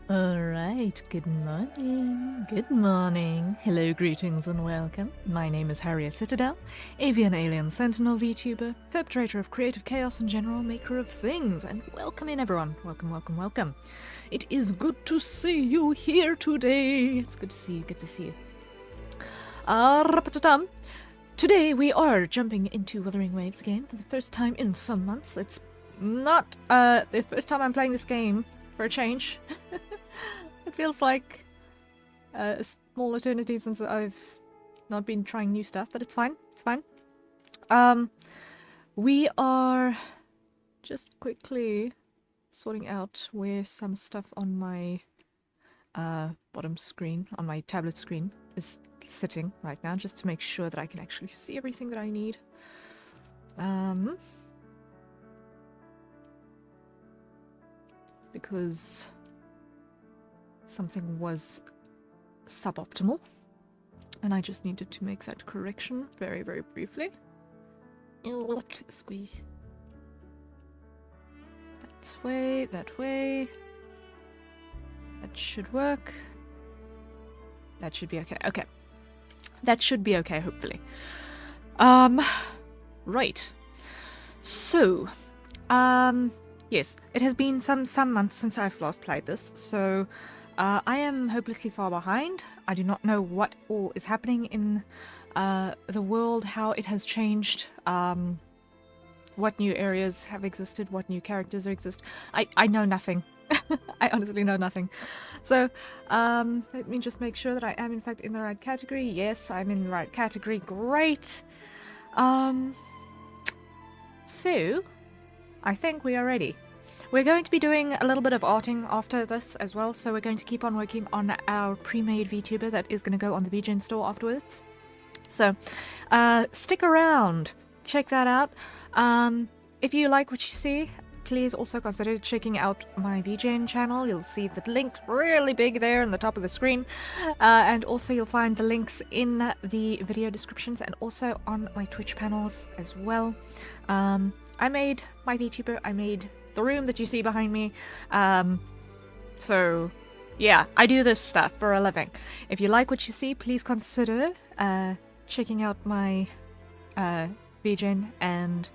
Alright, good morning. Good morning. Hello, greetings, and welcome. My name is Harriet Citadel, avian alien sentinel VTuber, perpetrator of creative chaos and general maker of things, and welcome in everyone. Welcome, welcome, welcome. It is good to see you here today. It's good to see you, good to see you. Today we are jumping into Wuthering Waves again for the first time in some months. It's not the first time I'm playing this game, for a change. It feels like a small eternity since I've not been trying new stuff, but it's fine. It's fine. We are just quickly sorting out where some stuff on my bottom screen, on my tablet screen, is sitting right now, just to make sure that I can actually see everything that I need. Because something was suboptimal, and I just needed to make that correction very, very briefly. Squeeze. That way, that way. That should work. That should be okay. Okay. That should be okay, hopefully. Right. So, yes, it has been some months since I've last played this, so I am hopelessly far behind. I do not know what all is happening in the world, how it has changed, what new areas have existed, what new characters exist. I know nothing. I honestly know nothing. So, let me just make sure that I am in fact in the right category. Yes, I'm in the right category. Great. So, I think we are ready. We're going to be doing a little bit of arting after this as well, so we're going to keep on working on our pre-made VTuber that is going to go on the VGen store afterwards. So, stick around. Check that out. If you like what you see, please also consider checking out my VGen channel. You'll see the link really big there in the top of the screen. And also you'll find the links in the video descriptions and also on my Twitch panels as well. I made my VTuber, I made the room that you see behind me. So yeah, I do this stuff for a living. If you like what you see, please consider checking out my VGen and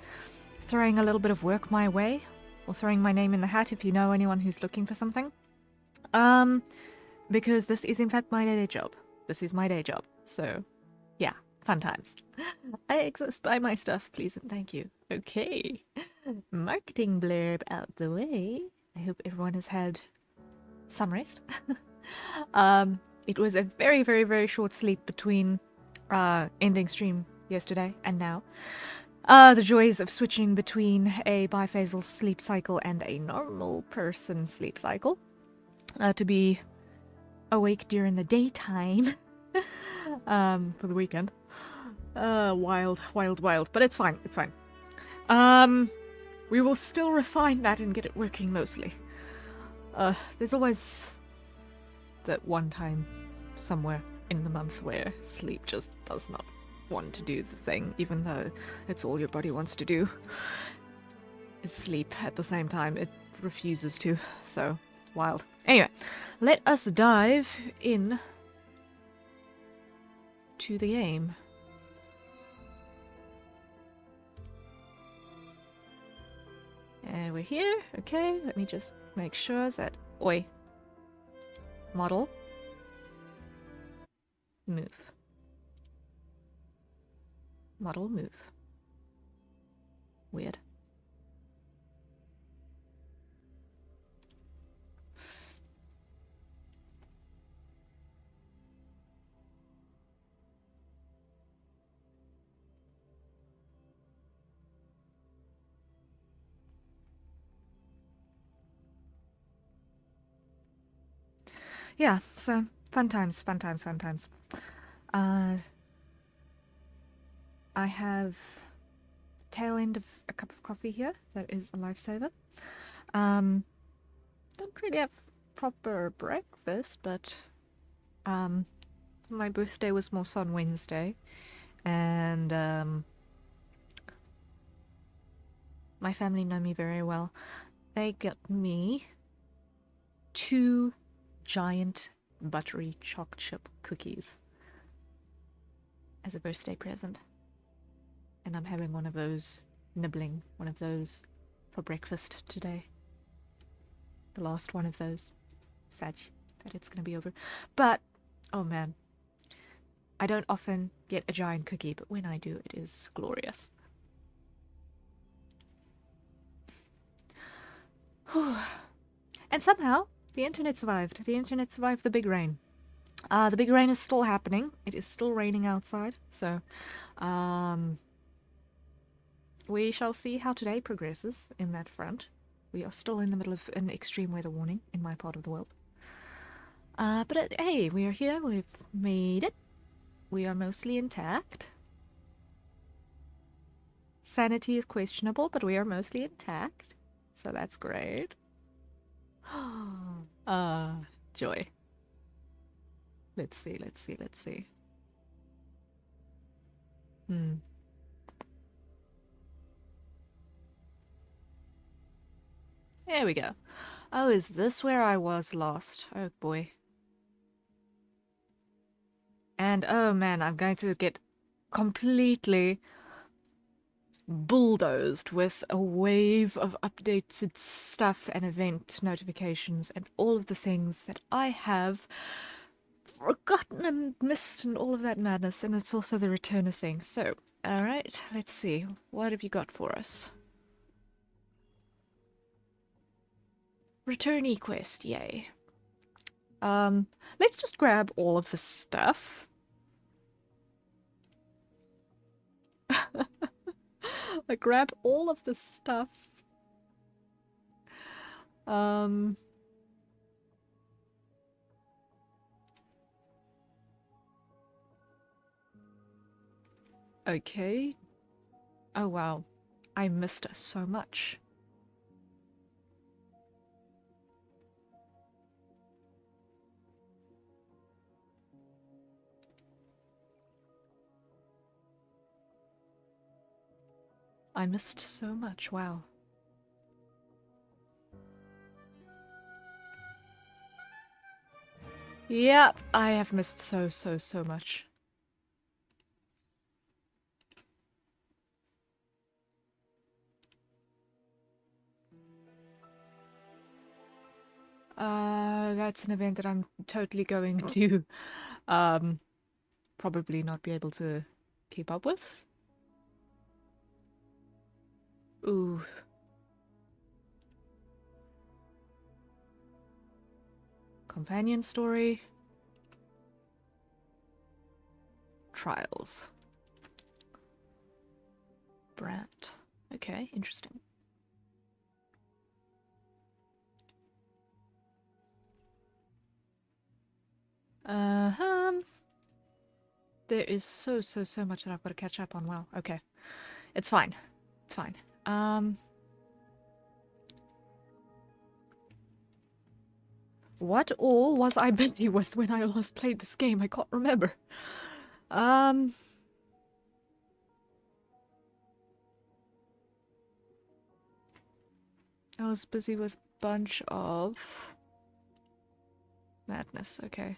throwing a little bit of work my way, or throwing my name in the hat if you know anyone who's looking for something. Because this is in fact my day job. This is my day job. So yeah, fun times. I exist by my stuff, please and thank you. Okay. Marketing blurb out the way. I hope everyone has had some rest. It was a very, very, very short sleep between ending stream yesterday and now. The joys of switching between a biphasal sleep cycle and a normal person sleep cycle. To be awake during the daytime for the weekend. Wild, wild, wild. But it's fine, it's fine. We will still refine that and get it working mostly. There's always that one time somewhere in the month where sleep just does not want to do the thing, even though it's all your body wants to do. Is sleep at the same time. It refuses to, so wild. Anyway, let us dive in to the game. We're here. Okay, let me just make sure that... Oi. Model. Move. Model, move. Weird. Yeah, so fun times, fun times, fun times. I have the tail end of a cup of coffee here. That is a lifesaver. Don't really have proper breakfast, but my birthday was more so on Wednesday, and my family know me very well. They got me 2 giant buttery choc chip cookies as a birthday present. And I'm having one of those, nibbling one of those for breakfast today. The last one of those. Sad that it's going to be over. But, oh man, I don't often get a giant cookie, but when I do, it is glorious. Whew. And somehow, the internet survived. The internet survived the big rain. The big rain is still happening. It is still raining outside. So, we shall see how today progresses in that front. We are still in the middle of an extreme weather warning in my part of the world. But hey, we are here. We've made it. We are mostly intact. Sanity is questionable, but we are mostly intact. So that's great. Joy. Let's see, let's see, let's see. There we go. Oh, is this where I was lost? Oh boy. And oh man, I'm going to get completely bulldozed with a wave of updated stuff and event notifications and all of the things that I have forgotten and missed and all of that madness. And it's also the returner thing. So, alright, let's see. What have you got for us? Returnee quest, yay. Let's just grab all of the stuff. Like, grab all of the stuff. Okay. Oh wow. I missed so much. I missed so much, wow. Yep, I have missed so much. That's an event that I'm totally going to, probably not be able to keep up with. Ooh. Companion story. Trials. Brant. Okay, interesting. There is so much that I've got to catch up on. Wow, okay. It's fine. It's fine. What all was I busy with when I last played this game? I can't remember. I was busy with a bunch of madness, okay.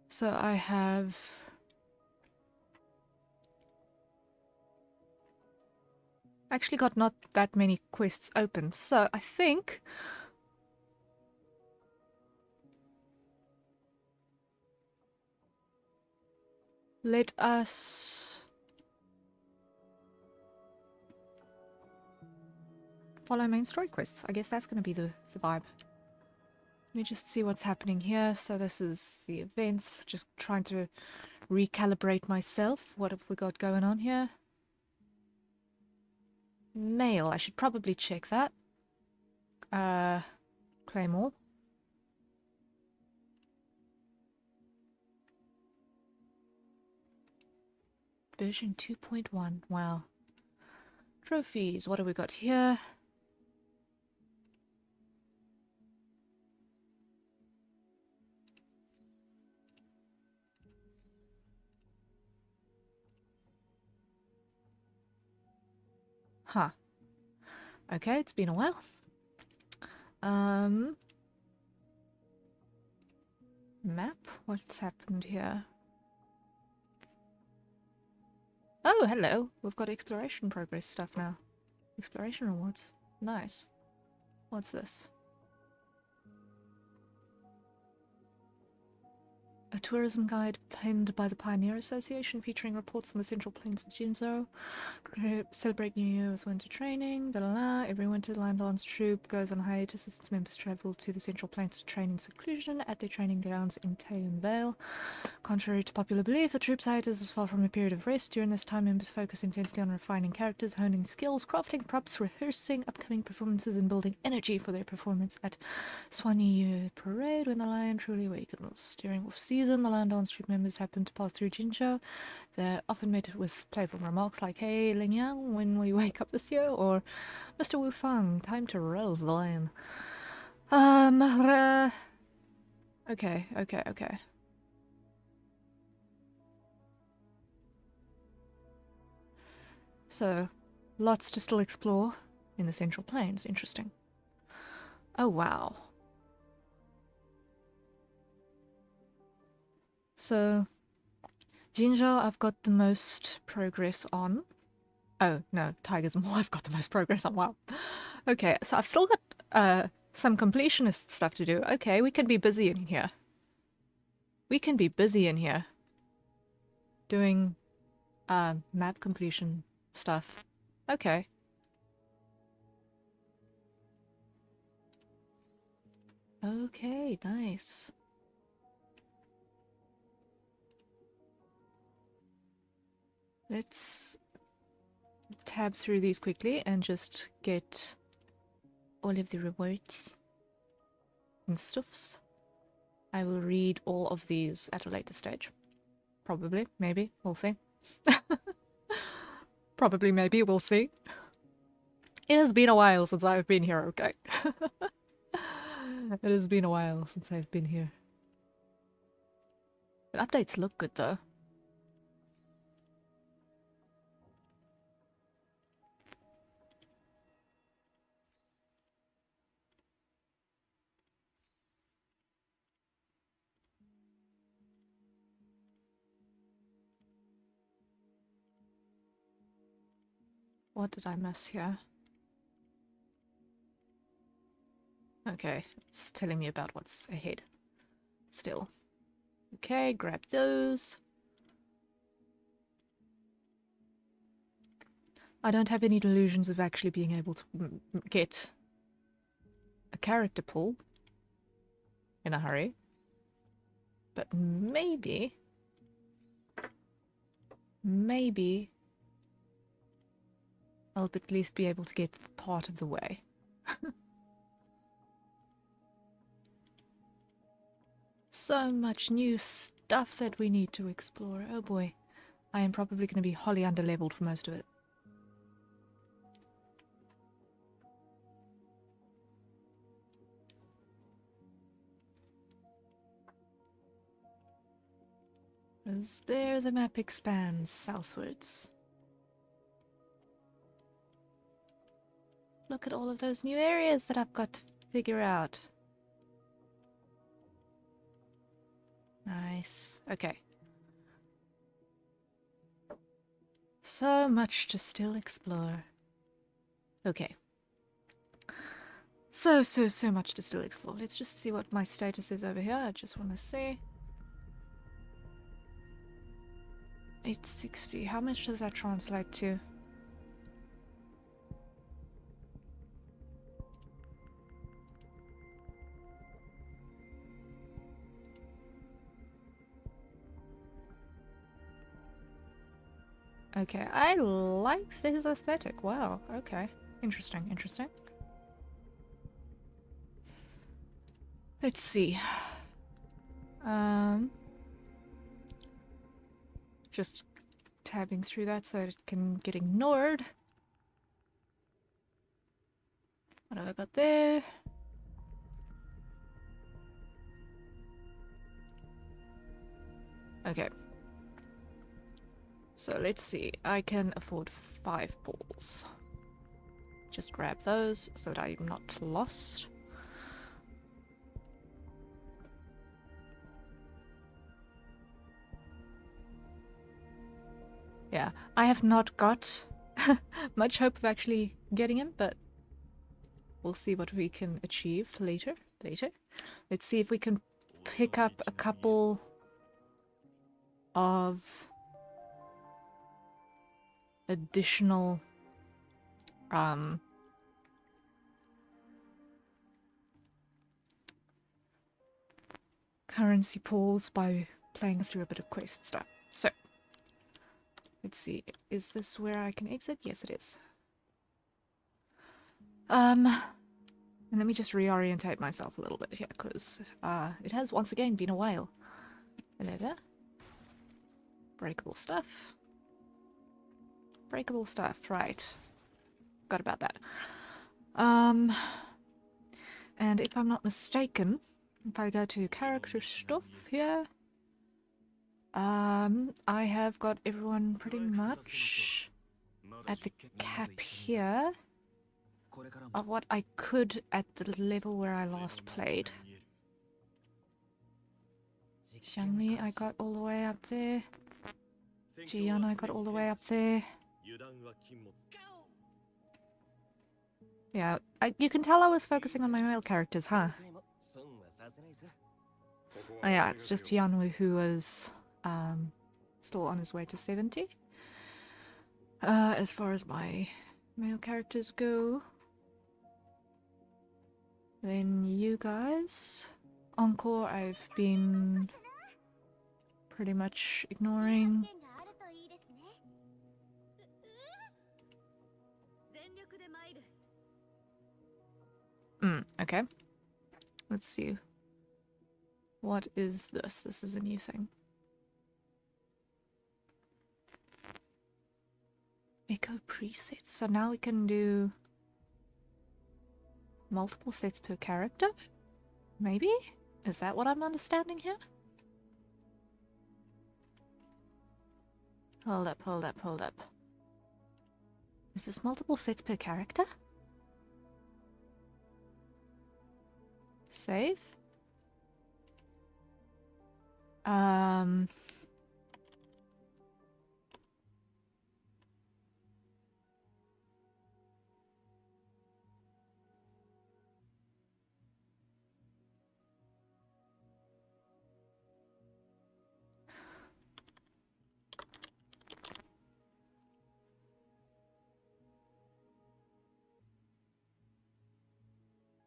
So I have actually got not that many quests open, so I think let us follow main story quests. I guess that's going to be the vibe. Let me just see what's happening here. So this is the events, just trying to recalibrate myself. What have we got going on here? Mail, I should probably check that. Claim all. Version 2.1, wow. Trophies, what have we got here? Huh. Okay, it's been a while. Map? What's happened here? Oh, hello. We've got exploration progress stuff now. Exploration rewards. Nice. What's this? A tourism guide penned by the Pioneer Association featuring reports on the Central Plains of Jinzhou. Celebrate New Year with winter training. Blah, blah, blah. Every winter, the Lion Dance Troop goes on hiatus as its members travel to the Central Plains to train in seclusion at their training grounds in Taiyuan Vale. Contrary to popular belief, the troop's hiatus is far from a period of rest. During this time, members focus intensely on refining characters, honing skills, crafting props, rehearsing upcoming performances, and building energy for their performance at Swanee Parade when the lion truly awakens. During off-season, the Lion Dance Troop members happen to pass through Jinzhou. They're often met with playful remarks like, "Hey, Ling Yang, when will you wake up this year?" or "Mr. Wu Fang, time to rouse the lion." Okay. So, lots to still explore in the Central Plains. Interesting. Oh, wow. So, Jinzhou, I've got the most progress on. Oh, no, Tiger's Maw, I've got the most progress on. Wow. Okay, so I've still got some completionist stuff to do. Okay, we can be busy in here. We can be busy in here. Doing map completion stuff. Okay. Okay, nice. Let's tab through these quickly and just get all of the rewards and stuffs. I will read all of these at a later stage. Probably, maybe, we'll see. Probably, maybe, we'll see. It has been a while since I've been here, okay? It has been a while since I've been here. The updates look good, though. What did I miss here? Okay, it's telling me about what's ahead. Still. Okay, grab those. I don't have any delusions of actually being able to get a character pull in a hurry. But maybe I'll at least be able to get part of the way. So much new stuff that we need to explore. Oh boy. I am probably going to be wholly underleveled for most of it. As there the map expands southwards. Look at all of those new areas that I've got to figure out. Nice. Okay. So much to still explore. Okay. So much to still explore. Let's just see what my status is over here. I just want to see. 860. How much does that translate to? Okay, I like this aesthetic. Wow, okay. Interesting, interesting. Let's see. Just tabbing through that so it can get ignored. What have I got there? Okay. So let's see. I can afford 5 balls. Just grab those so that I'm not lost. Yeah, I have not got much hope of actually getting him, but we'll see what we can achieve later. Let's see if we can pick up a couple of additional currency pools by playing through a bit of quest stuff. So, let's see. Is this where I can exit? Yes, it is. And let me just reorientate myself a little bit here, because it has once again been a while. Hello there. Breakable stuff. Breakable stuff, right. Forgot about that. And if I'm not mistaken, if I go to character stuff here, I have got everyone pretty much at the cap here of what I could at the level where I last played. Xiangli, I got all the way up there. Jian, I got all the way up there. Yeah, you can tell I was focusing on my male characters, huh? Oh yeah, it's just Tianwu who was still on his way to 70. As far as my male characters go, then you guys, Encore, I've been pretty much ignoring. Okay. Let's see. What is this? This is a new thing. Echo presets. So now we can do multiple sets per character? Maybe? Is that what I'm understanding here? Hold up, hold up, hold up. Is this multiple sets per character? Save?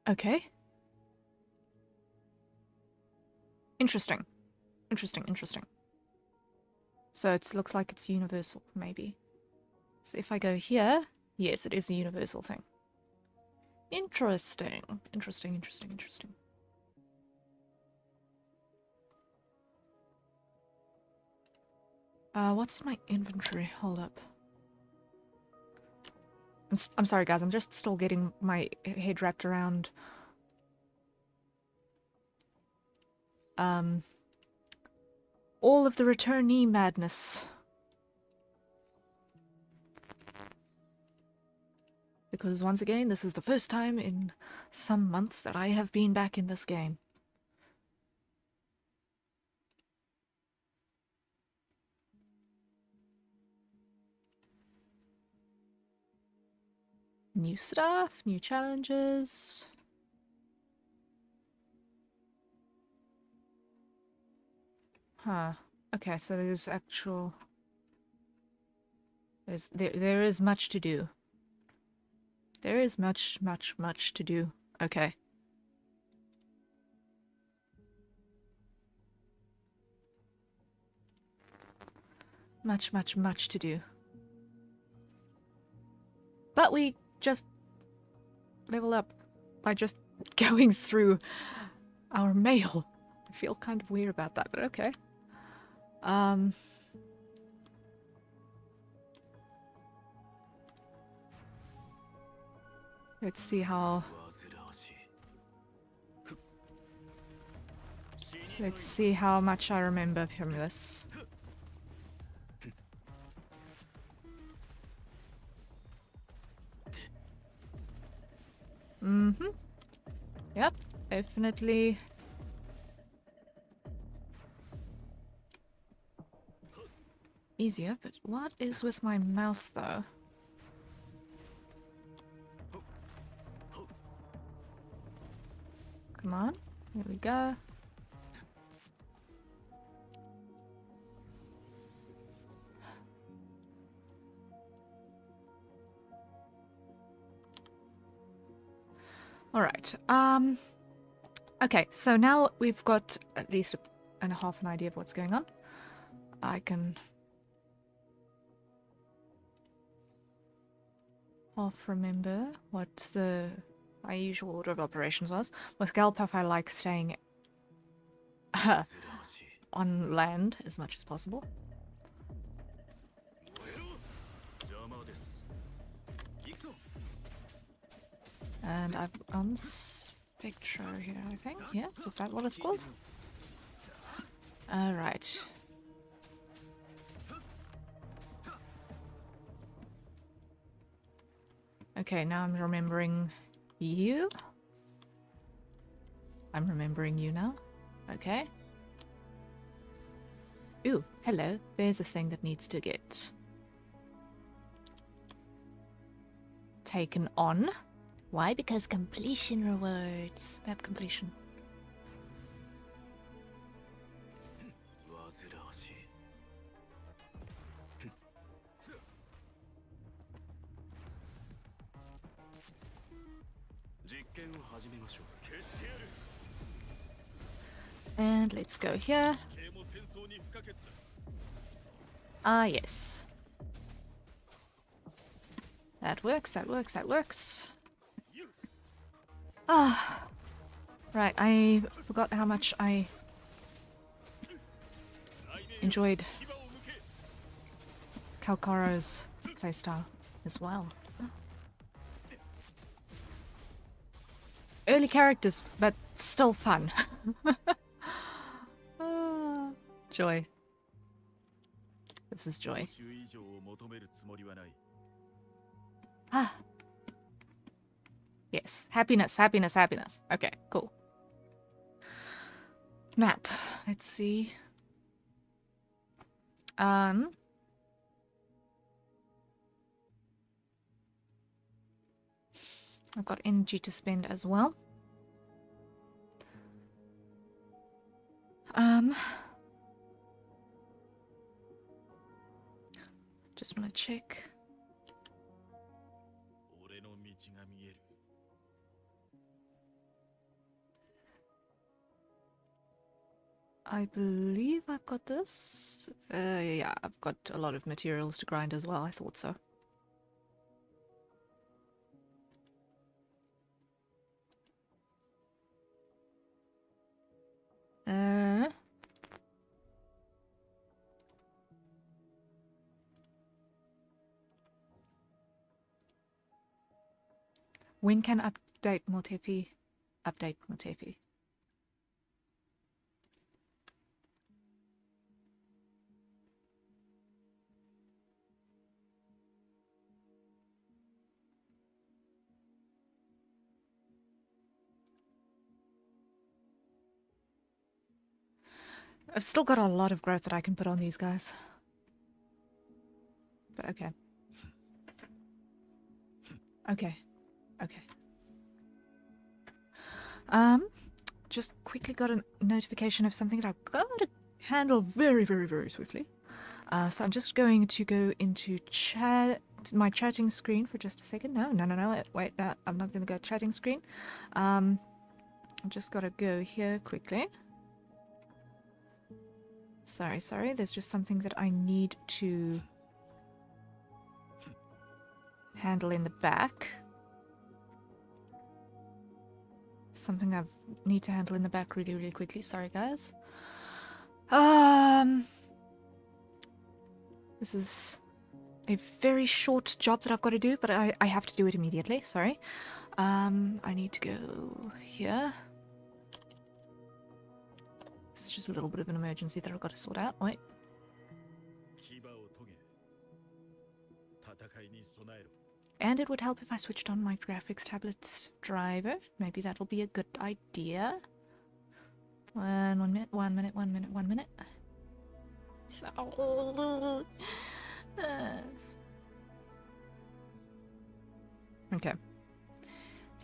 Okay. Interesting. Interesting. So it looks like it's universal, maybe. So if I go here, yes, it is a universal thing. Interesting. What's in my inventory? Hold up. I'm sorry, guys. I'm just still getting my head wrapped around all of the returnee madness. Because once again, this is the first time in some months that I have been back in this game. New stuff, new challenges. Huh. Okay, so there's actual... There is much to do. There is much to do. Okay. Much to do. But we just level up by just going through our mail. I feel kind of weird about that, but okay. Let's see how... Let's see how much I remember from this. Yep, definitely. easier, but what is with my mouse though? Come on, here we go. All right. Okay, so now we've got at least half an idea of what's going on. I can half remember what my usual order of operations was. With Galpuff, I like staying on land as much as possible. And I've on Spectro here, I think. Yes, is that what it's called? Alright. Okay, now I'm remembering you. I'm remembering you now. Okay. Ooh, hello. There's a thing that needs to get taken on. Why? Because completion rewards. Map completion. And let's go here. Ah, yes. That works, that works, that works. Ah. Right, I forgot how much I enjoyed Kalkaro's playstyle as well. Early characters, but still fun. Ah, joy. This is joy. Ah. Yes, happiness, happiness, happiness. Okay, cool. Map. Let's see. I've got energy to spend as well. Just want to check. I believe I've got this. Yeah, I've got a lot of materials to grind as well. I thought so. When can update Motepi? Update Motepi. I've still got a lot of growth that I can put on these guys. But okay. Okay. Okay. Just quickly got a notification of something that I've got to handle very, very, very swiftly. So I'm just going to go into my chatting screen for just a second. No, wait, I'm not going to go chatting screen. I've just got to go here quickly. Sorry, there's just something that I need to handle in the back. Something I need to handle in the back really, really quickly. Sorry, guys. This is a very short job that I've got to do, but I have to do it immediately. Sorry. I need to go here. This is just a little bit of an emergency that I've got to sort out. Wait. And it would help if I switched on my graphics tablet driver. Maybe that'll be a good idea. One minute. So... Okay.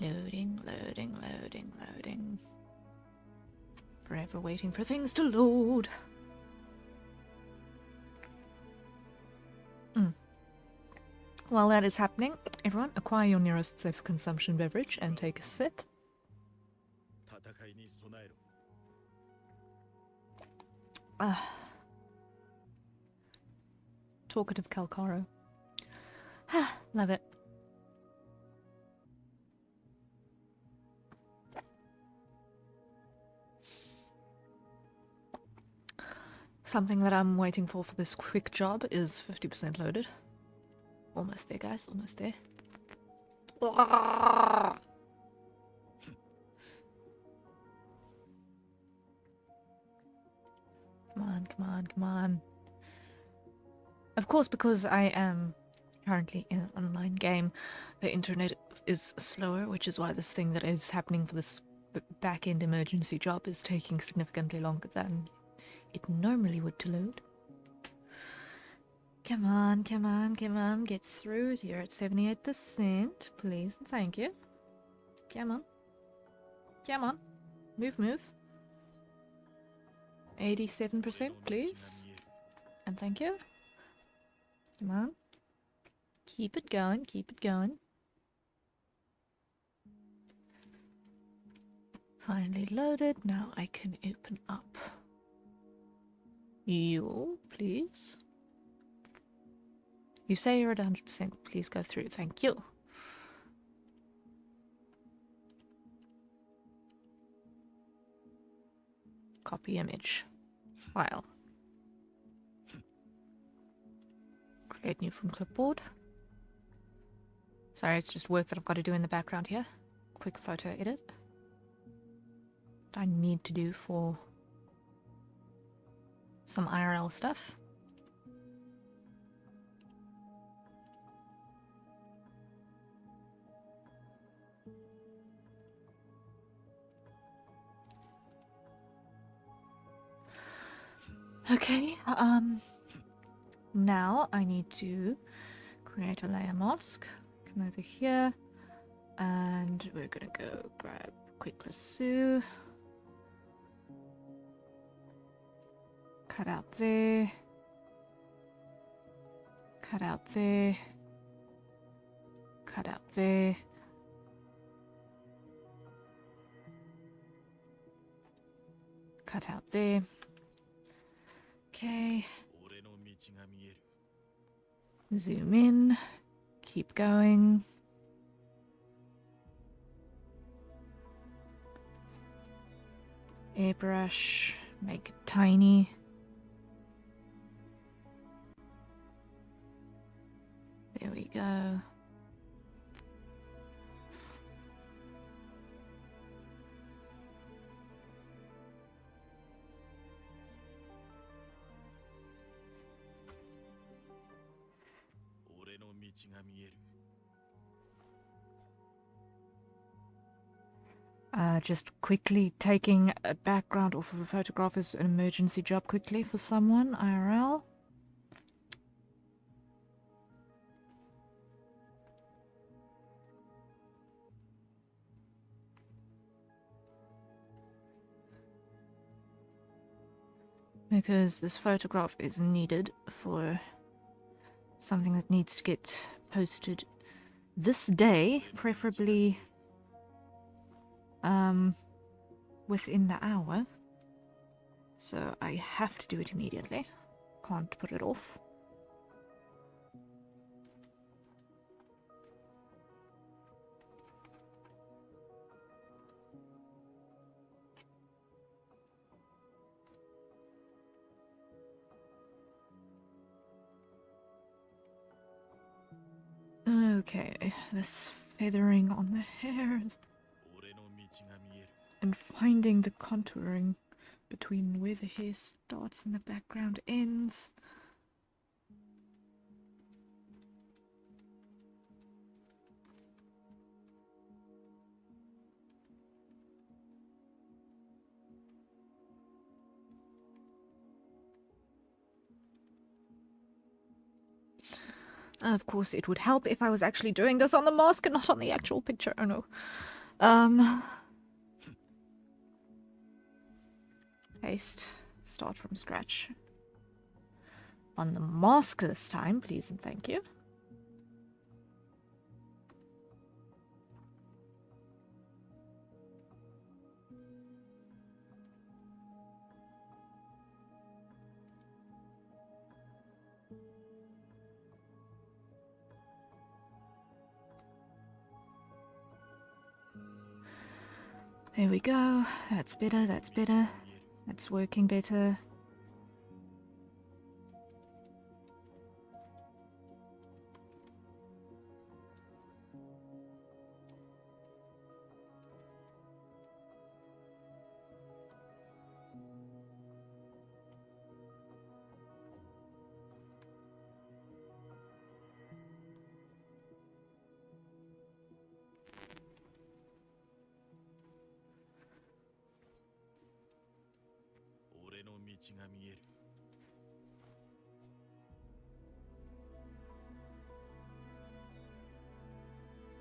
Loading, loading, loading, loading. Forever waiting for things to load. While that is happening, everyone acquire your nearest safe consumption beverage and take a sip. Talkative Calcaro. Love it. Something that I'm waiting for this quick job is 50% loaded. Almost there, guys. Almost there. Come on, come on, come on. Of course, because I am currently in an online game, the internet is slower, which is why this thing that is happening for this back-end emergency job is taking significantly longer than it normally would to load. Come on, come on, come on, get through. You're at 78%, please and thank you. Come on. Come on. Move, move. 87%, please. And thank you. Come on. Keep it going, keep it going. Finally loaded. Now I can open up you, please. You say you're at 100%. Please go through. Thank you. Copy image. File. Create new from clipboard. Sorry, it's just work that I've got to do in the background here. Quick photo edit. What I need to do for some IRL stuff. Okay, now I need to create a layer mask. Come over here, and we're gonna go grab quick lasso. Cut out there. Cut out there. Cut out there. Cut out there. Okay. Zoom in. Keep going. Airbrush. Make it tiny. There we go. Just quickly taking a background off of a photograph is an emergency job quickly for someone, IRL. Because this photograph is needed for something that needs to get posted this day, preferably within the hour. So I have to do it immediately. Can't put it off. Okay, this feathering on the hair and finding the contouring between where the hair starts and the background ends. Of course, it would help if I was actually doing this on the mask and not on the actual picture. Oh no. Paste. Start from scratch. On the mask this time, please and thank you. There we go. That's better, that's better. That's working better.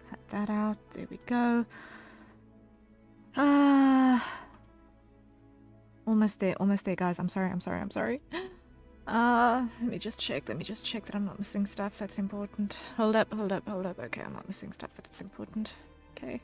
Cut that out. There we go. Almost there, guys. I'm sorry. Let me just check that I'm not missing stuff that's important. Hold up. Okay, I'm not missing stuff that's important. Okay.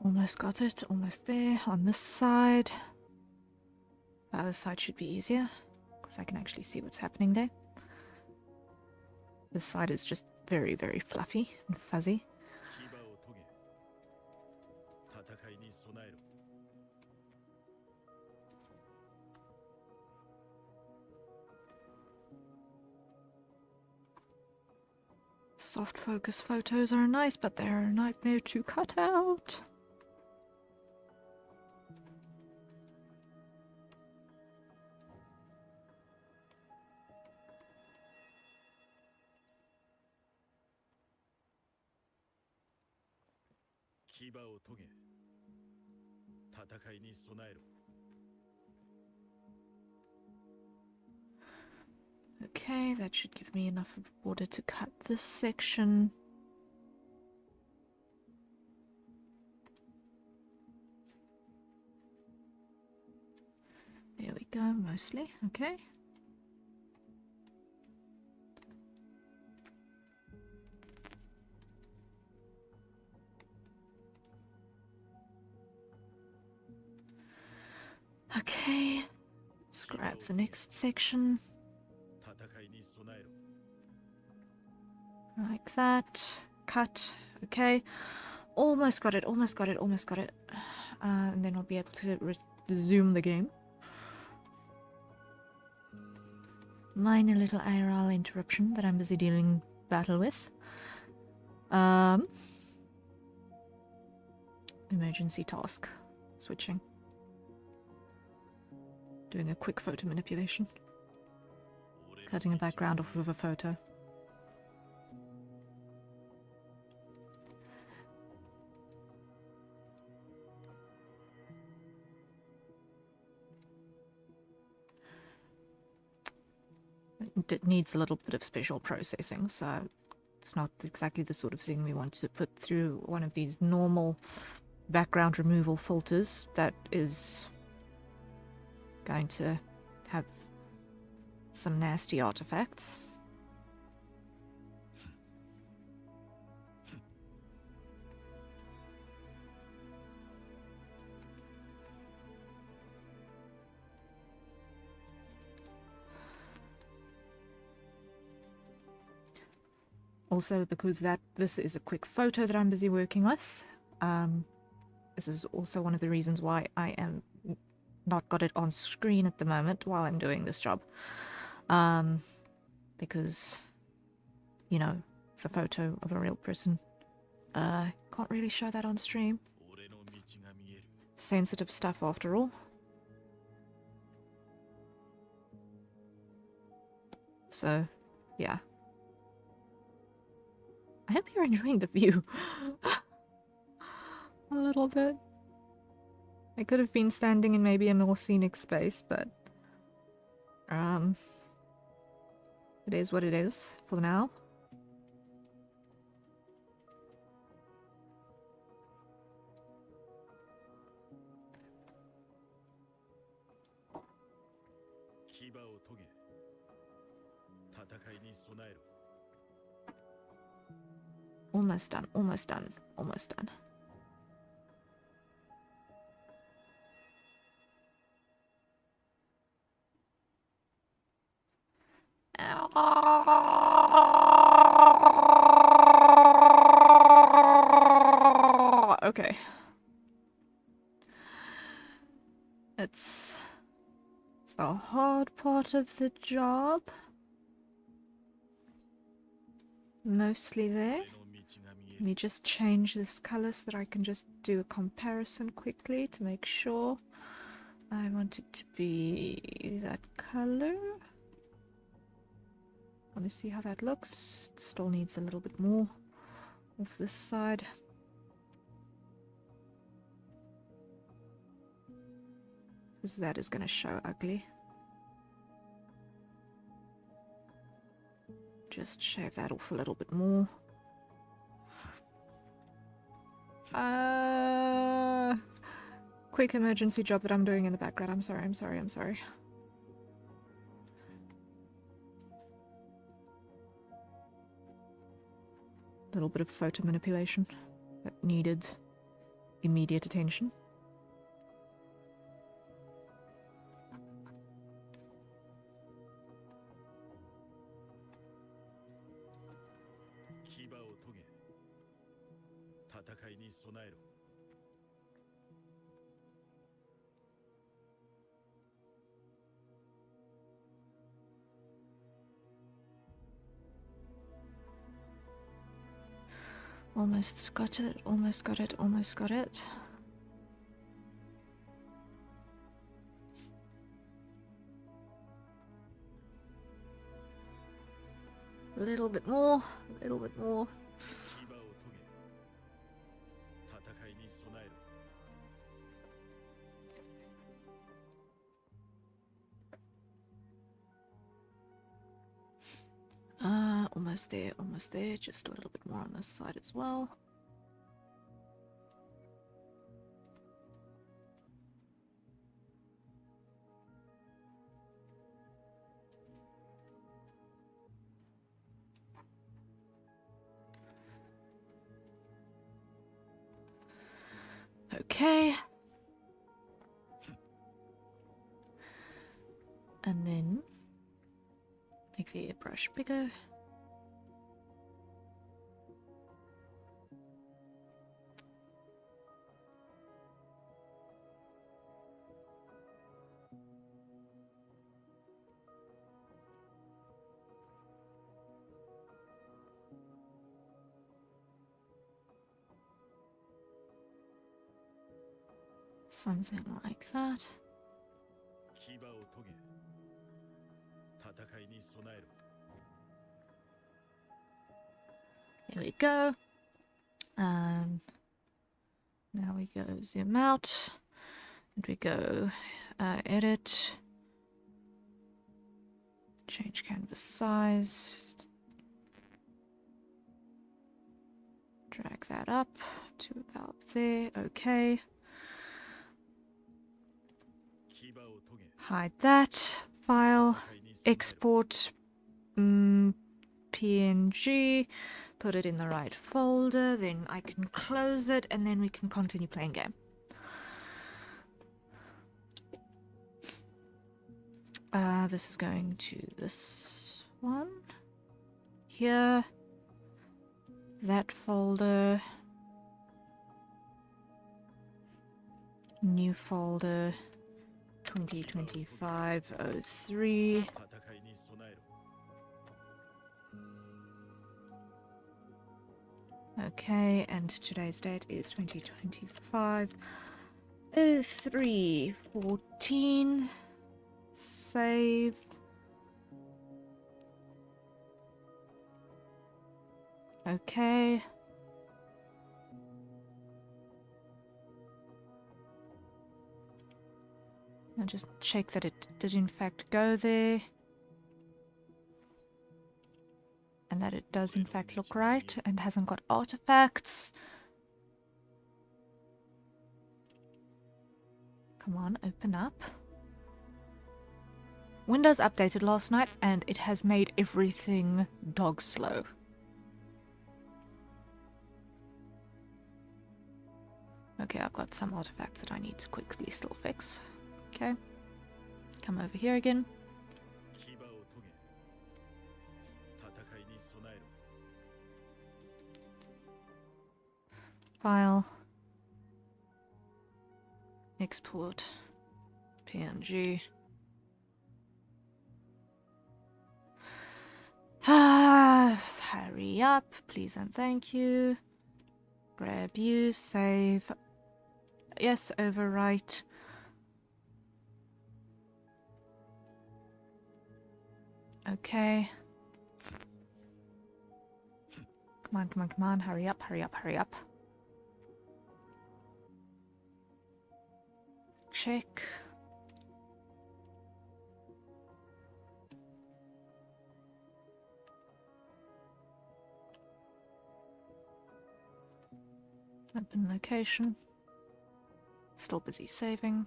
Almost got it, almost there. On this side. The other side should be easier, because I can actually see what's happening there. This side is just very, very fluffy and fuzzy. Soft focus photos are nice, but they're a nightmare to cut out. Okay, that should give me enough water to cut this section. There we go, mostly. Okay. Okay, let's grab the next section. Like that. Cut. Okay. Almost got it. And then I'll be able to resume the game. Minor little IRL interruption that I'm busy dealing battle with. Emergency task. Switching. Doing a quick photo manipulation. Cutting a background off of a photo. It needs a little bit of special processing, so it's not exactly the sort of thing we want to put through one of these normal background removal filters that is going to have some nasty artifacts. Also, because this is a quick photo that I'm busy working with, this is also one of the reasons why I am not got it on screen at the moment while I'm doing this job. because, you know, the photo of a real person. Can't really show that on stream. Sensitive stuff after all. So, yeah. I hope you're enjoying the view. A little bit. I could have been standing in maybe a more scenic space, but it is what it is for now. Almost done, almost done, almost done. Okay. It's the hard part of the job. Mostly there. Let me just change this color so that I can just do a comparison quickly to make sure. I want it to be that color. Let me see how that looks. It still needs a little bit more of this side. Because that is going to show ugly. Just shave that off a little bit more. Quick emergency job that I'm doing in the background. I'm sorry, I'm sorry, I'm sorry. A little bit of photo manipulation that needed immediate attention. Almost got it, almost got it, almost got it. A little bit more, a little bit more. Almost there, just a little bit more on this side as well. Okay. And then make the airbrush bigger. Something like that. There we go. Now we go zoom out, and we go edit, change canvas size, drag that up to about there. Okay. Hide that file, export PNG, put it in the right folder, then I can close it, and then we can continue playing game. This is going to this one here, that folder, new folder, 2025-03. Okay, and today's date is 2025/03/14. Save. Okay. I'll just check that it did in fact go there. And that it does in fact look right and hasn't got artifacts. Come on, open up. Windows updated last night and it has made everything dog slow. Okay, I've got some artifacts that I need to quickly still fix. Okay. Come over here again. File. Export. PNG. Hurry up, please and thank you. Grab you, save. Yes, overwrite. Okay. Come on, come on, come on. Hurry up, hurry up, hurry up. Check. Open location. Still busy saving.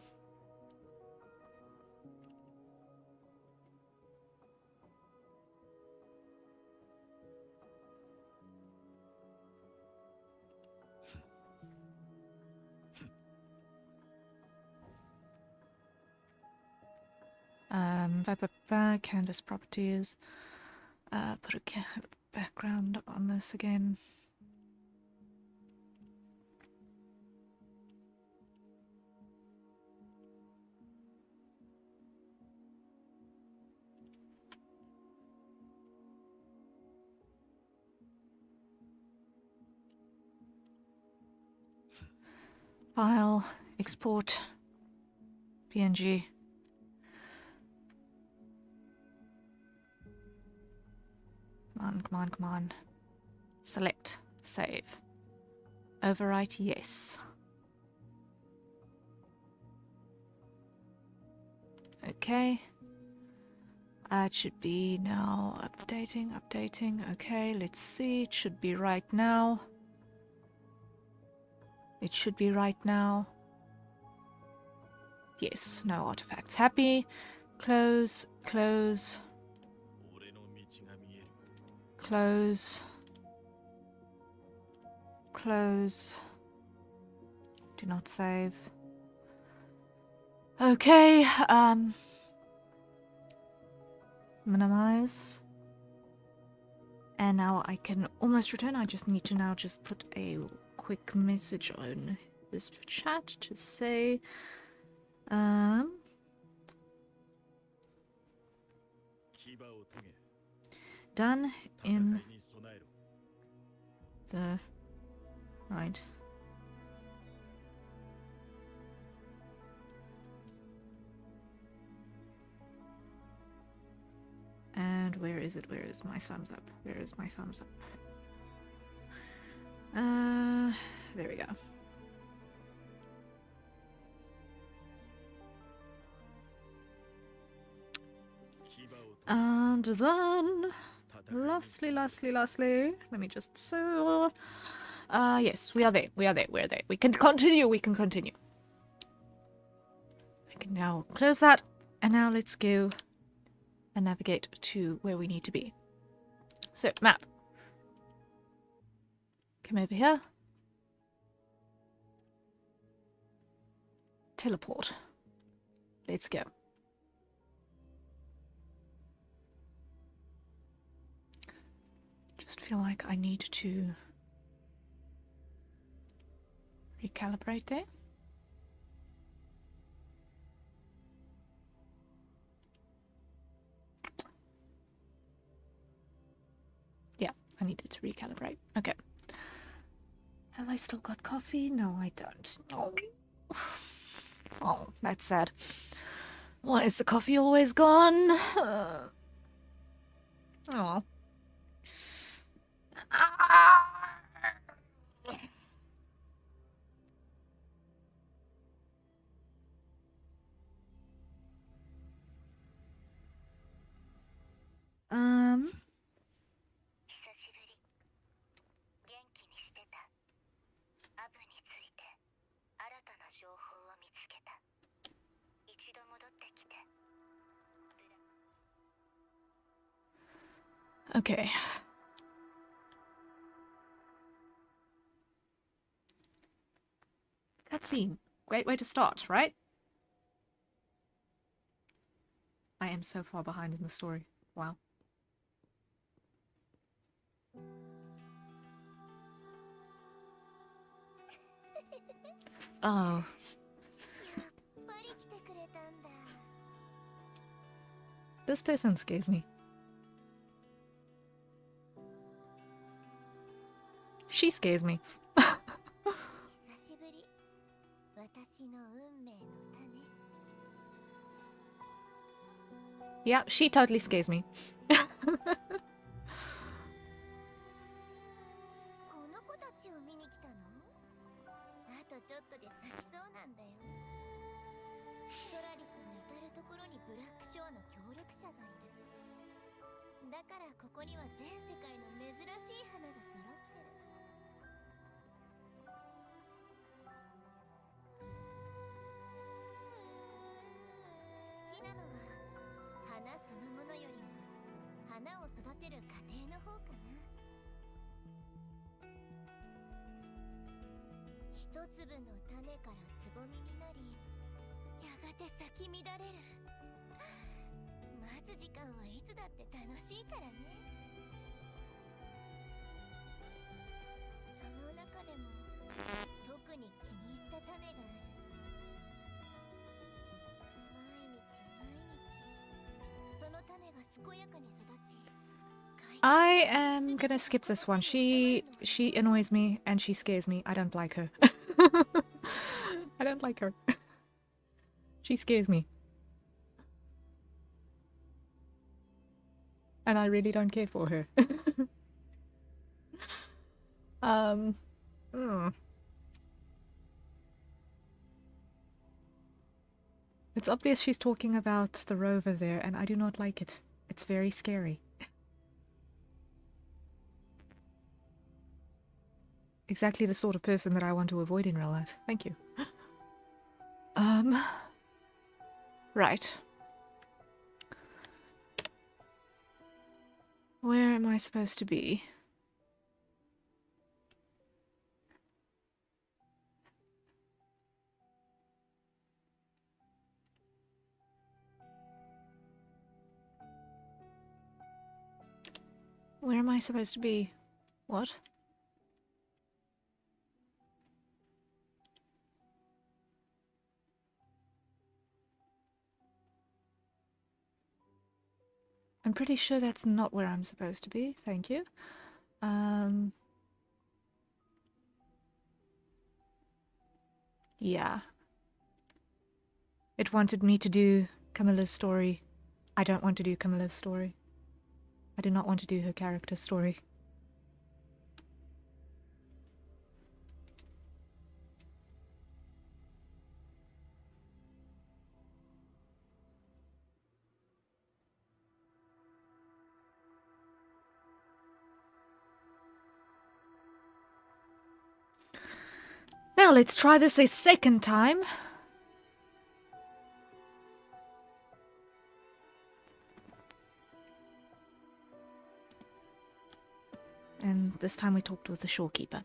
Canvas properties. Put a background on this again. File, export, PNG. Come on, come on, come on. Select, save. Overwrite, yes. Okay. It should be now updating, updating. Okay, let's see. It should be right now. It should be right now. Yes, no artifacts. Happy. Close, close. Close. Close. Do not save. Okay, minimize. And now I can almost return. I just need to now just put a quick message on this chat to say, done in the right. And where is it? Where is my thumbs up? Where is my thumbs up? There we go. And then, lastly, let me just so. Yes, we are there. We are there. We're there. We can continue. We can continue. I can now close that, and now let's go and navigate to where we need to be. So, map. Come over here. Teleport. Let's go. Just feel like I need to recalibrate there. Yeah, I needed to recalibrate. Okay. Have I still got coffee? No, I don't. Oh, oh, that's sad. Why is the coffee always gone? Oh. Um. Okay. Cutscene. Great way to start, right? I am so far behind in the story. Wow. Oh. This person scares me. She scares me. Yeah, she totally scares me. I am gonna skip this one. She annoys me and she scares me. I don't like her. I don't like her. She scares me. And I really don't care for her. It's obvious she's talking about the rover there, and I do not like it. It's very scary. Exactly the sort of person that I want to avoid in real life. Thank you. Right. Where am I supposed to be? Where am I supposed to be? What? I'm pretty sure that's not where I'm supposed to be. Thank you. Yeah. It wanted me to do Camilla's story. I don't want to do Camilla's story. I do not want to do her character story. Now let's try this a second time. And this time we talked with the shorekeeper.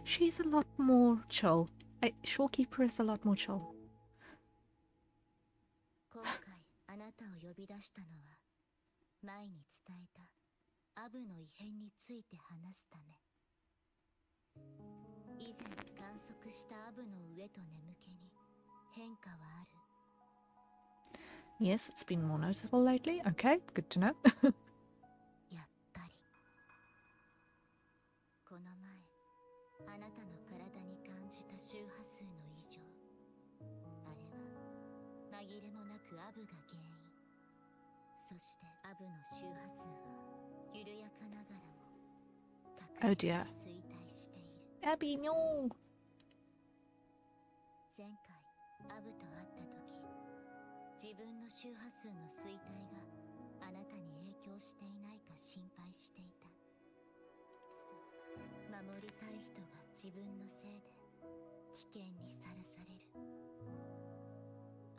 She's a lot more chill. Shorekeeper is a lot more chill. したのは前に伝えたアブの異変について話すため。以前観測したアブの上と眠気に変化はある。 Yes, it's been more noticeable lately. Okay, good to know. やっぱりこの前あなたの体に感じた周波数の異常、あれは紛れもなくアブが原因。そしてアブの周波数は緩やかながらも Oh 確実 dear. に衰退している。 Abby, no. 前回アブと会った時、自分の周波数の衰退があなたに影響していないか心配していた。そう、守りたい人が自分のせいで危険にさらされる。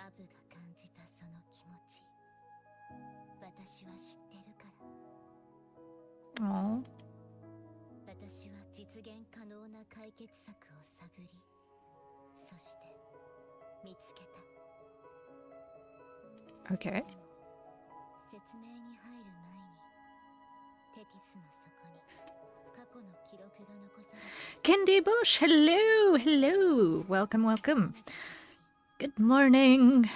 アブが感じたその気持ち、私は知ってるから。 Oh. 私は実現可能な解決策を探り、そして見つけた。 Okay. でも説明に入る前に、テティスの底に過去の記録が残されている。 Candy Bush, hello, hello. Welcome, welcome. 話してほしい。 Good morning.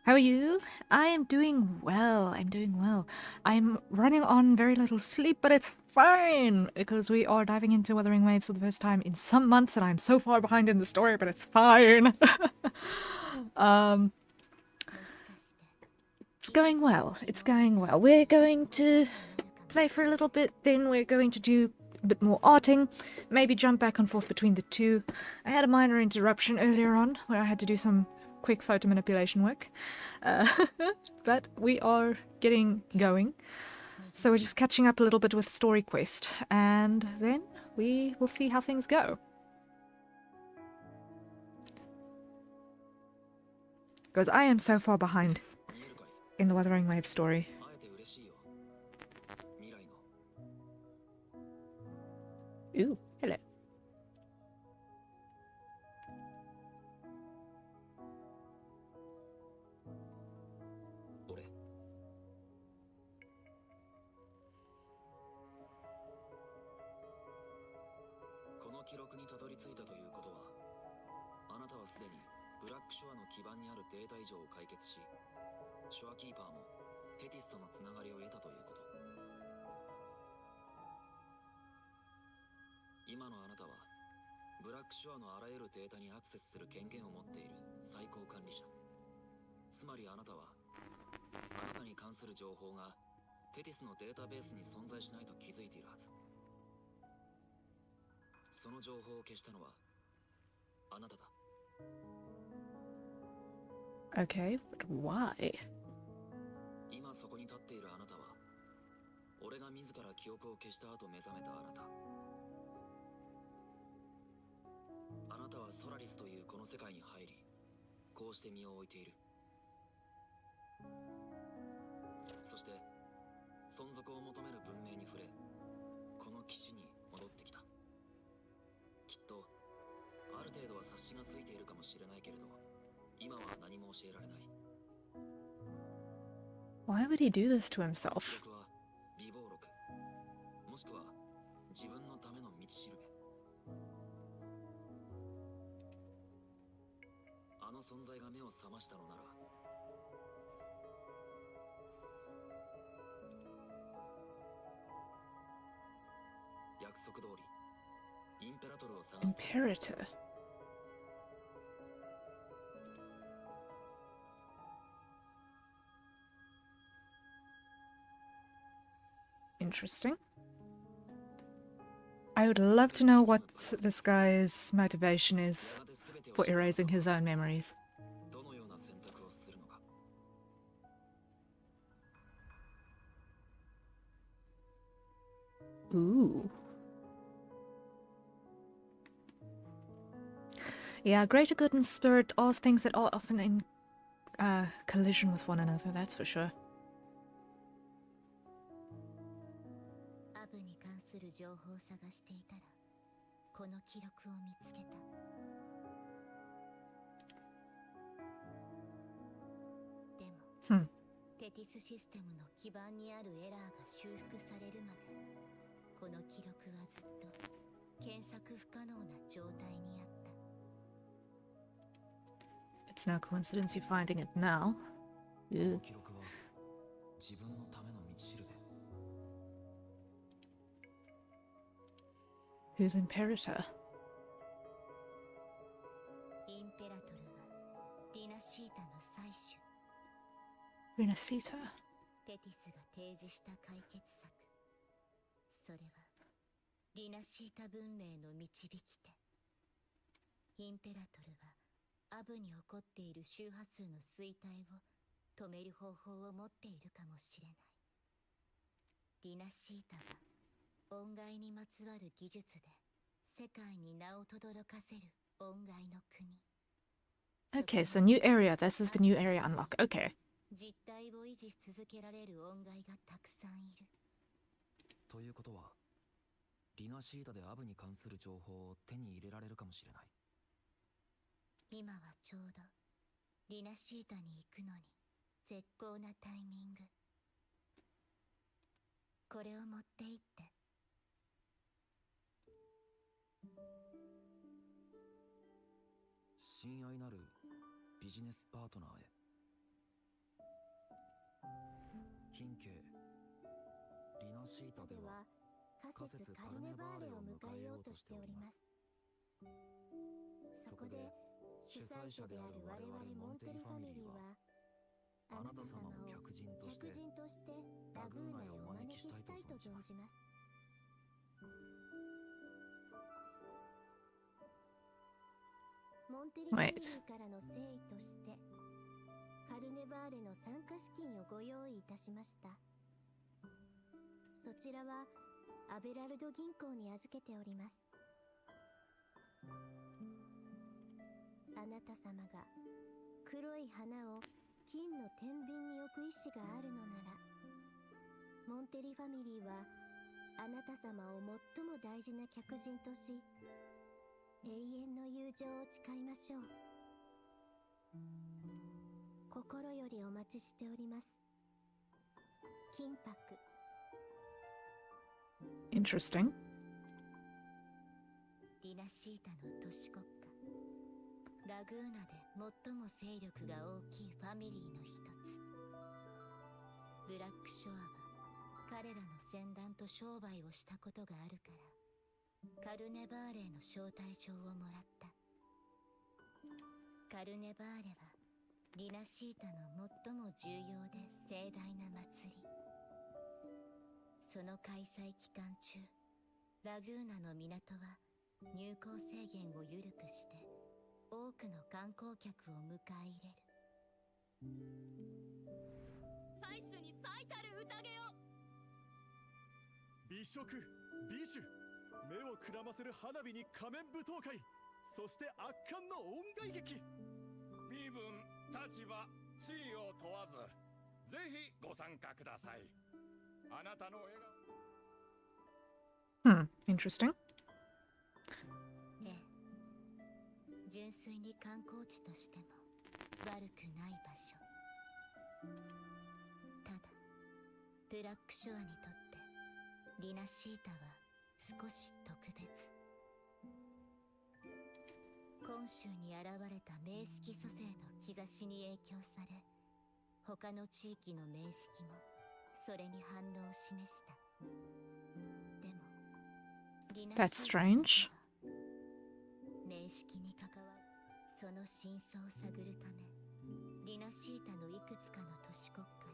How are you? I am doing well. I'm doing well. I'm running on very little sleep, but it's fine because we are diving into Wuthering Waves for the first time in some months, and I'm so far behind in the story, but it's fine. もしかして It's going well. It's going well. We're going to play for a little bit, then we're going to do a bit more arting, maybe jump back and forth between the two. I had a minor interruption earlier on where I had to do some quick photo manipulation work, but we are getting going. So we're just catching up a little bit with Story Quest, and then we will see how things go. Because I am so far behind in the Wuthering Waves story. Ooh, hello. この記録にたどり着いたということは、あなたはすでにブラックショアの基盤にあるデータ異常を解決し、ショアキーパーもテティスとのつながりを得たということ。今のあなたはブラックショアのあらゆるデータにアクセスする権限を持っている最高管理者。つまりあなたはあなたに関する情報がテティスのデータベースに存在しないと気づいているはず。その情報を消したのはあなただ。 Okay, but why? 今そこに立っているあなたは、俺が自ら記憶を消した後目覚めたあなた。あなたはソラリスというこの世界に入り、こうして身を置いている。そして存続を求める文明に触れ、この基地に戻ってきた。きっとある程度は察しがついているかもしれないけれど、今は何も教えられない。 Why would he do this to himself? 記録は備忘録、もしくは自分のための道しるべ。あの存在が目を覚ましたのなら、約束通りインペラトルを探す。 Imperator. Interesting. I would love to know what this guy's motivation is for erasing his own memories. どのような選択をするのか。 Ooh. Yeah, greater good and spirit are things that are often in collision with one another, that's for sure. アブに関する情報を探していたら、この記録を見つけた。でも、Hmm. テテティスシステムの基盤にあるエラーが修復されるまでこの記録はずっと検索不可能な状態にあった。 It's no coincidence you're finding it now. この記録は自分のための道しるべ。 Who's Imperator? インペラトルはリナシータの採取。 Renacita. テティスが提示した解決策、それはリナシータ文明の導き手。インペラトルはアブに起こっている周波数の衰退を止める方法を持っているかもしれない。リナシータは音階にまつわる技術で世界に名を轟かせる音階の国。 Okay, so new area. This is the new area unlock. Okay. 実体を維持し続けられる音階がたくさんいる。ということはリナシータでアブに関する情報を手に入れられるかもしれない。今はちょうどリナシータに行くのに絶好なタイミング。これを持って行って。親愛なるビジネスパートナーへ。近景リナシータでは仮説カルネバーレを迎えようとしております。そこで主催者である我々モンテリファミリーはあなた様を客人としてラグーナへお招きしたいと存じます。モンテリファミリーからの誠意としてカルネバーレの参加資金をご用意いたしました。そちらはアベラルド銀行に預けております。あなた様が黒い花を金の天秤に置く意志があるのなら、モンテリファミリーはあなた様を最も大事な客人とし永遠の友情を誓いましょう。心よりお待ちしております。金箔。 Interesting. リナシータの都市国家ラグーナで最も勢力が大きいファミリーの一つ。ブラックショアは彼らの船団と商売をしたことがあるからカルネバーレの招待状をもらった。カルネバーレはリナシータの最も重要で盛大な祭り。その開催期間中、ラグーナの港は入港制限を緩くして多くの観光客を迎え入れる。採取に最たる宴を。美食美酒、目をくらませる花火に仮面舞踏会、そして圧巻の音楽劇。身分、立場、地位を問わずぜひご参加ください。あなたの笑顔。Interesting. ええ、純粋に観光地としても悪くない場所。ただブラックショアにとってリナシータは少し特別。今週に現れた名式蘇生の兆しに影響され、他の地域の名式もそれに反応を示した。でもリナ That's シータ strange. 名式に関わるその真相を探るため、リナシータのいくつかの都市国家に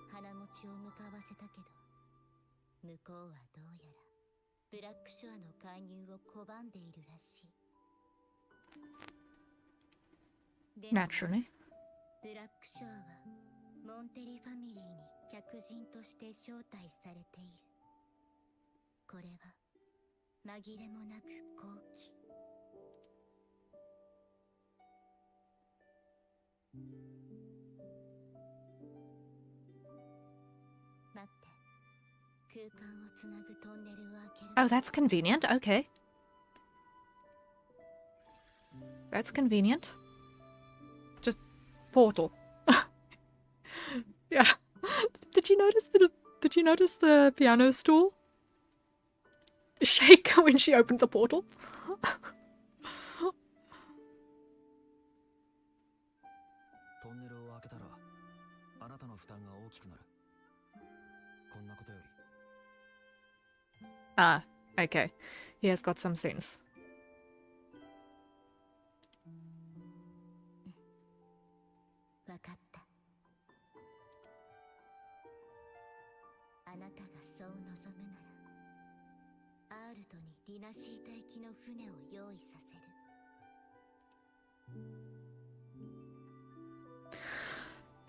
花持ちを向かわせたけど、向こうはどうやらブラックショアの介入を拒んでいるらしい。でも Naturally. ブラックショアはモンテリファミリーに客人として招待されている。これは紛れもなく好機。待って、空間をつなぐトンネルを開ける。 Oh, that's convenient. Okay. That's convenient. Just portal. Yeah. Did you notice the piano stool shake when she opened the portal? トンネルを開けたらあなたの負担が大きくなる。こんなことより。 Ah, okay. He has got some sense. わかった。あなたがそう望むなら、アールトにリナシータ行きの船を用意させる。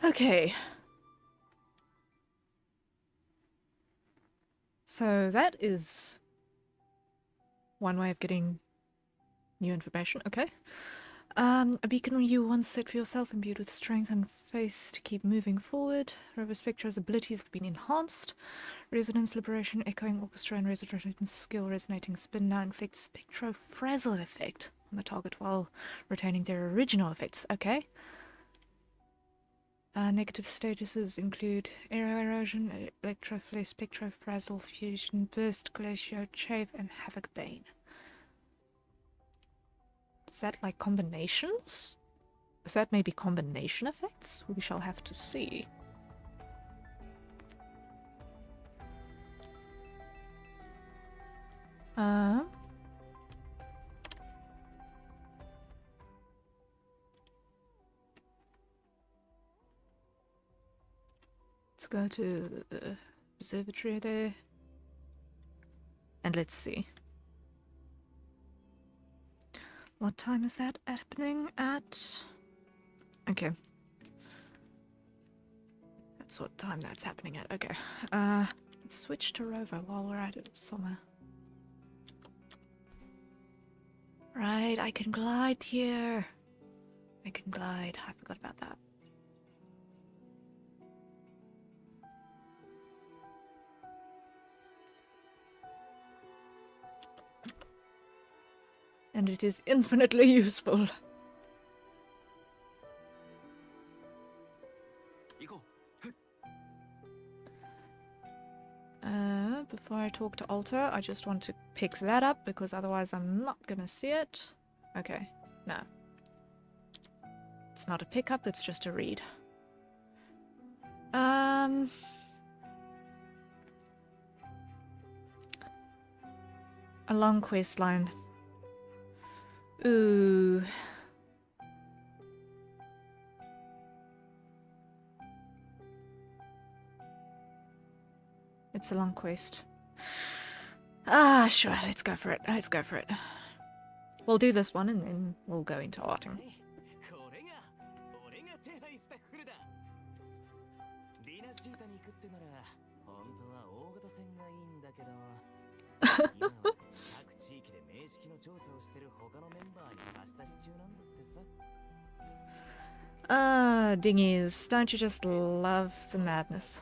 Okay. So that is one way of getting new information. Okay. A beacon you once set for yourself, imbued with strength and faith to keep moving forward. Rover Spectra's abilities have been enhanced. Resonance, liberation, echoing orchestra, and resonating skill. Resonating spin now inflicts spectro-frazzle effect on the target while retaining their original effects. Okay. Negative statuses include aero erosion, electroflare, spectro-frazzle, fusion, burst, glacier, chafe, and havoc bane. Is that like combinations? Is that maybe combination effects? We shall have to see. Let's go to the observatory there. And let's see. What time is that happening at? Okay. That's what time that's happening at. Okay. Let's switch to rover while we're at it somewhere. Right, I can glide here. I can glide. I forgot about that. And it is infinitely useful. Before I talk to Alter, I just want to pick that up because otherwise I'm not gonna see it. Okay, no. It's not a pickup, it's just a read. A long quest line. Ooh. It's a long quest. Ah, sure, let's go for it. Let's go for it. We'll do this one and then we'll go into arting. Dinghies, don't you just love the madness?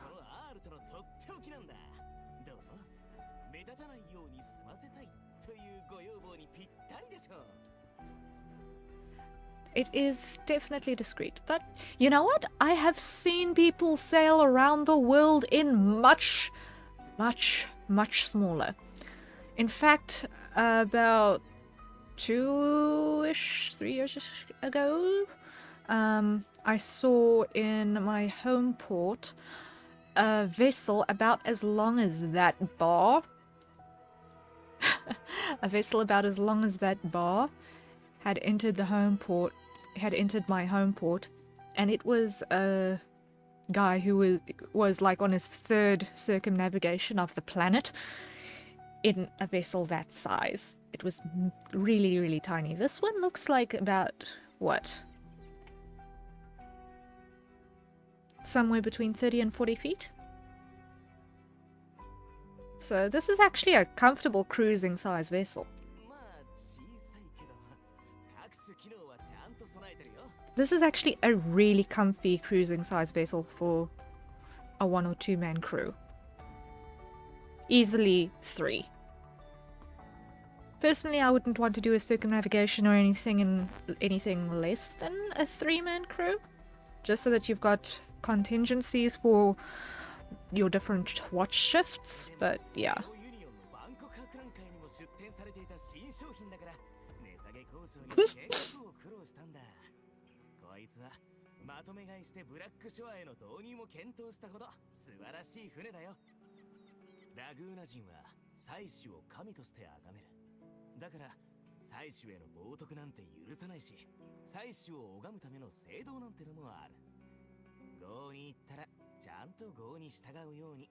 It is definitely discreet, but you know what? I have seen people sail around the world in much, much, much smaller. In fact, about 2-ish, 3 years ago, I saw in my home port a vessel about as long as that bar. A vessel about as long as that bar had entered the home port, had entered my home port, and it was a guy who was like on his 3rd circumnavigation of the planet in a vessel that size. It was really, really tiny. This one looks like about, what? Somewhere between 30 and 40 feet. So this is actually a comfortable cruising size vessel. This is actually a really comfy cruising size vessel for a 1 or 2 man crew. Easily 3. Personally, I wouldn't want to do a circumnavigation or anything less than a 3 man crew. Just so that you've got contingencies for your different watch shifts, but yeah. ユニオンのバンコク博覧会にも出展されていた新商品だから値下げ交渉に結構苦労したんだ。こいつはまとめ買いしてブラックショアへの導入も検討したほど素晴らしい船だよ。ラグーナ人は祭司を神として崇める。だから祭司への冒涜なんて許さないし、祭司を拝むための聖堂なんてのもある。郷に行ったらちゃんと郷に従うように。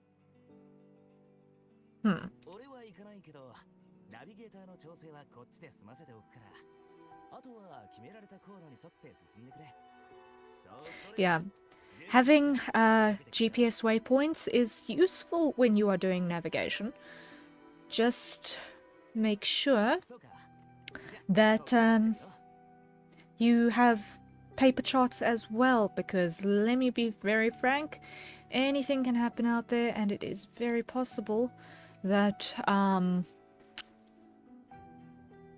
俺は行かないけど、ナビゲーターの調整はこっちで済ませておくから、あとは決められた航路に沿って進んでくれ。Yeah. Having GPS waypoints is useful when you are doing navigation. Just make sure that you have paper charts as well, because let me be very frank, anything can happen out there, and it is very possible that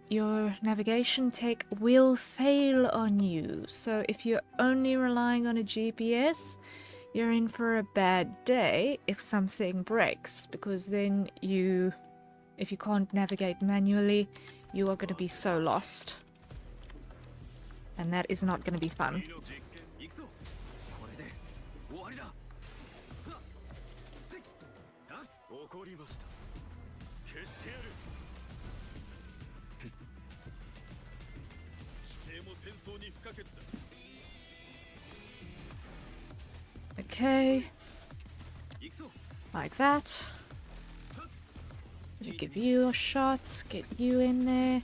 your navigation tech will fail on you. So if you're only relying on a GPS, you're in for a bad day if something breaks, because then if you can't navigate manually, you are going to be so lost. And that is not going to be fun. Okay. Like that. You give you a shot, get you in there.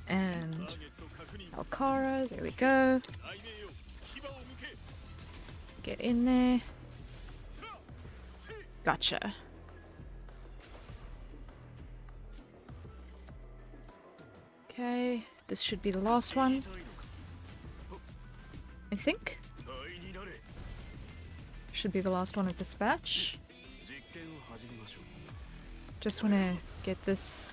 And Alcara, there we go. Get in there. Gotcha. Okay, this should be the last one, I think. Should be the last one of dispatch. Just want to get this.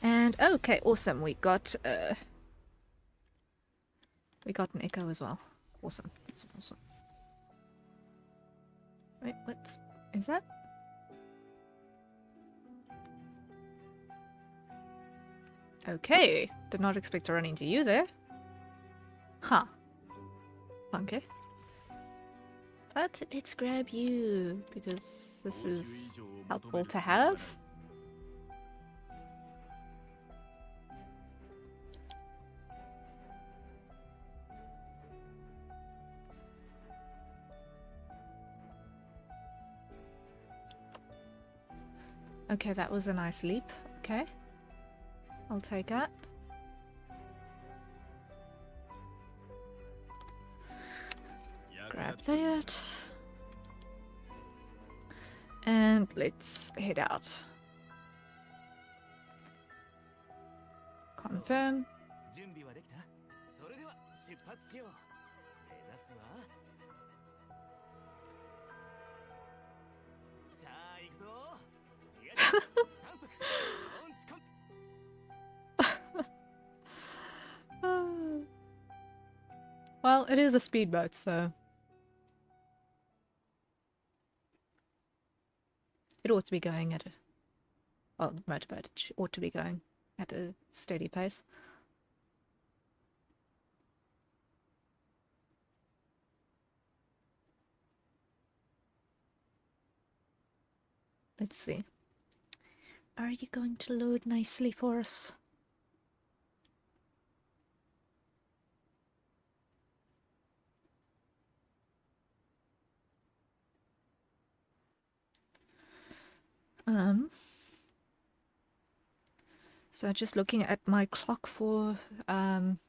And okay, awesome. We got an echo as well. Awesome. Awesome. Wait, what is that? Okay, did not expect to run into you there. Huh. Funky. But let's grab you, because this is helpful to have. Okay, that was a nice leap. Okay. I'll take that. Grab that. And let's head out. Confirm. Well, it is a speedboat, so it ought to be going at a... well, motorboat, it ought to be going at a steady pace. Let's see. Are you going to load nicely for us? So just looking at my clock for time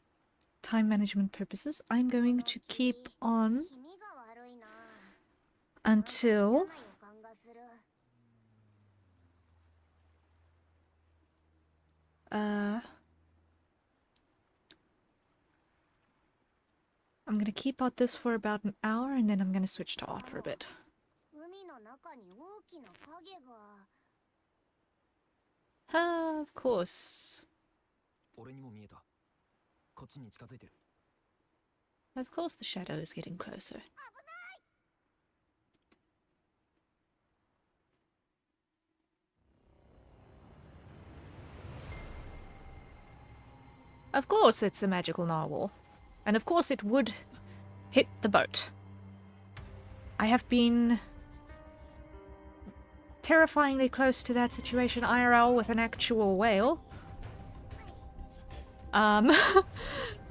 management purposes, I'm going to keep on until I'm going to keep out this for about an hour, and then I'm going to switch to art for a bit. 中に大きな影が。Ah, of course. 俺にも見えた。こっちに近づいてる。Of course the shadow is getting closer. Of course it's a magical narwhal. And of course it would hit the boat. I have been terrifyingly close to that situation IRL with an actual whale.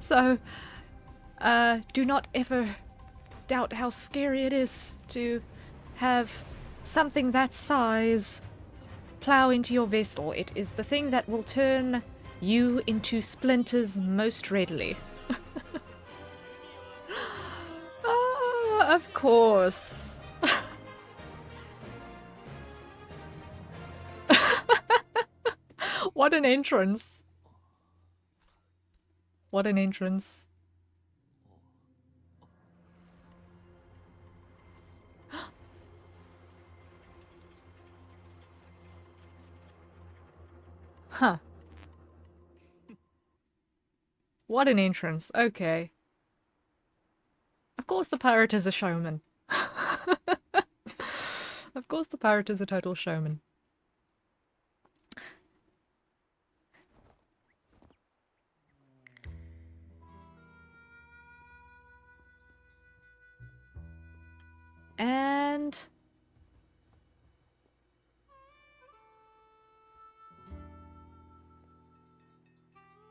So, do not ever doubt how scary it is to have something that size plow into your vessel. It is the thing that will turn you into splinters most readily. Of course. What an entrance. What an entrance. Huh. What an entrance. Okay. Of course the pirate is a showman. Of course the pirate is a total showman. And...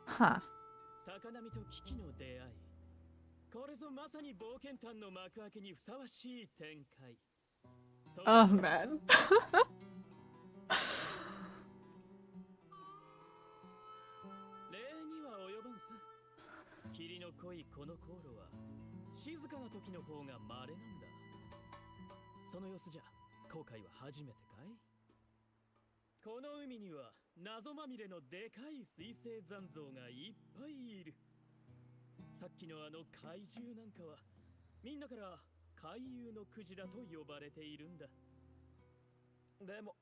Huh. 高波と危機の出会い。これぞまさに冒険譚の幕開けにふさわしい展開。Oh man. 礼には及ばんさ。霧の濃いこの航路は静かな時の方が稀なんだ。その様子じゃ航海は初めてかい？この海には謎まみれのでかい水星残像がいっぱいいる。さっきのあの怪獣なんかはみんなから海遊のクジラと呼ばれているんだ。でも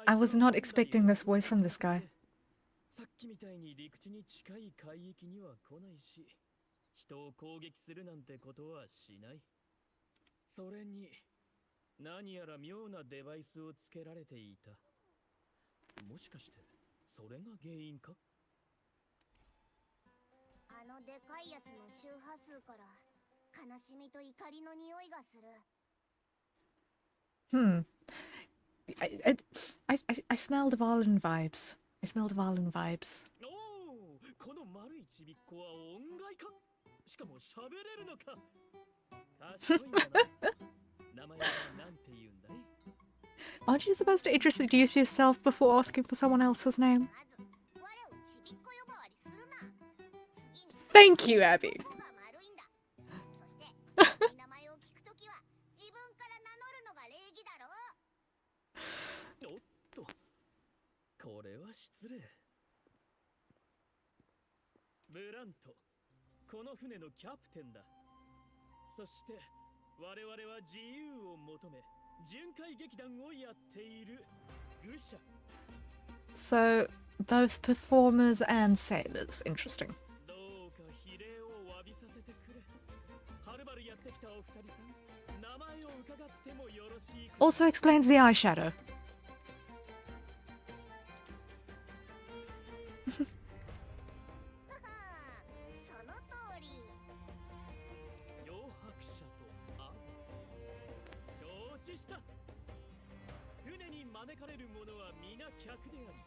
I was not expecting this voice from this guy. さっきみたいに陸地に近い海域には来ないし、人を攻撃するなんてことはしない。それに何やら妙なデバイスをつけられていた。もしかしてそれが原因か？あのでかいやつの周波数から悲しみと怒りの匂いがする。Hmm. I smell the Valen vibes. I smell the Valen vibes. おお、この丸いちびっこは音階か？しかも喋れるのか？賢いんだな。名前はなんて言うんだい？ Aren't you supposed to introduce yourself before asking for someone else's name? Thank you, Abby. おっと、これは失礼。ブラント、この船のキャプテンだ。そして我々は自由を求め巡回劇団をやっている愚者。 So, both performers and sailors. Interesting. どうか比例を詫びさせてくれ。はるばるやってきたお二人さん、名前を伺ってもよろしいか？ Also explains the eyeshadow. その通り。洋伯者とアブ。承知した。船に招かれる者は皆客であり、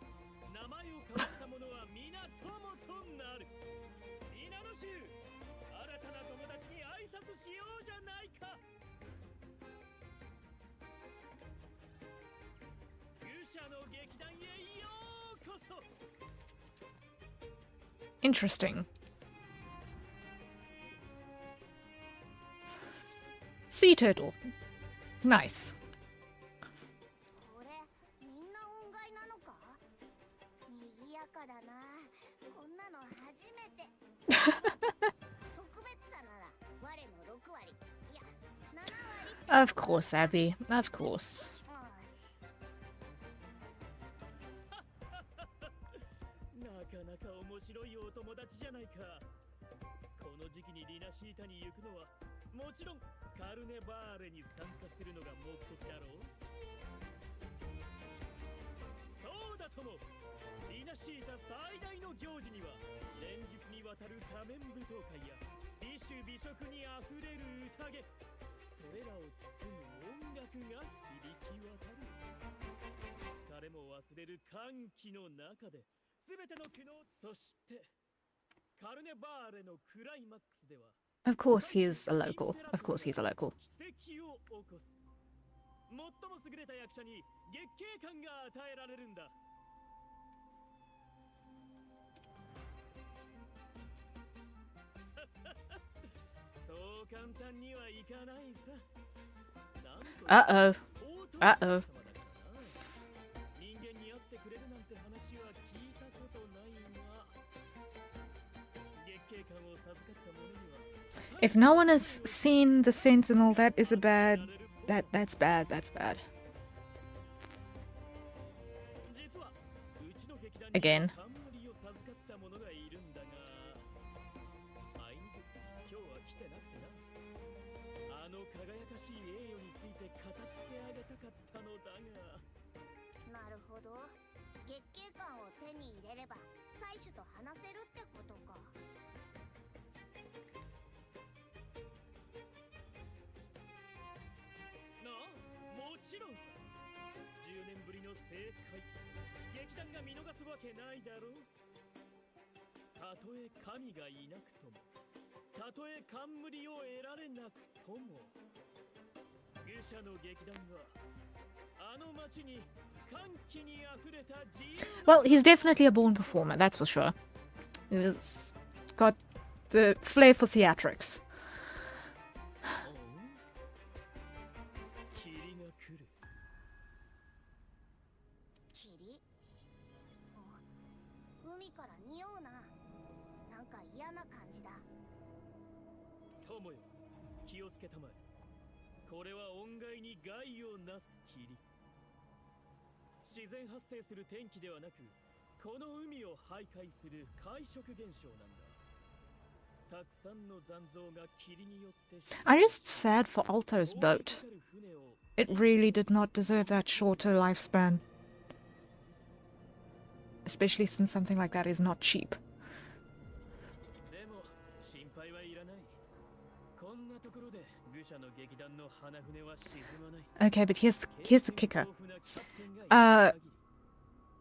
名前を交わした者は皆友となる。皆の衆、新たな友達に挨拶しようじゃないか。勇者の劇団へようこそ。 Interesting. Sea turtle. Nice. これみんな音階なのか？賑やかだな。こんなの初めて。特別さなら我の6割、いや7割。 Of course, Abby. Of course. あ面白いお友達じゃないか。この時期にリナシータに行くのはもちろんカルネバーレに参加するのが目的だろう。そうだとも。リナシータ最大の行事には連日にわたる仮面舞踏会や美酒美食にあふれる宴、それらを包む音楽が響き渡る。疲れも忘れる歓喜の中で全ての苦悩、そしてカルネバーレのクライマックスでは Of course he is a local. Of course he's a local. 奇跡を起こす。最も優れた役者に月桂冠が与えられるんだ。そう簡単にはいかないさ。Uh-oh. Uh-oh. 人間に会ってくれるなんて話は聞いたことないが、月桂冠を授かった者には If no one has seen the Sentinel, that is a bad... That's bad. That's bad. Again. Well, he's definitely a born performer, that's for sure. He's got the flair for theatrics. I'm just sad for Alto's boat. It really did not deserve that shorter lifespan. Especially since something like that is not cheap. Okay, but here's the kicker.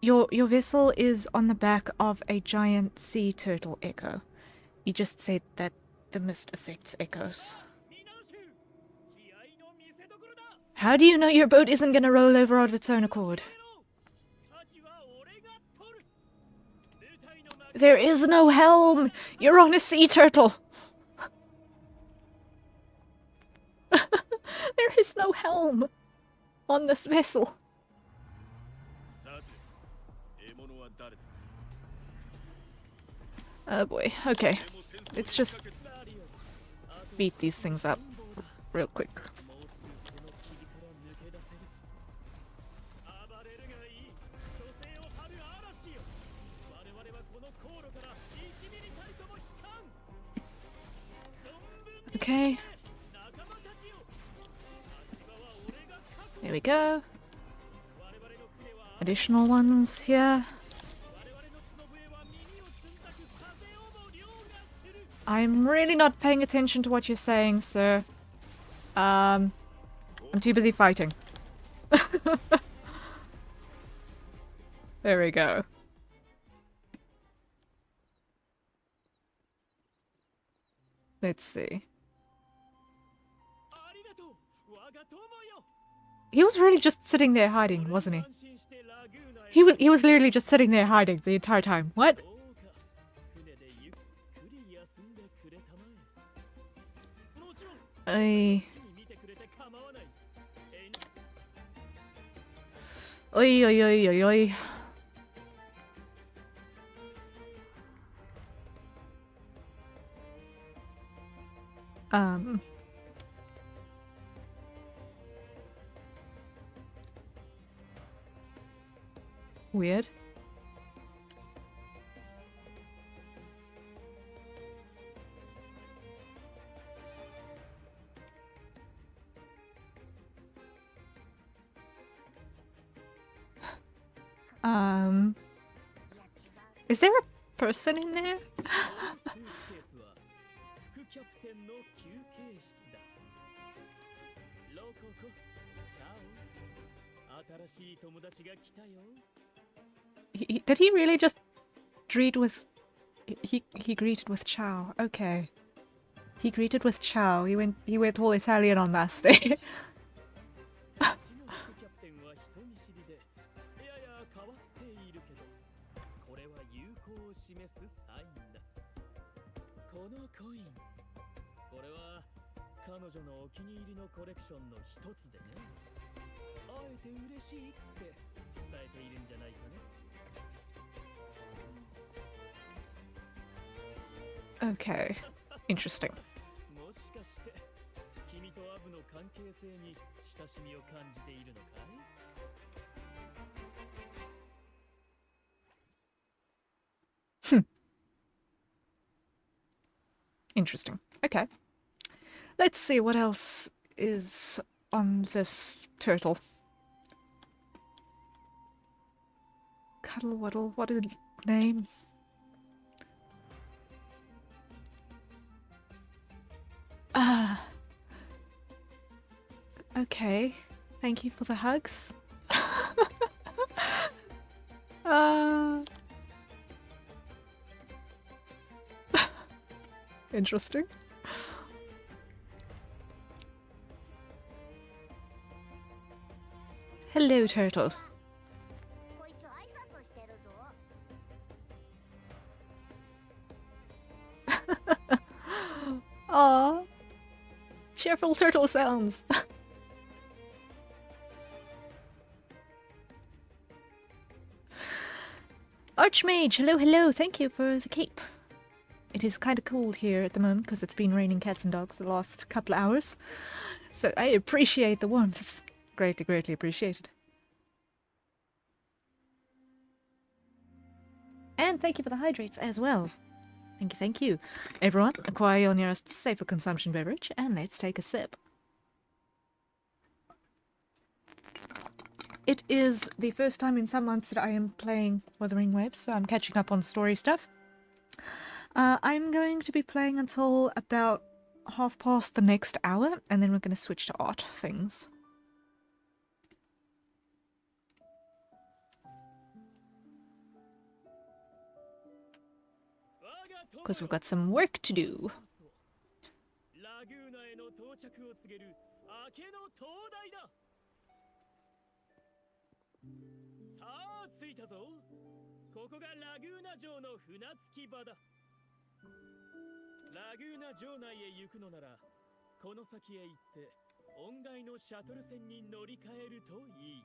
Your vessel is on the back of a giant sea turtle echo. You just said that the mist affects echoes. How do you know your boat isn't gonna roll over of its own accord? There is no helm! You're on a sea turtle! There is no helm on this vessel. Oh boy, okay. Let's just beat these things up real quick. Okay. There we go. Additional ones here. I'm really not paying attention to what you're saying, sir. I'm too busy fighting. There we go. Let's see. He was really just sitting there hiding, wasn't he? He was literally just sitting there hiding the entire time. What? Oi, oi, oi, oi, oi. Weird. Is there a person in there? このスーツケースは副キャプテンの休憩室だ。ロココ、チャオ。新しい友達が来たよ。Did he really just greet with... He greeted with ciao. Okay. He greeted with ciao. He went all Italian on mass there. うちの副キャプテンは人見知りで、やや変わっているけど、これは友好を示すサインだ。このコイン、これは彼女のお気に入りのコレクションの一つでね。あえて嬉しいって伝えているんじゃないかね。Okay. Interesting. もしかして君とアブの関係性に親しみを感じているのかい？ Interesting. Okay. Let's see what else is on this turtle. Cuddle Waddle, what a name. Ah. Okay. Thank you for the hugs. Interesting. Hello, turtle. こいつ挨拶してるぞ。 Aww. Cheerful turtle sounds. Archmage, hello, hello. Thank you for the cape. It is kind of cold here at the moment because it's been raining cats and dogs the last couple of hours. So I appreciate the warmth. Greatly, greatly appreciated. And thank you for the hydrates as well. Thank you, thank you. Everyone, acquire your nearest safer consumption beverage and let's take a sip. It is the first time in some months that I am playing Wuthering Waves, so I'm catching up on story stuff. I'm going to be playing until about 1/2 the next hour, and then we're going to switch to art things. Because we've got some work to do. ラグーナへの到着を告げる明けの灯台だ。さあ着いたぞ。ここがラグーナ城の船着き場だ。ラグーナ城内へ行くのなら、この先へ行って音階のシャトル船に乗り換えるといい。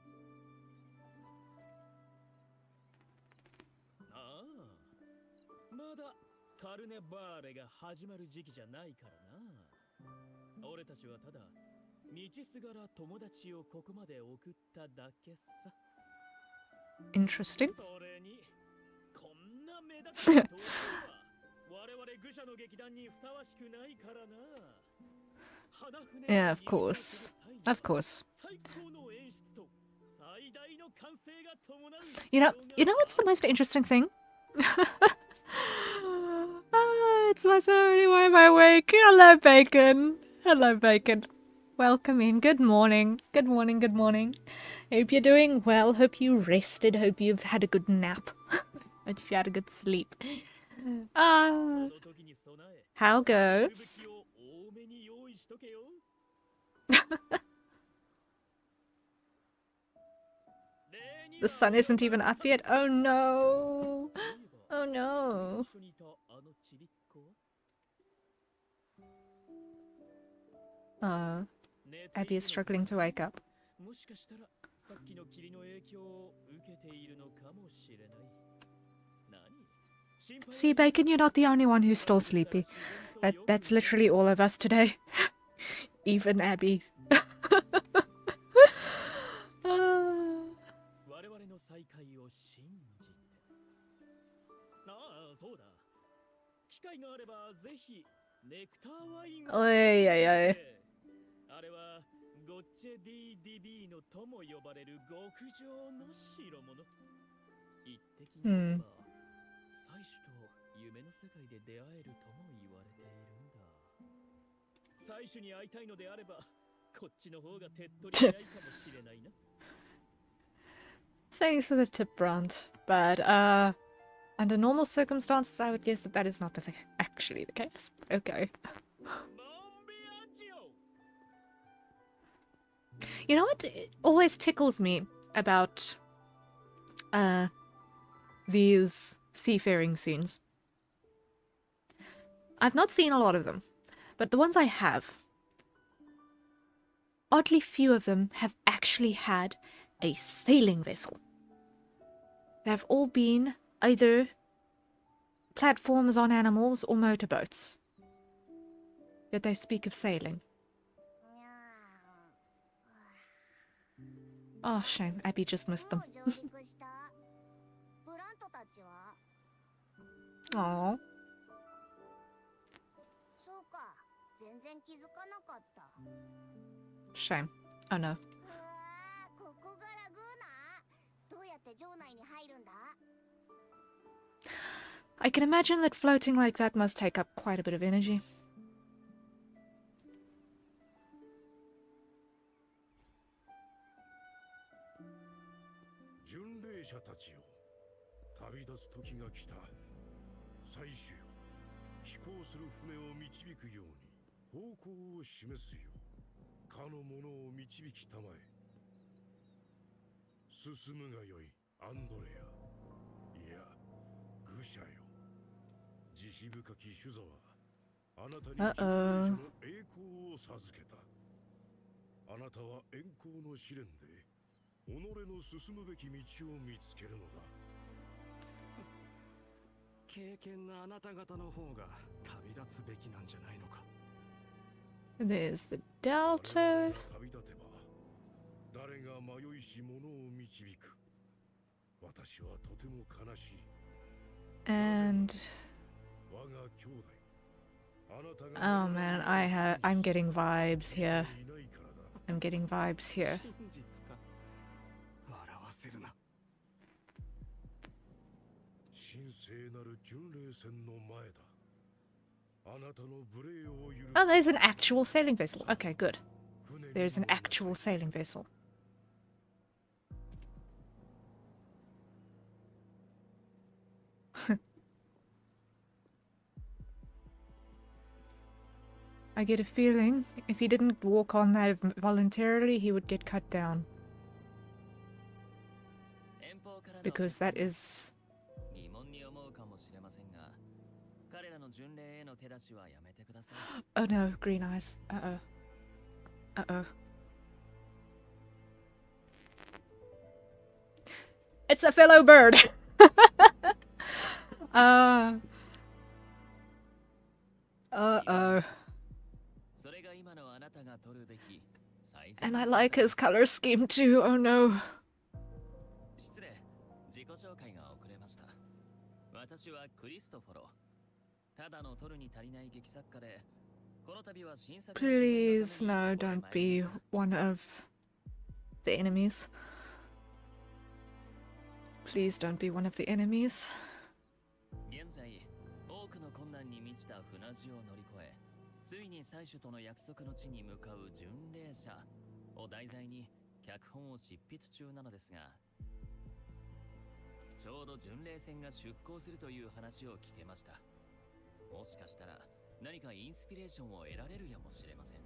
ああ、まだカルネバーレが始まる時期じゃないからな。俺たちはただ道すがら友達をここまで送っただけさ。Interesting. それにこんな目立つ登場は我々愚者の劇団にふさわしくないからな。 Yeah, of course. Of course. You know what's the most interesting thing? It's less early. Why am I awake? Hello, Bacon. Hello, Bacon. Welcome in. Good morning. Good morning. Good morning. Hope you're doing well. Hope you rested. Hope you've had a good nap. Hope you had a good sleep. How goes? The sun isn't even up yet. Oh no. Oh no. Abby is struggling to wake up. See, Bacon, you're not the only one who's still sleepy. That's literally all of us today. Even Abby. Oi, oi, oi. あれはゴッチェ DDB のとも呼ばれる極上の代物。一滴になれば妻子と夢の世界で出会えるとも言われているんだ。妻子に会いたいのであればこっちの方が手っ取り早いかもしれないな。Thanks for the tip, Brand. But, under normal circumstances, I would guess that that is not actually the case. Okay. You know what? It always tickles me about, these seafaring scenes. I've not seen a lot of them, but the ones I have, oddly few of them have actually had a sailing vessel. They've all been either platforms on animals or motorboats. Yet they speak of sailing. Oh, shame. Abby just missed them. Aww. Shame. Oh no. I can imagine that floating like that must take up quite a bit of energy. 巡礼者たちよ、旅立つ時が来た。採取よ、飛行する船を導くように方向を示すよ。かの者を導きたまえ。進むがよい、アンドレア。いや、愚者よ。慈悲深き主座はあなたに巡礼者の栄光を授けた。あなたは栄光の試練で己の進むべき道を見つけるのだ。経験なあなた方の方が旅立つべきなんじゃないのか。There's the Delta. 旅立てば誰が迷いし者を導く。私はとても悲しい。And 我が兄弟。oh man, I'm getting vibes here. I'm getting vibes here. 神聖なる巡礼船の前だ。あなたの無礼を許す。 Oh, there's an actual sailing vessel. Okay, good. There's an actual sailing vessel. I get a feeling if he didn't walk on that voluntarily, he would get cut down. Because that is... Oh no, green eyes. Uh-oh. Uh-oh. It's a fellow bird! Uh-oh. And I like his color scheme too, oh no. 私はクリストフォロ。ただのトルに足りない劇作家で、この度は新作。 Please, no, don't be one of the enemies. Please don't be one of the enemies. 現在、多くの困難に満ちた船路を乗り越え、ついに採取との約束の地に向かう巡礼者を題材に脚本を執筆中なのですが、ちょうど巡礼船が出港するという話を聞けました。もしかしたら何かインスピレーションを得られるやもしれません。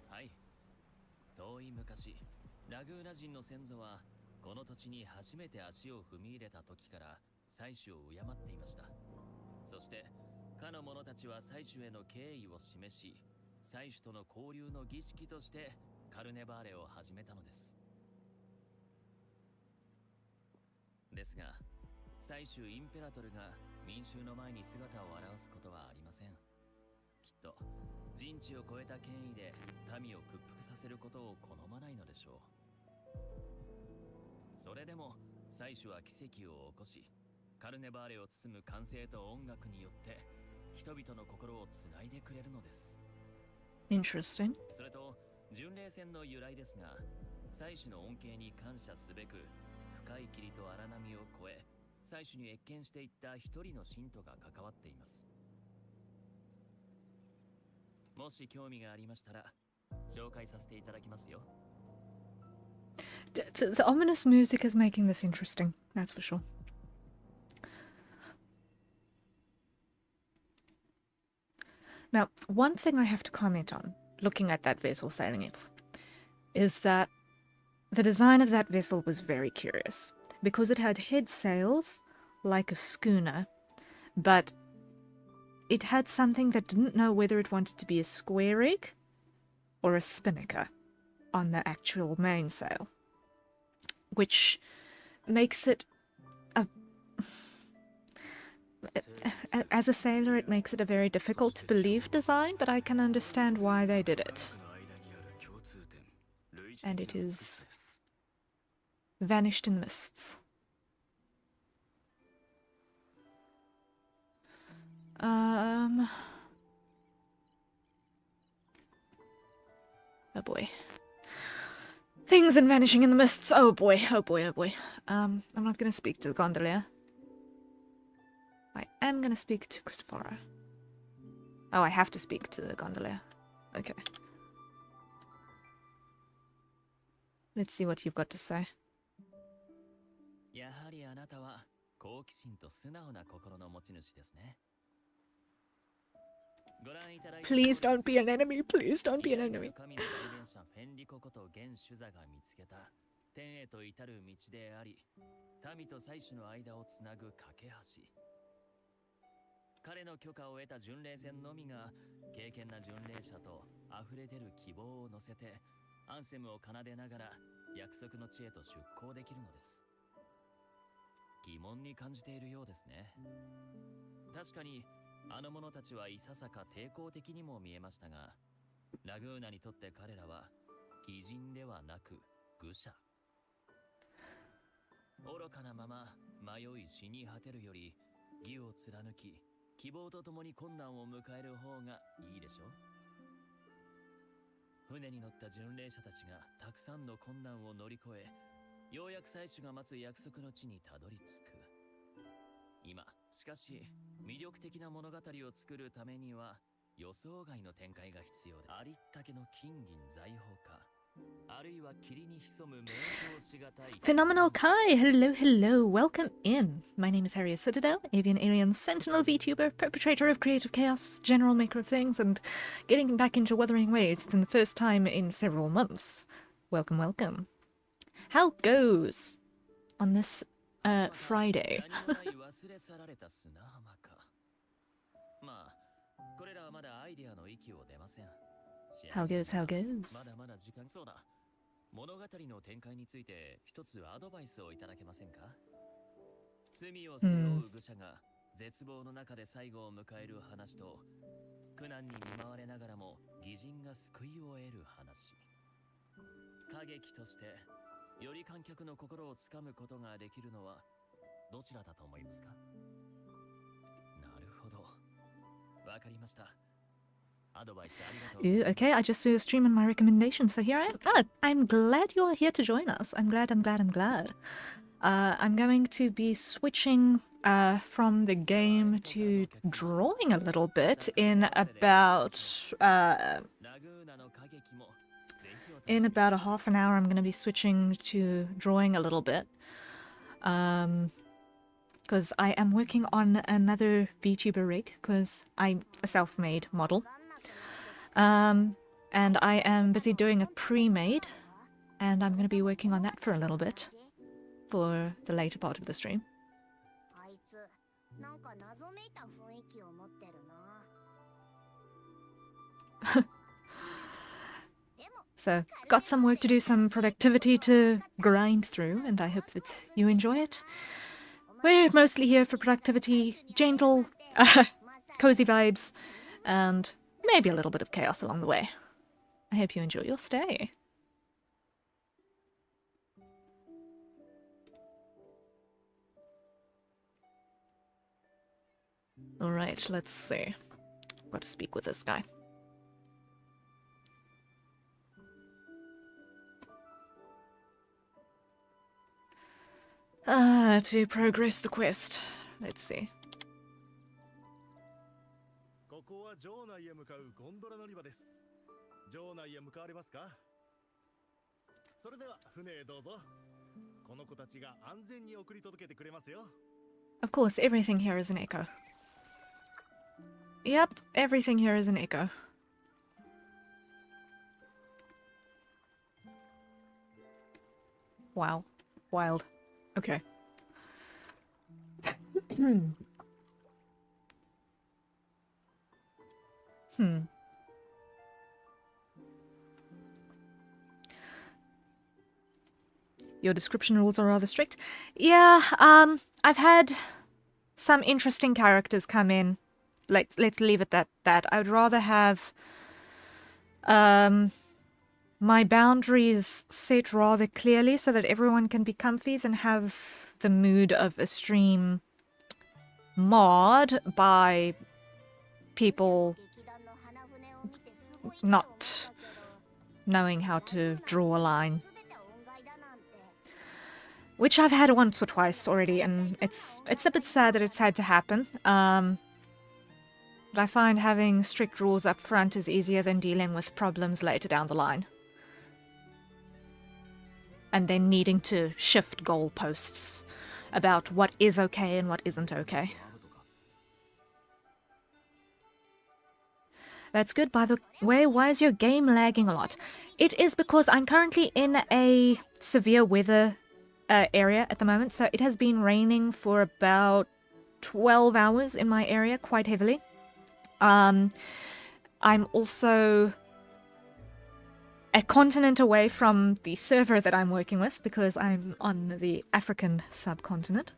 はい。遠い昔、ラグーナ人の先祖はこの土地に初めて足を踏み入れた時から採取を敬っていました。そしてかの者たちは採取への敬意を示し、採取との交流の儀式としてカルネバーレを始めたのです。ですが、採取インペラトルが民衆の前に姿を現すことはありません。きっと人知を超えた権威で民を屈服させることを好まないのでしょう。それでも採取は奇跡を起こし、カルネバーレを包む歓声と音楽によって人々の心をつないでくれるのです。Interesting. それと巡礼船の由来ですが、採取の恩恵に感謝すべく深い霧と荒波を越え採取に謁見していった一人の信徒が関わっています。もし興味がありましたら紹介させていただきますよ。The ominous music is making this interesting, that's for sure. Now, one thing I have to comment on, looking at that vessel sailing in, is that the design of that vessel was very curious, because it had head sails like a schooner, but it had something that didn't know whether it wanted to be a square rig or a spinnaker on the actual mainsail, which makes it a... As a sailor, it makes it a very difficult to believe design, but I can understand why they did it. And it is vanished in the mists. Oh boy. Things and vanishing in the mists. Oh boy, oh boy, oh boy. I'm not gonna speak to the gondolier. I am gonna speak to Christophora. Oh, I have to speak to the gondolier. Okay. Let's see what you've got to say. Please don't be an enemy. Please don't be an enemy. 彼の許可を得た巡礼船のみが敬虔な巡礼者と溢れ出る希望を乗せてアンセムを奏でながら約束の地へと出港できるのです。疑問に感じているようですね。確かにあの者たちはいささか抵抗的にも見えましたが、ラグーナにとって彼らは偽人ではなく愚者。愚かなまま迷い死に果てるより義を貫き希望とともに困難を迎える方がいいでしょう。船に乗った巡礼者たちがたくさんの困難を乗り越え、ようやく採取が待つ約束の地にたどり着く。今、しかし魅力的な物語を作るためには予想外の展開が必要で、ありったけの金銀財宝か。Phenomenal Kai, hello, hello, welcome in. My name is Harriet Citadel, avian alien sentinel VTuber, perpetrator of creative chaos, general maker of things, and getting back into Wuthering ways for the first time in several months. Welcome, welcome. How goes on this Friday? How goes, how goes? 物語の展開について一つアドバイスをいただけませんか？罪を背負う愚者が絶望の中で最後を迎える話と、苦難に見舞われながらも義人が救いを得る話。歌劇としてより観客の心をつかむことができるのはどちらだと思いますか？なるほど。わかりました。Ooh, okay, I just saw your stream and my recommendation, so here I am. Ah, I'm glad you are here to join us. I'm glad. I'm going to be switching from the game to drawing a little bit in about a half an hour. I'm going to be switching to drawing a little bit. Because I am working on another VTuber rig, because I'm a self-made model. And I am busy doing a pre-made, and I'm going to be working on that for a little bit, for the later part of the stream. So, got some work to do, some productivity to grind through, and I hope that you enjoy it. We're mostly here for productivity, gentle, cozy vibes, and maybe a little bit of chaos along the way. I hope you enjoy your stay. Alright, let's see. Got to speak with this guy. To progress the quest. Let's see. ここは城内へ向かうゴンドラ乗り場です。城内へ向かわれますか？それでは船へどうぞ。この子たちが安全に送り届けてくれますよ。Of course, everything here is an echo. Yep, everything here is an echo. Wow. Wild. Okay. Your description rules are rather strict. Yeah, I've had some interesting characters come in. Let's leave it at that. I would rather have my boundaries set rather clearly so that everyone can be comfy than have the mood of a stream marred by people not knowing how to draw a line. Which I've had once or twice already, and it's a bit sad that it's had to happen. But I find having strict rules up front is easier than dealing with problems later down the line. And then needing to shift goalposts about what is okay and what isn't okay. That's good. By the way, why is your game lagging a lot? It is because I'm currently in a severe weather area at the moment, so it has been raining for about 12 hours in my area, quite heavily. I'm also a continent away from the server that I'm working with because I'm on the African subcontinent.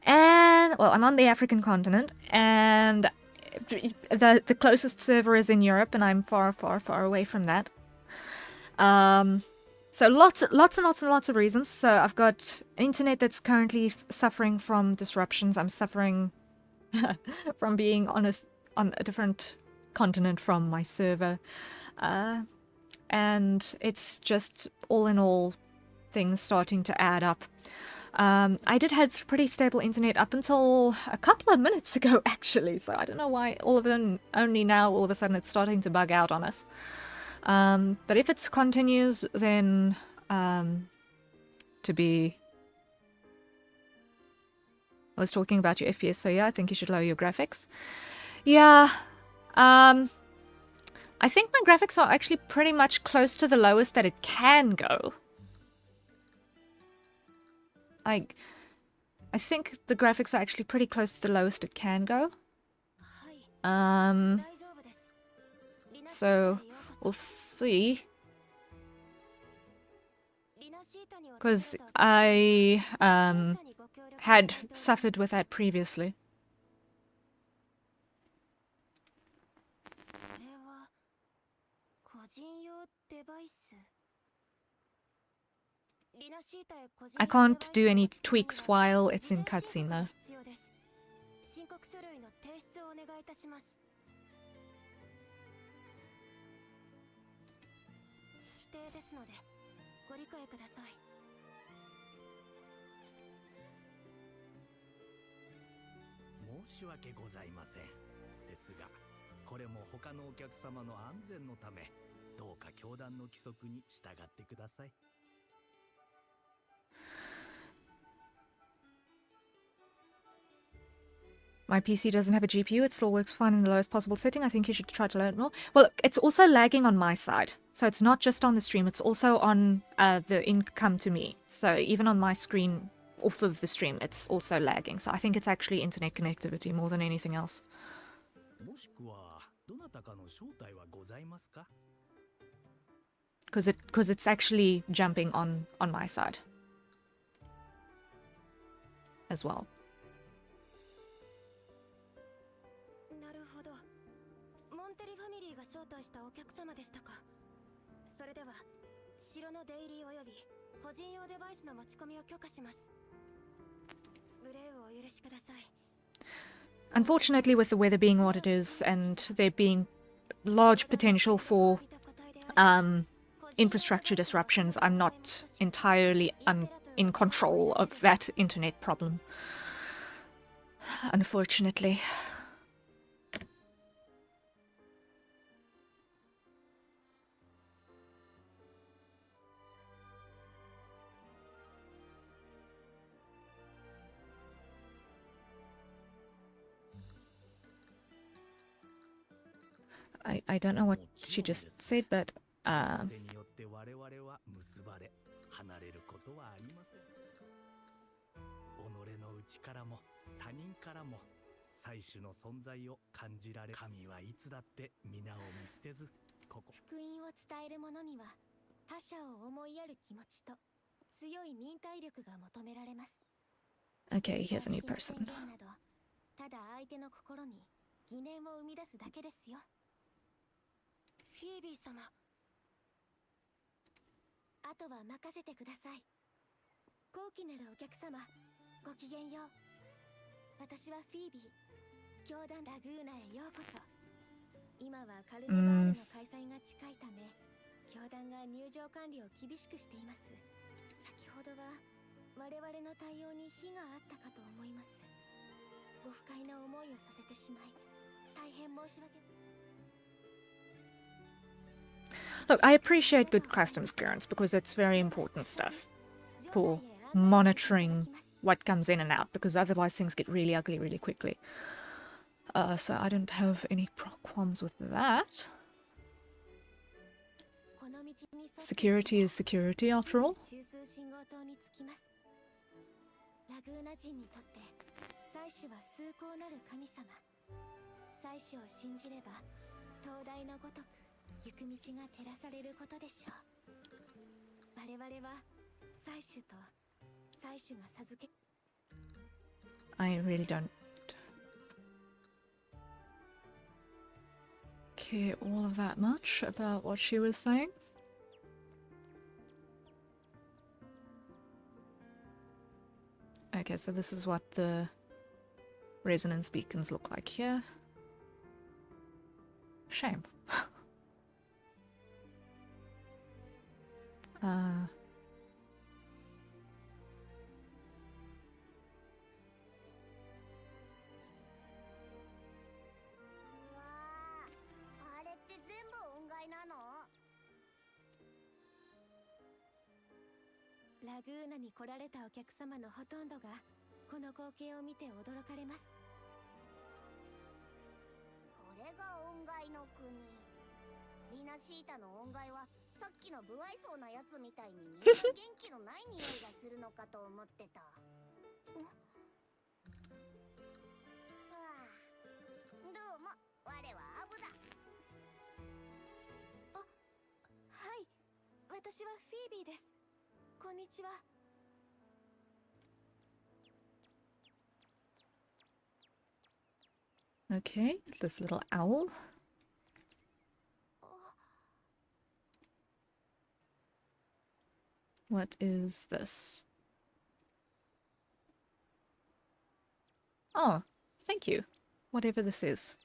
And, well, I'm on the African continent, and the closest server is in Europe, and I'm far, far, far away from that. So lots and lots of reasons. So I've got internet that's currently suffering from disruptions. I'm suffering from being on a different continent from my server. And it's just, all in all, things starting to add up. I did have pretty stable internet up until a couple of minutes ago, actually. So I don't know why only now all of a sudden it's starting to bug out on us. But if it continues, then to be... I was talking about your FPS, so yeah, I think you should lower your graphics. Yeah, I think my graphics are actually pretty much close to the lowest that it can go. Like, I think the graphics are actually pretty close to the lowest it can go. So, we'll see. Because I had suffered with that previously. I can't do any tweaks while it's in cutscene though. My PC doesn't have a GPU, it still works fine in the lowest possible setting. I think you should try to learn more. Well, it's also lagging on my side. So it's not just on the stream, it's also on the income to me. So even on my screen off of the stream, it's also lagging. So I think it's actually internet connectivity more than anything else. Because it's actually jumping on my side as well. Unfortunately, with the weather being what it is and there being large potential for infrastructure disruptions, I'm not entirely in control of that internet problem. Unfortunately. I don't know what she just said, but 手によって我々は結ばれ離れることはありません。己の内からも他人からも祭司の存在を感じられ、神はいつだって皆を見捨てず、ここ福音を伝える者には他者を思いやる気持ちと強い忍耐力が求められます。 okay, here's a new person. 宣言などただ相手の心に疑念を生み出すだけですよ。フィービー様、あとは任せてください。高貴なるお客様、ごきげんよう。私はフィービー、教団ラグーナへようこそ。今はカルネバールの開催が近いため、教団が入場管理を厳しくしています。先ほどは我々の対応に非があったかと思います。ご不快な思いをさせてしまい、大変申し訳。 Look, I appreciate good customs clearance because it's very important stuff for monitoring what comes in and out, because otherwise things get really ugly really quickly. So I don't have any qualms with that. Security is security after all. ラグーナ人にとって祭司は崇高なる神様。祭司を信じれば灯台のごとく行く道が照らされることでしょう。我々は祭司と祭司が授け。 I really don't care all of that much about what she was saying. Okay, so this is what the resonance beacons look like here. Shame. uh... ラグーナに来られたお客様のほとんどがこの光景を見て驚かれます。これが音階の国。リナシータの音階はさっきの不愛想なやつみたいにみんな元気のない匂いがするのかと思ってた。どうも、我はアブだ。あ、はい、私はフィービーです。こんにちは。Okay, this little owl. What is this? Oh, thank you. Whatever this is.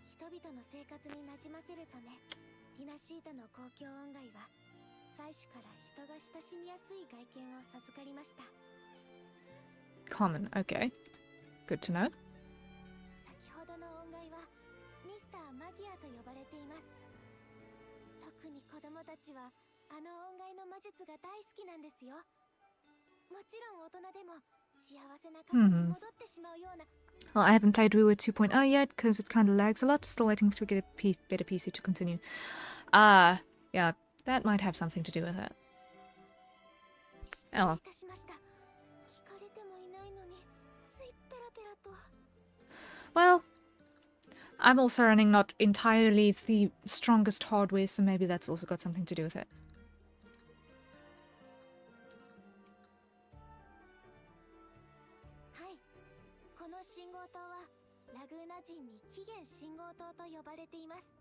人々の生活に馴染ませるため、リナシータの公共音楽は祭司から人が親しみやすい外見を授かりました。Common, okay. Good to know. 先ほどの音楽はミスターマギアと呼ばれています。特に子供たちはあの音楽の魔術が大好きなんですよ。もちろん大人でも幸せな過去に戻ってしまうような。Well, I haven't played Woo 2.0 yet because it kind of lags a lot. Still waiting to get a better PC to continue. Yeah, that might have something to do with it. Oh. Well, I'm also running not entirely the strongest hardware, so maybe that's also got something to do with it. 信号塔はラグーナ人に起源信号塔と呼ばれています。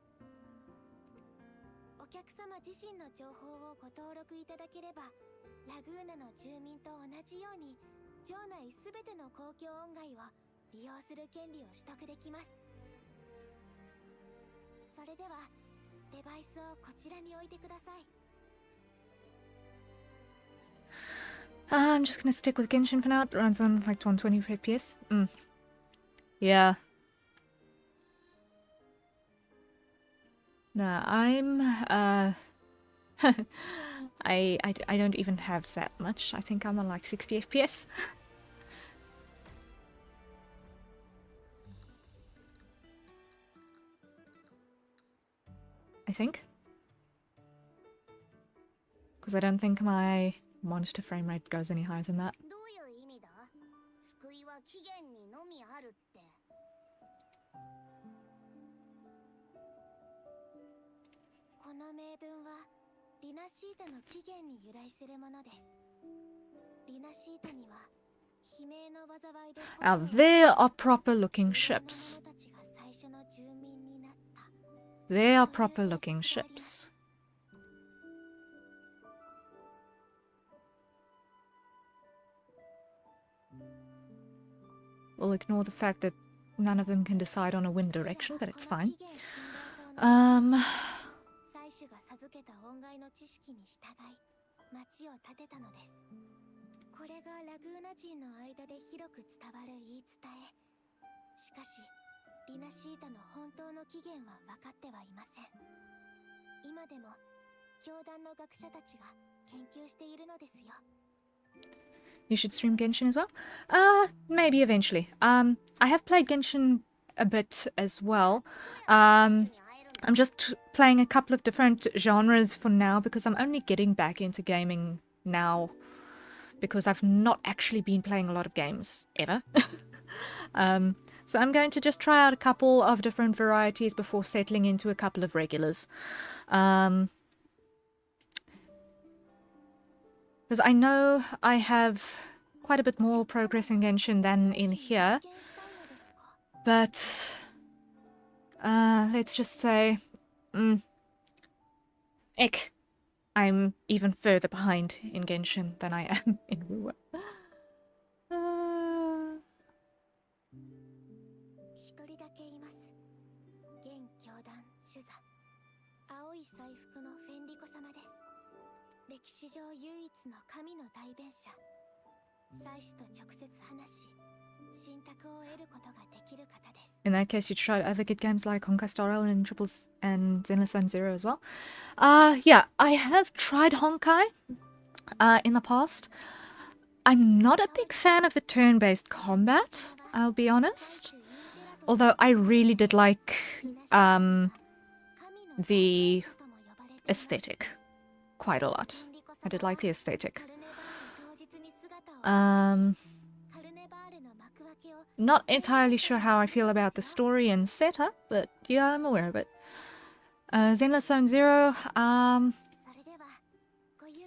お客様自身の情報をご登録いただければ、ラグーナの住民と同じように城内すべての公共音楽を利用する権利を取得できます。それではデバイスをこちらに置いてください。I'm just gonna stick with Genshin for now. It runs on like 120 FPS. Yeah. No, I'm I don't even have that much. I think I'm on like 60 FPS. I think. Because I don't think my monitor frame rate goes any higher than that. どういう意味だ？救いは期限にのみあるって。この名文はリナシートの起源に由来するものです。リナシートには悲鳴の災いで Now there are proper looking ships. たちが最初の住民になった。They are proper looking ships. We'll ignore the fact that none of them can decide on a wind direction, but it's fine. 祭主が授けた恩返の知識に従い町を建てたのです。これがラグーナ人の間で広く伝わる言い伝え。しかしリナシータの本当の起源は分かってはいません。今でも教団の学者たちが研究しているのですよ。You should stream Genshin as well? Maybe eventually. I have played Genshin a bit as well. I'm just playing a couple of different genres for now because I'm only getting back into gaming now because I've not actually been playing a lot of games ever. So I'm going to just try out a couple of different varieties before settling into a couple of regulars. Because I know I have quite a bit more progress in Genshin than in here. But let's just say I'm even further behind in Genshin than I am in Wuwa. 一人だけいます。現教団主座青い祭服のフェンリコ様です。歴史上唯一の神の代弁者。祭司と直接話し信託を得ることができる方です。 In that case, you tried other good games like Honkai Star Rail and Triples and Zenless Zone Zero as well. Yeah, I have tried Honkai in the past. I'm not a big fan of the turn-based combat, I'll be honest. Although I really did like the aesthetic quite a lot. I did like the aesthetic. Not entirely sure how I feel about the story and setup, but yeah, I'm aware of it. Zenless Zone Zero,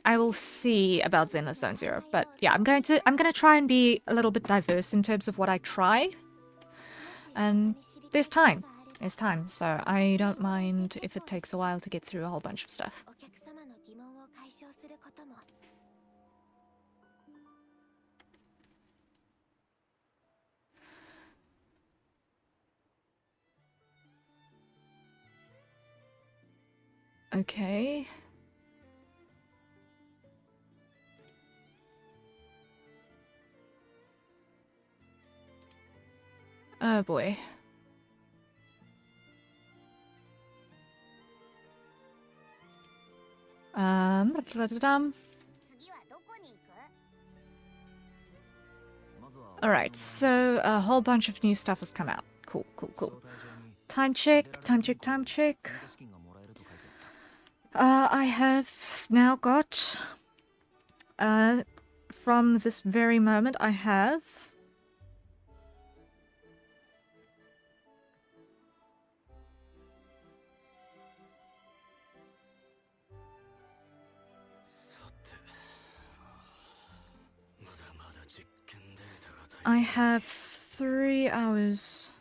I will see about Zenless Zone Zero, but yeah, I'm gonna try and be a little bit diverse in terms of what I try. And there's time, so I don't mind if it takes a while to get through a whole bunch of stuff. Okay. Oh boy. Alright, so a whole bunch of new stuff has come out. Cool. Time check. I have now got, from this very moment, I have I have 3 hours.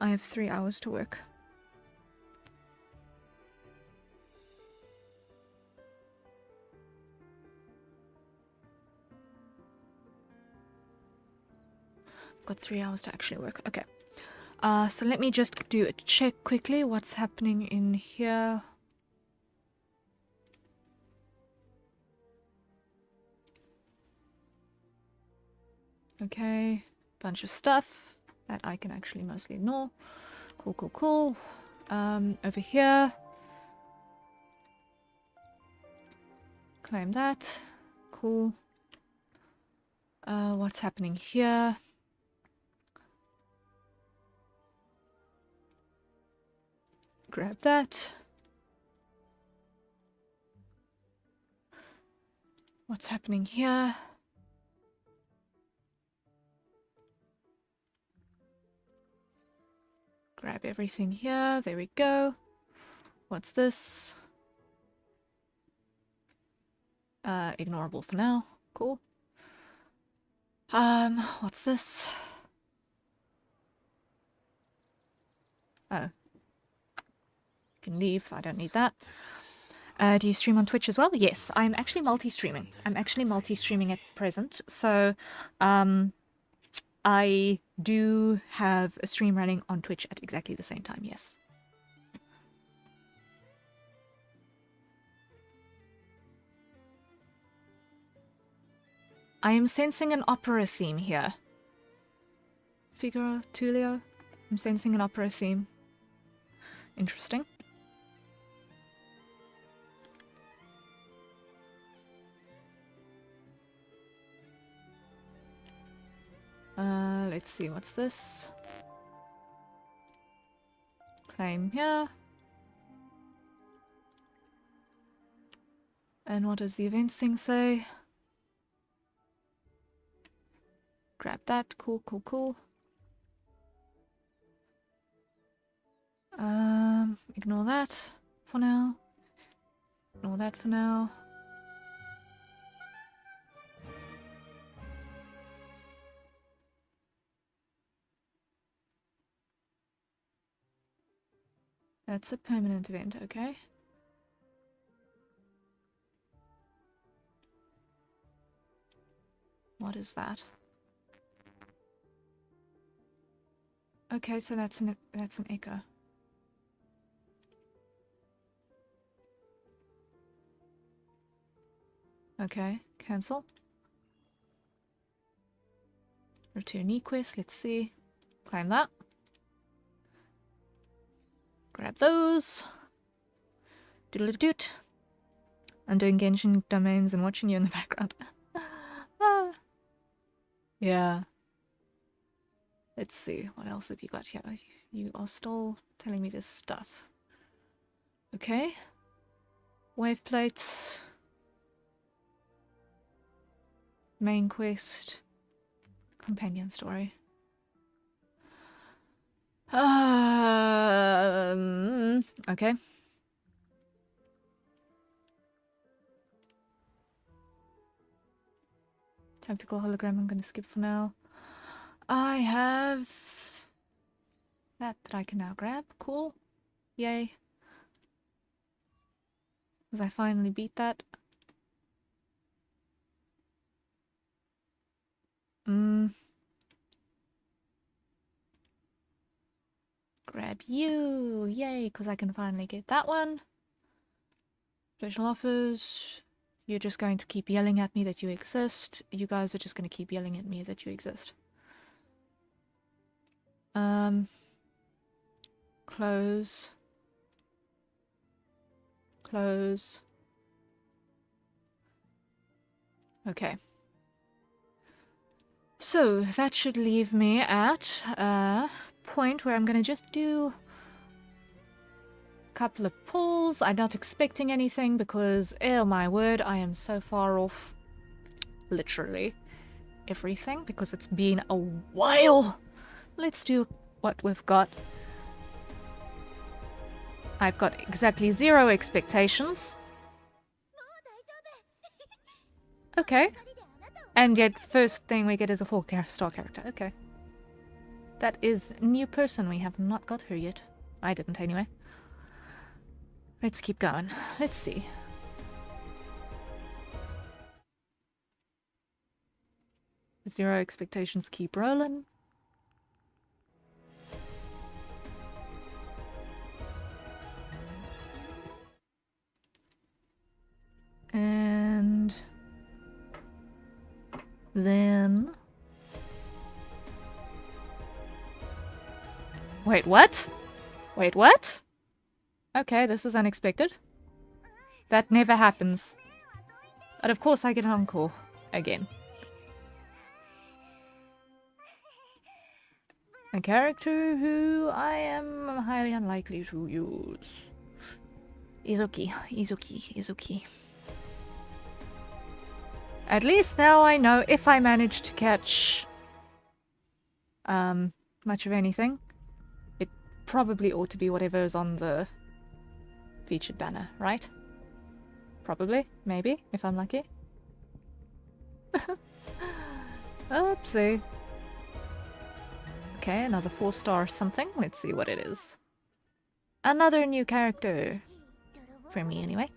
I have 3 hours to work. got 3 hours to actually work. Okay. So let me just do a check quickly. What's happening in here? Okay. Bunch of stuff that I can actually mostly ignore. Cool, cool, cool. Over here. Claim that. Cool. What's happening here? Grab that. What's happening here? Grab everything here. There we go. What's this? Ignorable for now. Cool. What's this? Oh. You can leave. I don't need that. Do you stream on Twitch as well? Yes, I'm actually multi-streaming. I'm actually multi-streaming at present. So, I do have a stream running on Twitch at exactly the same time, yes. I am sensing an opera theme here. Figaro, Tullio. I'm sensing an opera theme. Interesting. Let's see, what's this? Claim here. And what does the event thing say? Grab that. Cool, cool, cool. Ignore that for now. Ignore that for now. That's a permanent event, okay. What is that? Okay, so that's an echo. Okay, cancel. Return e-quest, let's see. Claim that. Grab those. Doodle-doot. I'm doing Genshin domains and watching you in the background. Ah. Yeah. Let's see, what else have you got here? You are still telling me this stuff. Okay. Wave plates. Main quest. Companion story. Okay. Tactical hologram, I'm gonna skip for now. I have that I can now grab. Cool. Yay. Because I finally beat that. Grab you. Yay, because I can finally get that one. Special offers. You're just going to keep yelling at me that you exist. You guys are just going to keep yelling at me that you exist. Close. Close. Okay. So, that should leave me at a point where I'm going to just do a couple of pulls. I'm not expecting anything because, oh my word, I am so far off literally everything because it's been a while. Let's do what we've got. I've got exactly 0 expectations. Okay. And yet, first thing we get is a 4-star character. Okay. That is a new person. We have not got her yet. I didn't anyway. Let's keep going. Let's see. Zero expectations, keep rolling. Then... Wait, what? Wait, what? Okay, this is unexpected. That never happens. But of course I get an encore again. A character who I am highly unlikely to use. Izuki, Izuki, Izuki. At least now I know if I manage to catch much of anything, it probably ought to be whatever is on the featured banner, right? Probably, maybe, if I'm lucky. Oopsie. Okay, another 4-star something. Let's see what it is. Another new character. For me, anyway.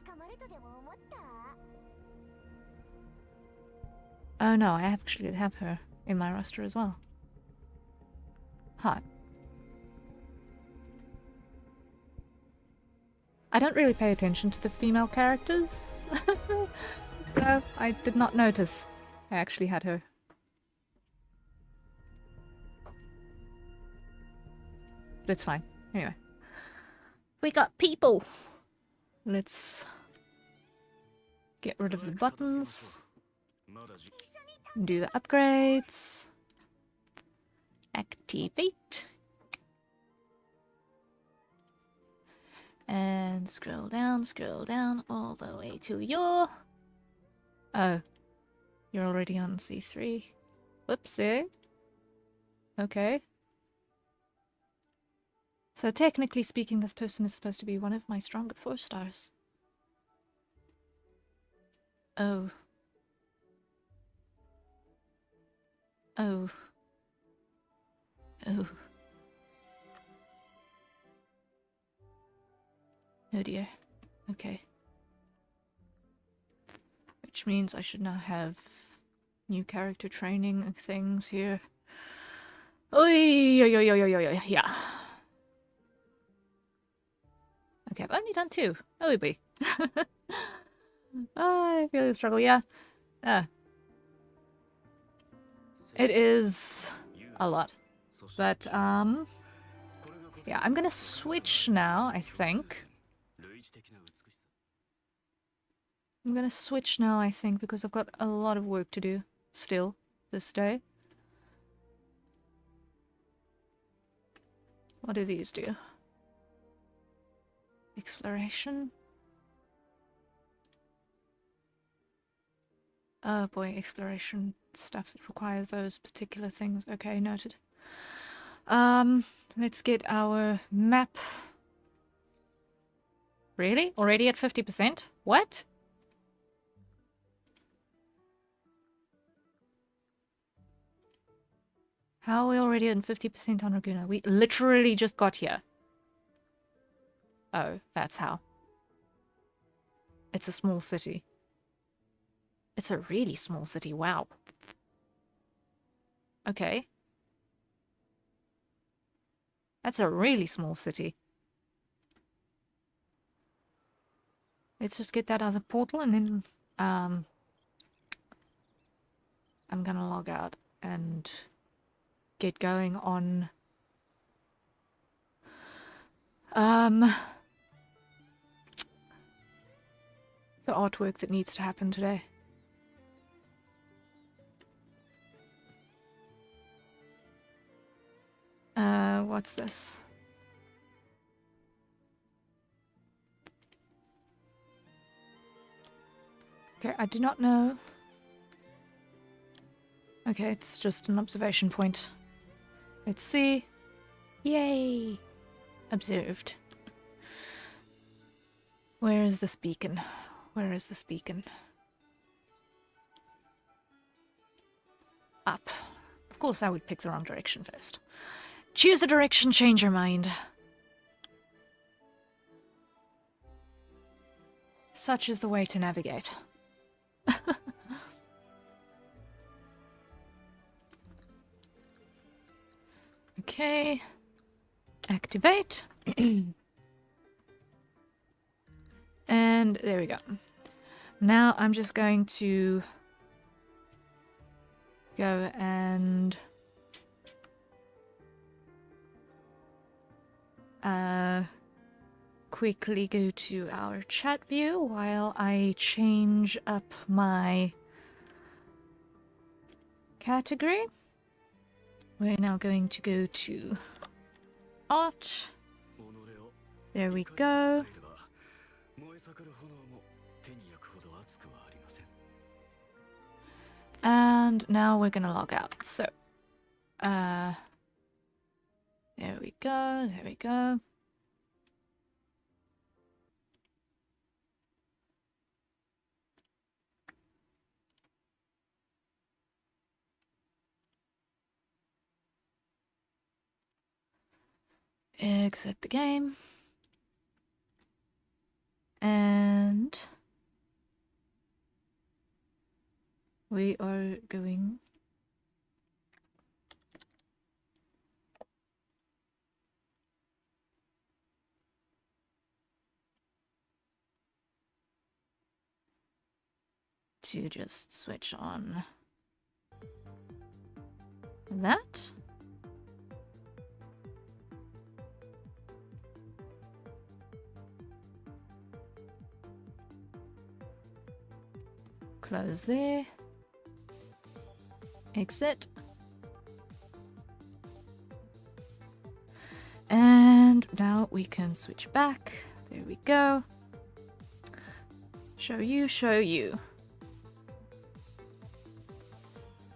Oh no, I actually have her in my roster as well. Huh. I don't really pay attention to the female characters. So, I did not notice I actually had her. But it's fine. Anyway. We got people! Let's get rid of the buttons. Do the upgrades. Activate. And scroll down all the way to your... Oh. You're already on C3. Whoopsie. Okay. So technically speaking, this person is supposed to be one of my stronger 4-stars. Oh. Oh. Oh. Oh dear. Okay. Which means I should now have new character training things here. Oi, oi, oi, oi, oi, oi, yeah. Okay, I've only done 2. Oh, be. I feel the struggle, yeah. It is a lot. But, yeah, I'm gonna switch now, I think. I'm gonna switch now, I think, because I've got a lot of work to do still this day. What do these do? Exploration? Oh boy, exploration stuff that requires those particular things. Okay, noted. Let's get our map. Really? Already at 50%? What? How are we already at 50% on Laguna? We literally just got here. Oh, that's how. It's a small city. It's a really small city, wow. Okay. That's a really small city. Let's just get that other portal and then, I'm gonna log out and get going on, the artwork that needs to happen today. What's this? Okay, I do not know. Okay, it's just an observation point. Let's see. Yay! Observed. Where is this beacon? Where is this beacon? Up. Of course I would pick the wrong direction first. Choose a direction, change your mind. Such is the way to navigate. Okay. Activate. And there we go. Now I'm just going to go and quickly go to our chat view while I change up my category. We're now going to go to art. There we go. And now we're gonna log out. So, there we go, there we go. Exit the game. And we are going to just switch on that. Close there. Exit. And now we can switch back. There we go. Show you, show you.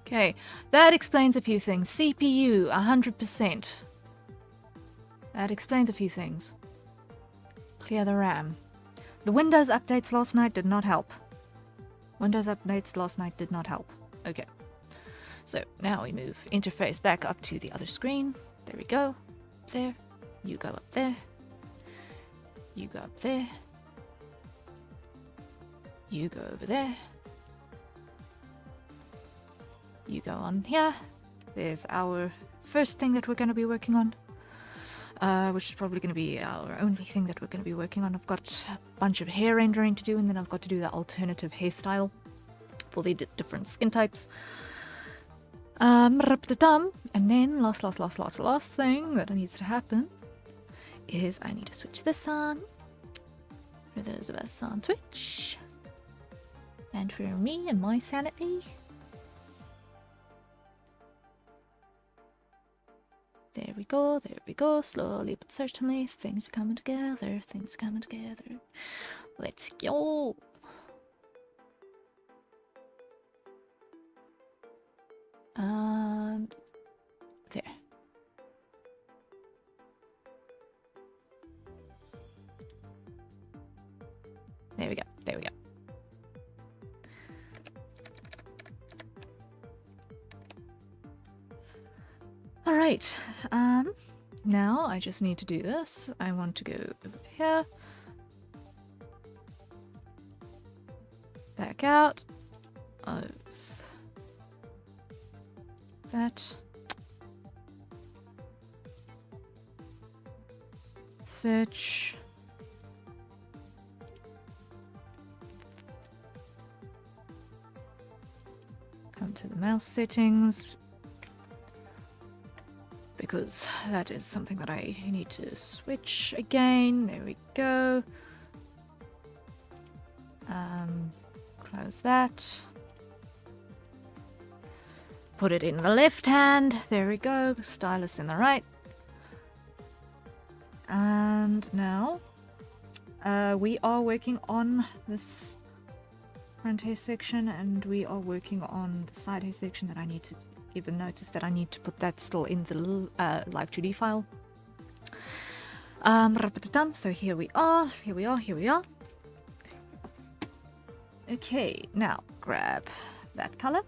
Okay, that explains a few things. CPU, 100%. That explains a few things. Clear the RAM. The Windows updates last night did not help. Windows updates last night did not help. Okay. So now we move interface back up to the other screen. There we go. There. You go up there. You go up there. You go over there. You go on here. There's our first thing that we're going to be working on. Which is probably going to be our only thing that we're going to be working on. I've got a bunch of hair rendering to do, and then I've got to do the alternative hairstyle for the different skin types. And then last thing that needs to happen is I need to switch this on for those of us on Twitch, and for me and my sanity. There we go, slowly but certainly, things are coming together, Let's go! And there. There we go, there we go. Alright, now I just need to do this. I want to go over here. Back out of that. Search. Come to the mouse settings, because that is something that I need to switch again. There we go. Close that. Put it in the left hand. There we go. Stylus in the right. And now we are working on this front hair section, and we are working on the side hair section that I need to give a notice that I need to put that still in the live 2D file. So here we are. Okay, now grab that color.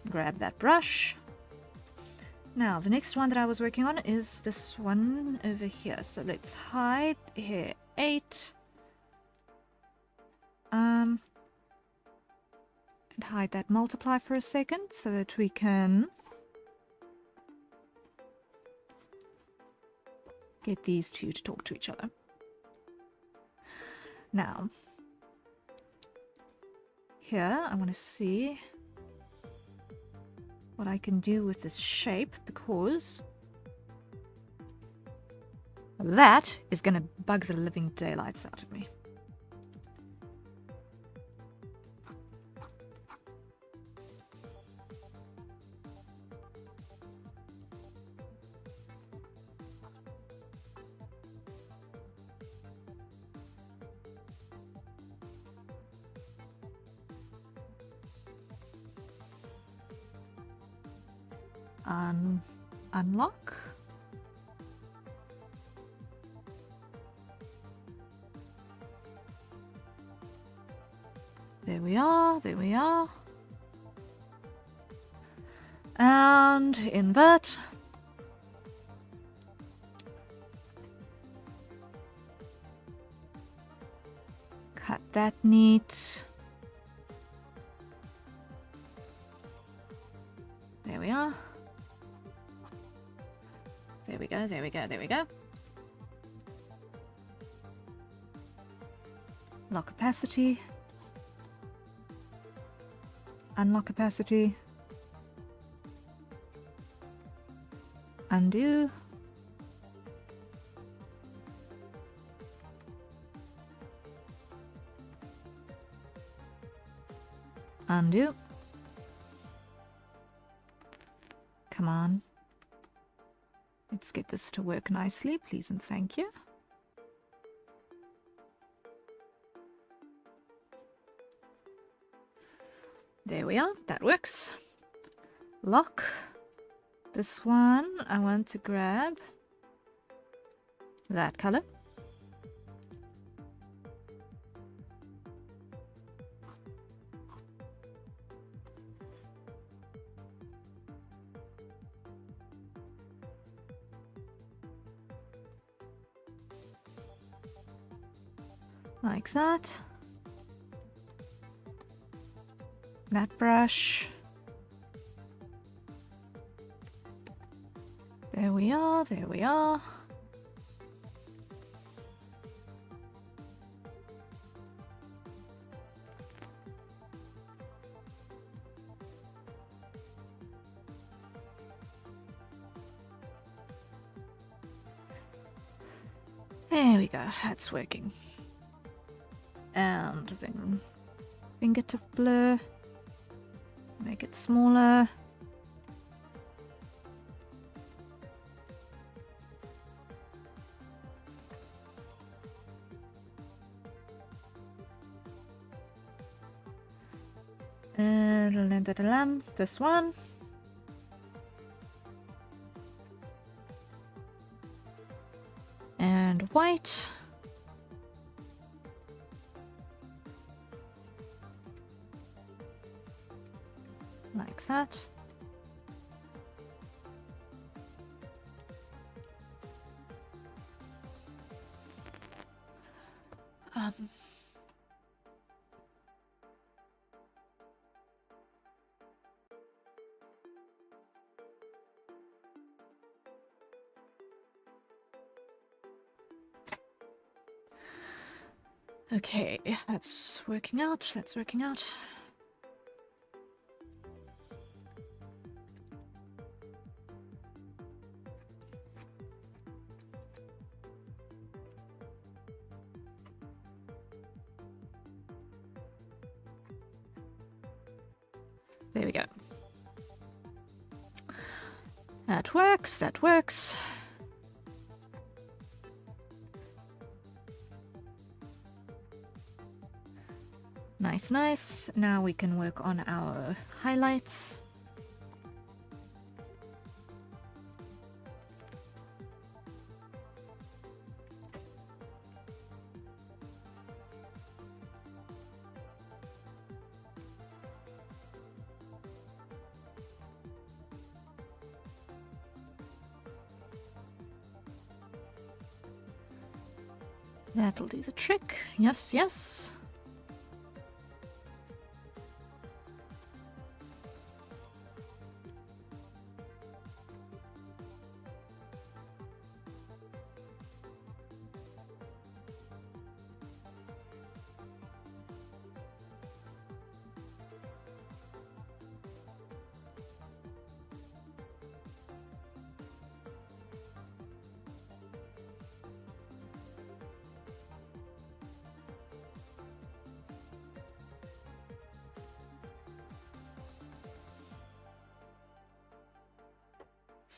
Grab that brush. Now, the next one that I was working on is this one over here. So let's hide hair 8. And hide that multiply for a second so that we can get these two to talk to each other. Now, here I want to see what I can do with this shape, because that is gonna bug the living daylights out of me. Unlock. There we are, there we are. And invert. Cut that neat. There we are. There we go, there we go, there we go. Lock opacity. Unlock opacity. Undo. Undo. Come on. Let's get this to work nicely, please and thank you. There we are, that works. Lock. This one, I want to grab that color. Like that. That brush. There we are, there we are. There we go, that's working. And then fingertip blur. Make it smaller. This one. And white. Like that. Okay, that's working out, that's working out. There we go. That works, that works. Nice, nice. Now we can work on our highlights. That'll do the trick. Yes, yes.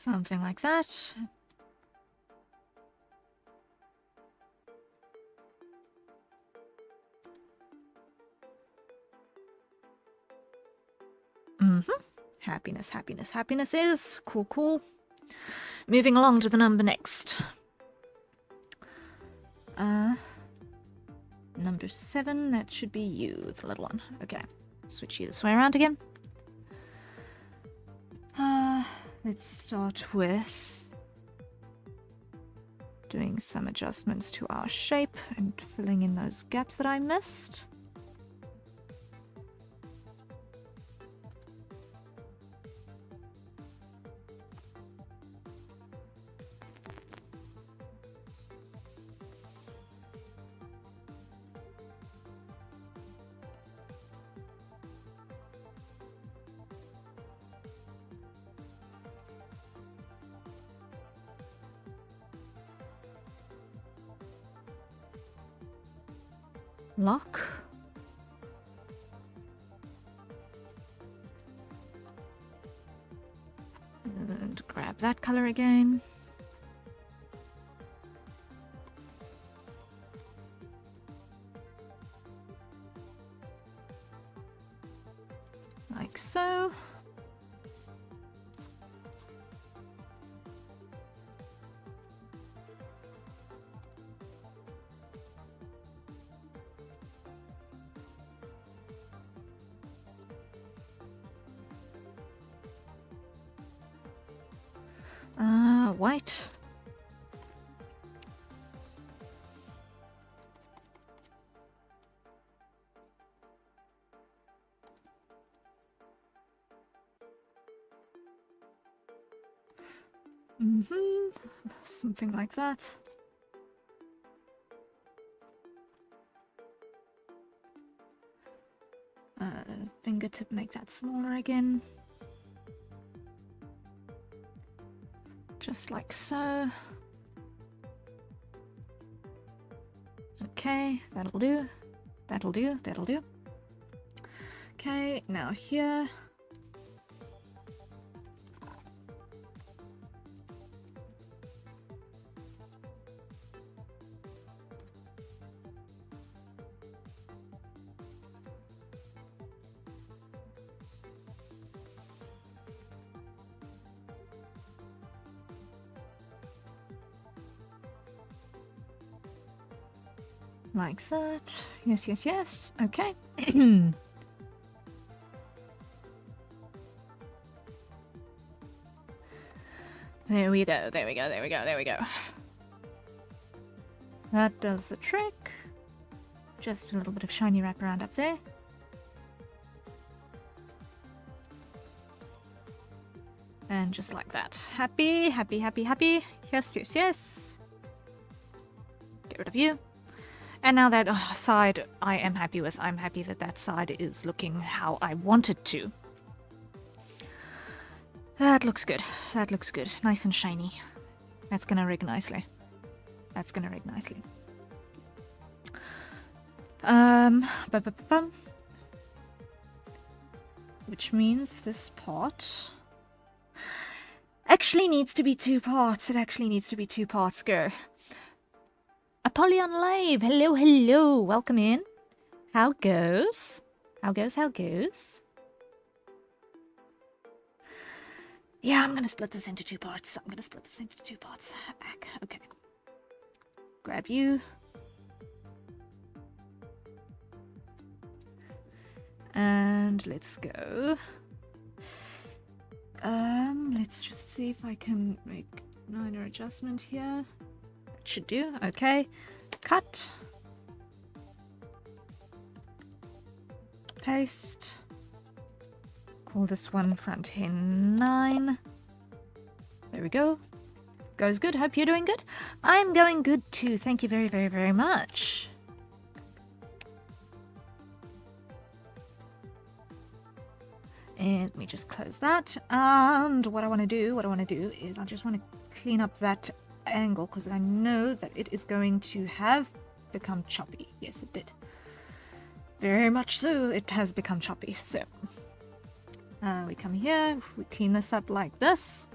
Something like that. Happiness, happiness, happiness is. Cool, cool. Moving along to the number next. Number 7, that should be you, the little one. Okay, switch you this way around again. Let's start with doing some adjustments to our shape and filling in those gaps that I missed. Lock. And grab that color again. Like so. White. Something like that. Fingertip, make that smaller again. Just like so. Okay, that'll do. That'll do, that'll do. Okay, now here. Like that. Yes, yes, yes. Okay. There we go, there we go, there we go, there we go. That does the trick. Just a little bit of shiny wraparound up there. And just like that. Happy, happy, happy, happy. Yes, yes, yes. Get rid of you. And now that side I am happy with. I'm happy that that side is looking how I want it to. That looks good. That looks good. Nice and shiny. That's gonna rig nicely. That's gonna rig nicely. Which means this part actually needs to be 2 parts. It actually needs to be 2 parts. Go. Apollyon Live, hello, hello, welcome in. How goes? How goes, how goes? Yeah, I'm gonna split this into 2 parts. I'm gonna split this into 2 parts. Okay. Grab you. And let's go. Let's just see if I can make a minor adjustment here. Should do. Okay. Cut. Paste. Call this one front end 9. There we go. Goes good. Hope you're doing good. I'm going good too. Thank you very, very, very much. And let me just close that. And what I want to do is I just want to clean up that angle because I know that it is going to have become choppy. Yes, it did. Very much so, it has become choppy. So we come here, we clean this up like this.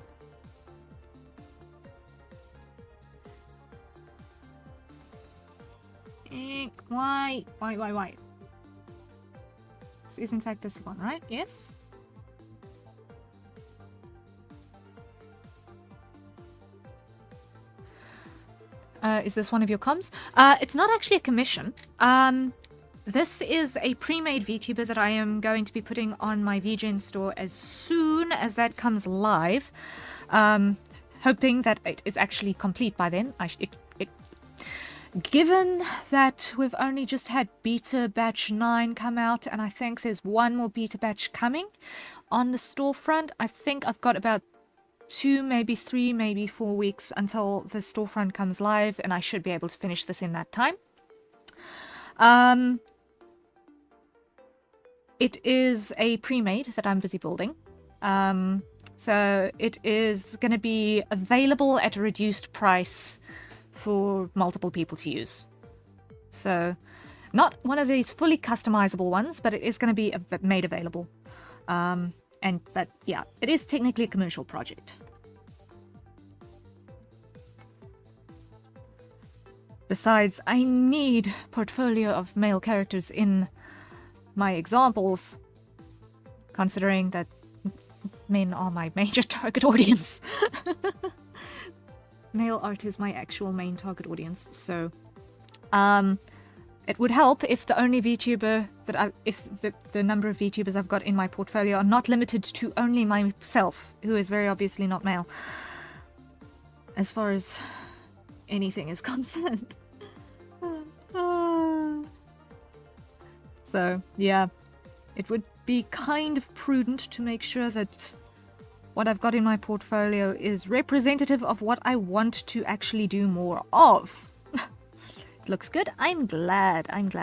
Why? This is in fact this one, right? Yes? Is this one of your comms? It's not actually a commission. This is a pre-made VTuber that I am going to be putting on my VGen store as soon as that comes live. Hoping that it is actually complete by then. Given that we've only just had beta batch 9 come out, and I think there's one more beta batch coming on the storefront, I think I've got about 2, maybe 3, maybe 4 weeks until the storefront comes live, and I should be able to finish this in that time. It is a pre-made that I'm busy building. So it is going to be available at a reduced price for multiple people to use. So not one of these fully customizable ones, but it is going to be made available. But yeah, it is technically a commercial project. Besides, I need portfolio of male characters in my examples, considering that men are my major target audience. Male art is my actual main target audience, so it would help if the only VTuber that if the number of VTubers I've got in my portfolio are not limited to only myself, who is very obviously not male, as far as anything is concerned. So yeah, it would be kind of prudent to make sure that what I've got in my portfolio is representative of what I want to actually do more of. It looks good. I'm glad. And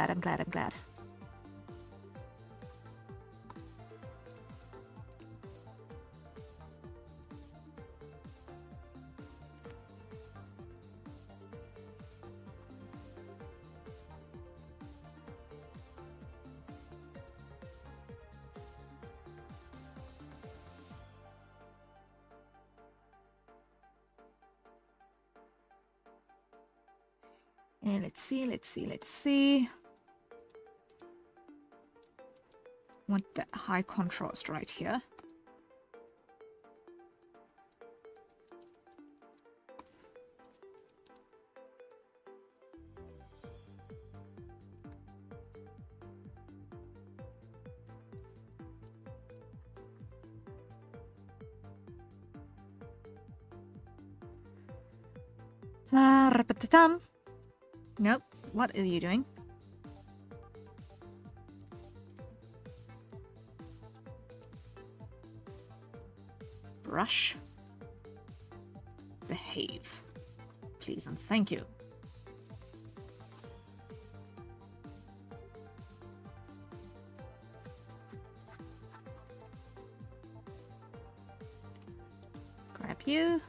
let's see. Want that high contrast right here. Nope. What are you doing? Brush. Behave. Please and thank you. Grab you.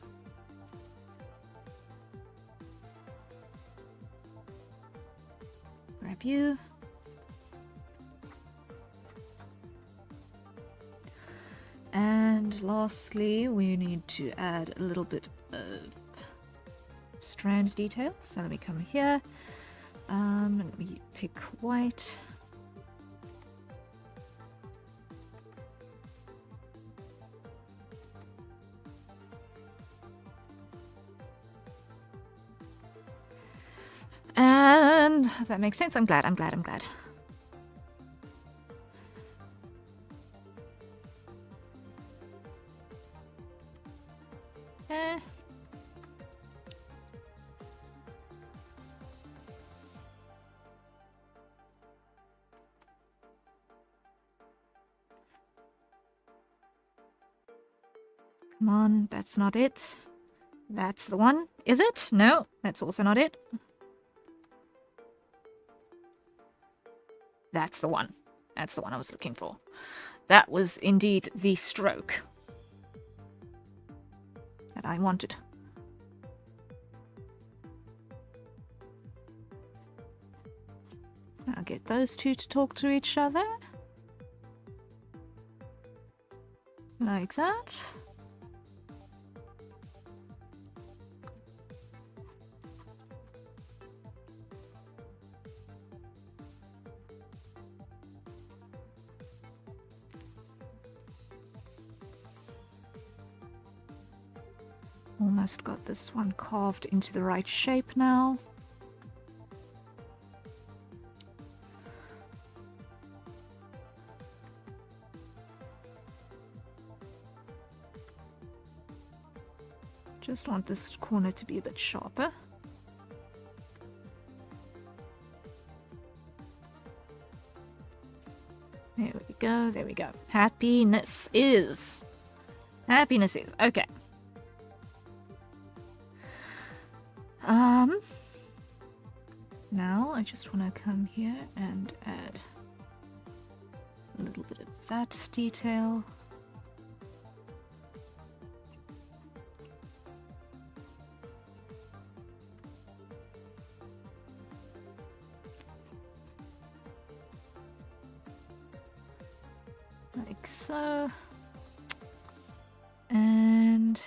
Grab you. And lastly, we need to add a little bit of strand detail. So let me come here. Let me pick white. And that makes sense. I'm glad. Come on, that's not it. That's the one. Is it? No, that's also not it. That's the one. That's the one I was looking for. That was indeed the stroke that I wanted. I'll get those two to talk to each other. Like that. Almost got this one carved into the right shape now. Just want this corner to be a bit sharper. There we go, there we go. Happiness is. Okay. Now I just want to come here and add a little bit of that detail. Like so. And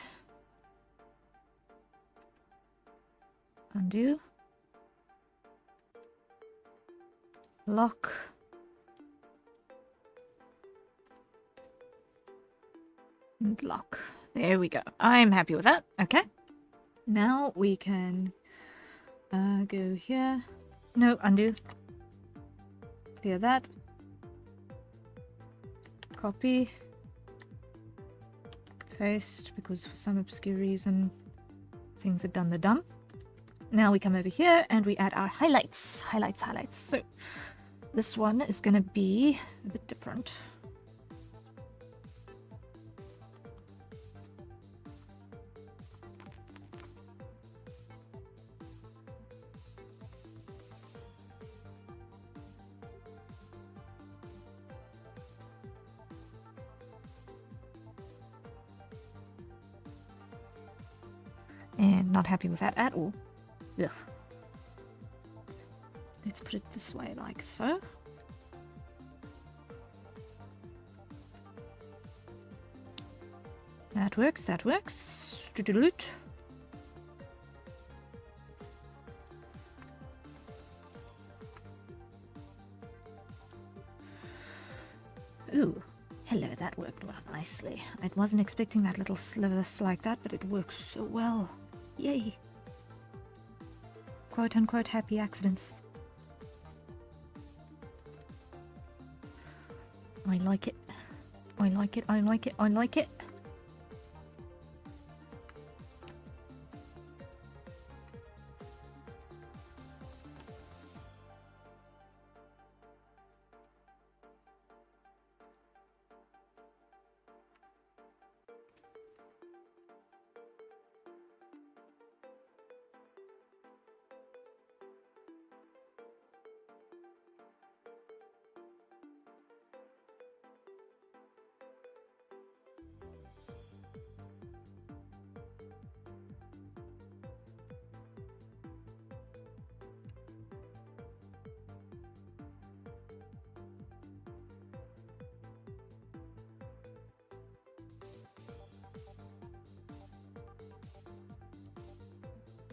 undo. Lock. And lock. There we go. I'm happy with that. Okay. Now we can go here. No, undo. Clear that. Copy. Paste, because for some obscure reason things are done the dumb. Now we come over here and we add our highlights. Highlights. So this one is going to be a bit different. And not happy with that at all. Ugh. Let's put it this way, like so. That works, that works. Doodle-oot. Ooh, hello, that worked well nicely. I wasn't expecting that little slivers like that, but it works so well. Yay. Quote unquote happy accidents. I like it. I like it, I like it, I like it.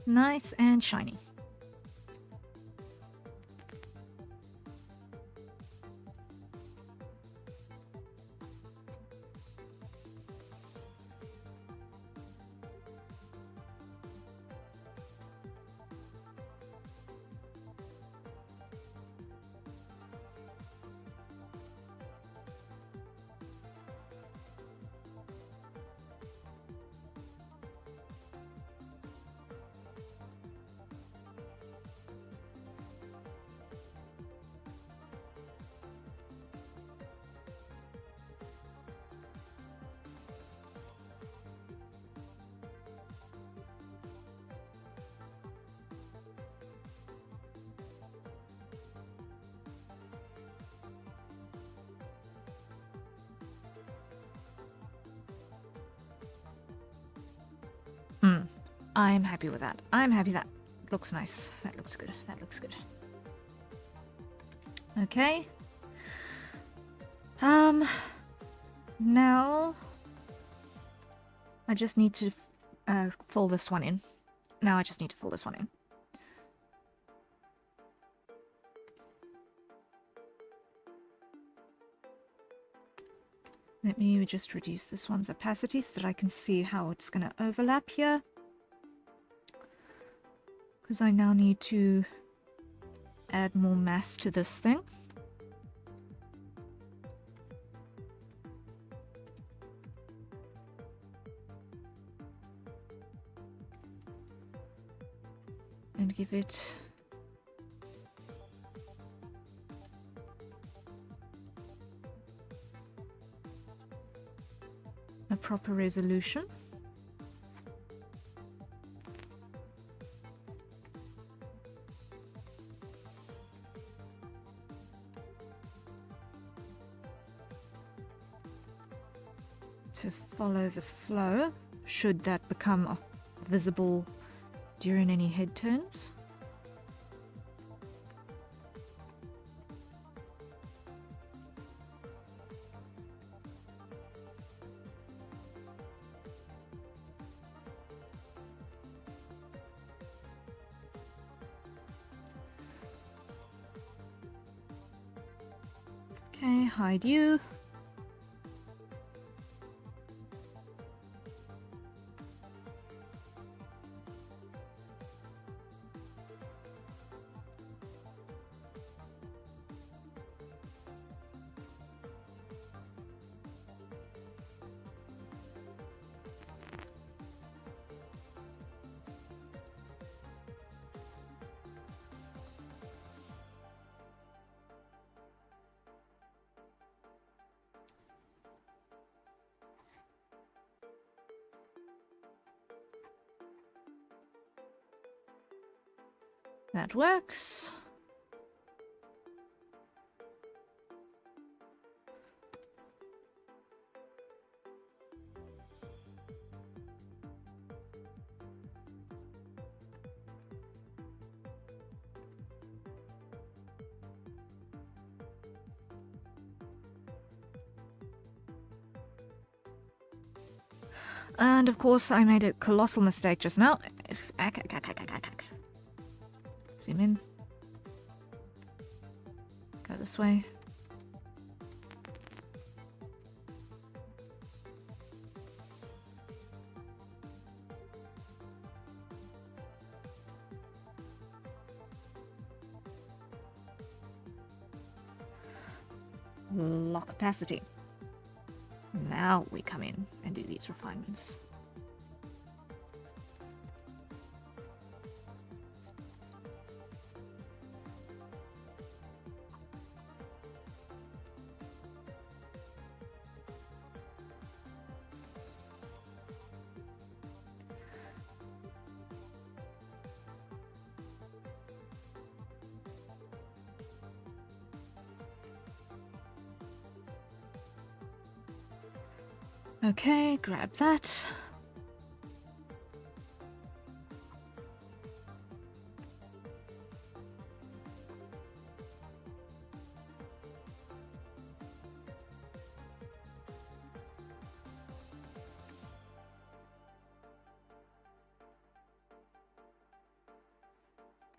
Nice and shiny. I'm happy with that. I'm happy that looks nice. That looks good. That looks good. Okay. Now I just need to fill this one in. Now I just need to fill this one in. Let me just reduce this one's opacity so that I can see how it's going to overlap here. Because I now need to add more mass to this thing. And give it a proper resolution. To follow the flow, should that become visible during any head turns. Okay, hide you. That works. And of course, I made a colossal mistake just now. Zoom in. Go this way. Lock opacity. Now we come in and do these refinements. Okay, grab that.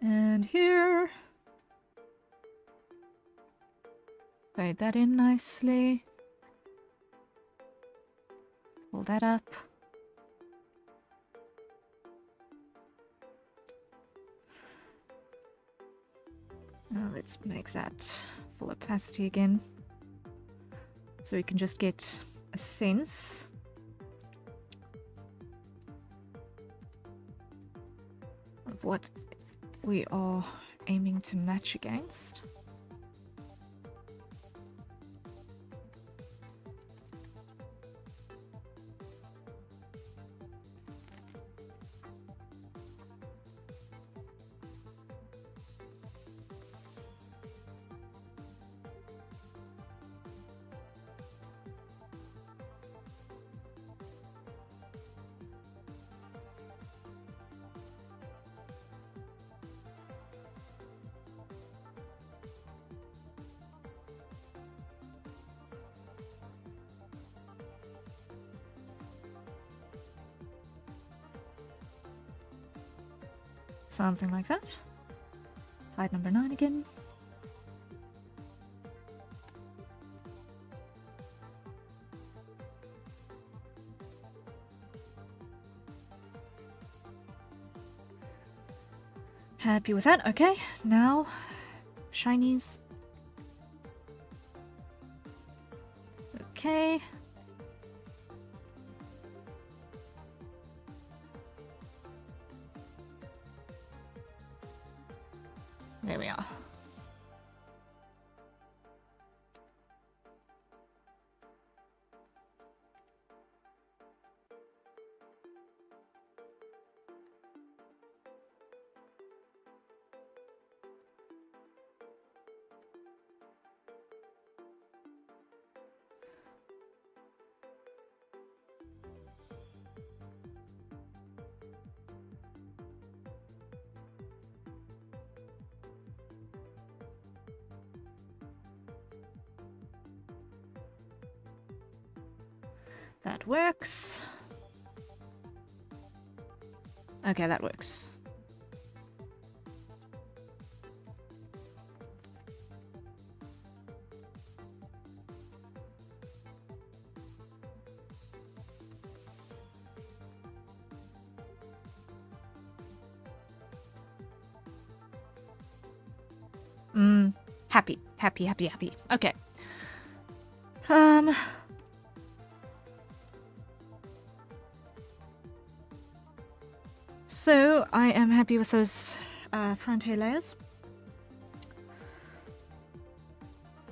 And here. Fade that in nicely. Pull that up. Now let's make that full opacity again. So we can just get a sense of what we are aiming to match against. Something like that. Hide number 9 again. Happy with that. Okay, now shinies. Okay. There we are. That works. Okay, that works. Happy. Okay. So I am happy with those front hair layers.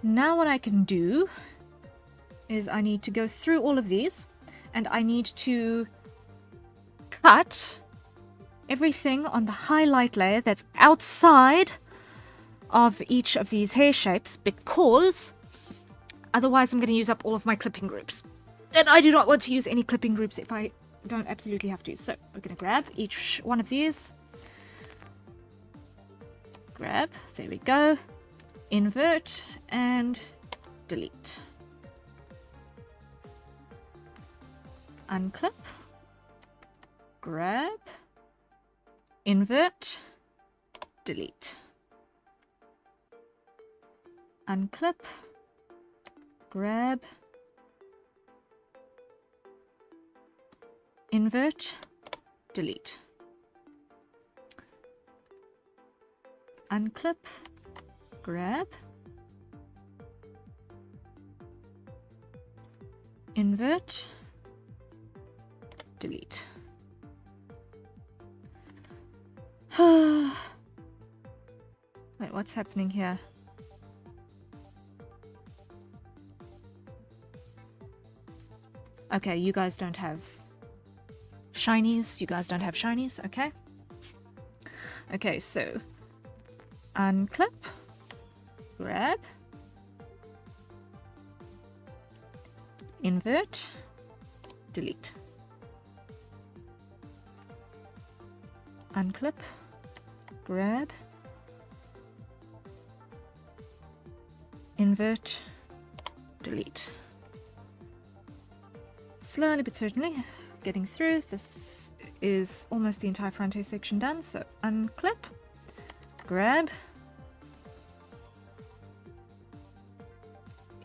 Now what I can do is I need to go through all of these and I need to cut everything on the highlight layer that's outside of each of these hair shapes, because otherwise I'm going to use up all of my clipping groups. And I do not want to use any clipping groups if I don't absolutely have to. So we're going to grab each one of these. Grab, there we go. Invert and delete. Unclip. Grab. Invert. Delete. Unclip. Grab. Invert. Delete. Unclip. Grab. Invert. Delete. Wait, what's happening here? Okay, you guys don't have shinies. You guys don't have shinies, okay? Okay, so unclip, grab, invert, delete. Unclip, grab, invert, delete. Slowly but certainly getting through. This is almost the entire front hair section done. So unclip, grab,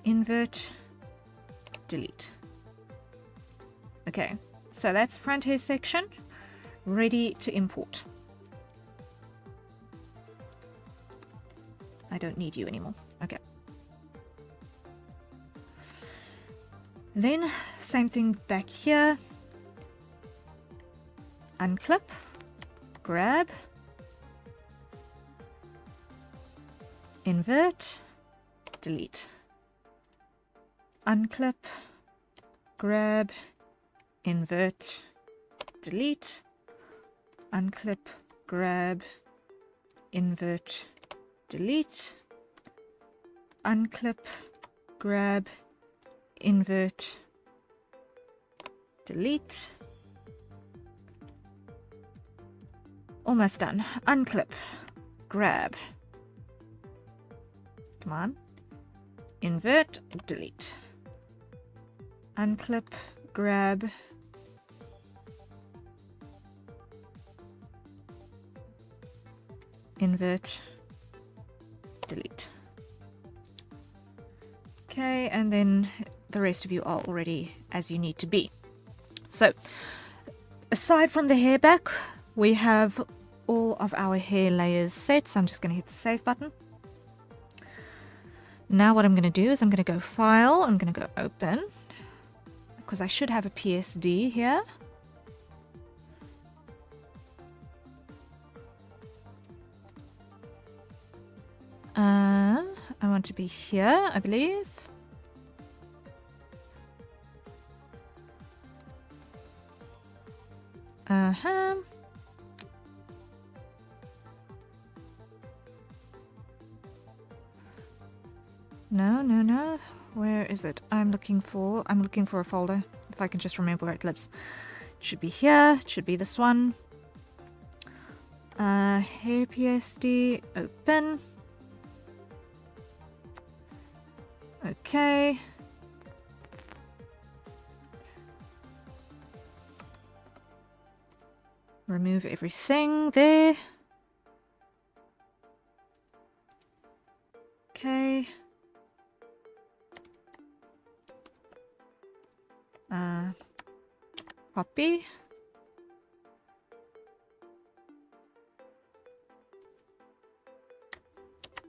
invert, delete. Okay, so that's front hair section ready to import. I don't need you anymore. Okay. Then same thing back here. Unclip, grab, invert, delete. Unclip, grab, invert, delete. Unclip, grab, invert, delete. Unclip, grab, invert, delete. Almost done. Unclip, grab. Come on. Invert, delete. Unclip, grab. Invert, delete. Okay, and then the rest of you are already as you need to be. So, aside from the hair back, we have all of our hair layers set, so I'm just going to hit the save button. Now what I'm going to do is I'm going to go File, I'm going to go Open, because I should have a PSD here. I want to be here, I believe. Uh-huh. No. Where is it? I'm looking for a folder. If I can just remember where it lives. It should be here. It should be this one. Hair PSD, open. Okay. Remove everything there. Okay. Copy.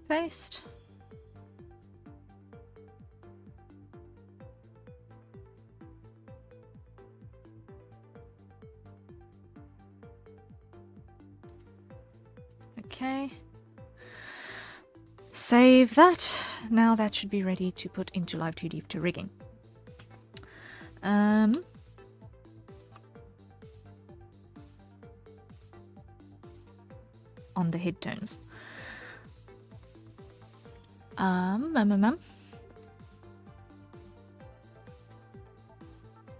Paste. Okay. Save that. Now that should be ready to put into Live 2D to rigging. On the head tones.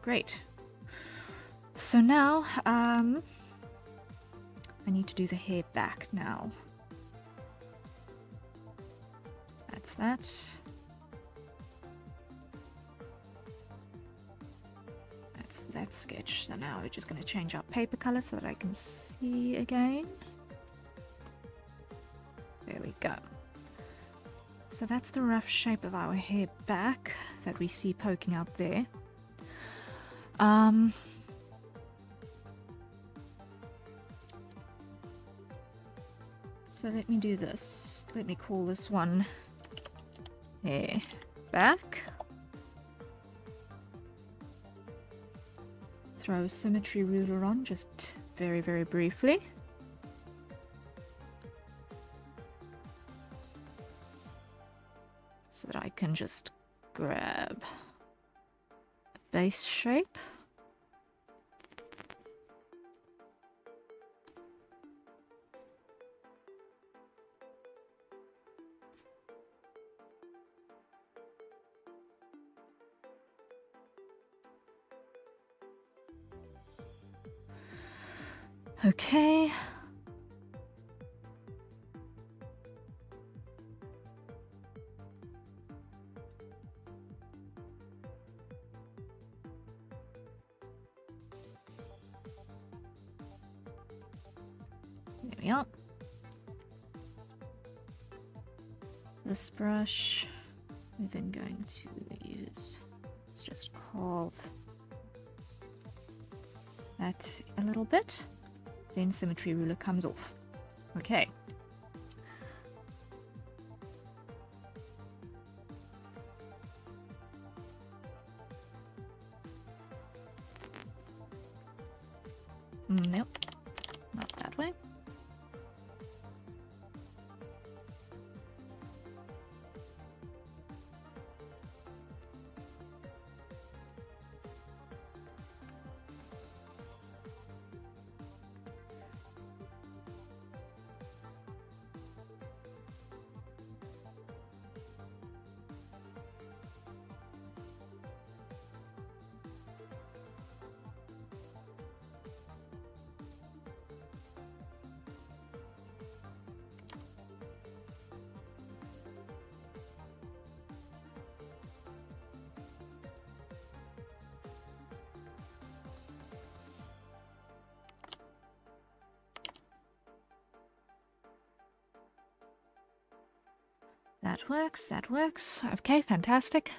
Great. So now, I need to do the hair back now. That's that. That's that sketch. So now we're just going to change our paper color so that I can see again. There we go. So that's the rough shape of our hair back that we see poking out there. So let me do this. Let me call this one hair back. Throw a symmetry ruler on just very, very briefly. So that I can just grab a base shape. Okay. There we are. This brush, we're then going to use, let's just carve that a little bit. Then symmetry ruler comes off. Okay. Nope, not that way. That works, that works. Okay, fantastic.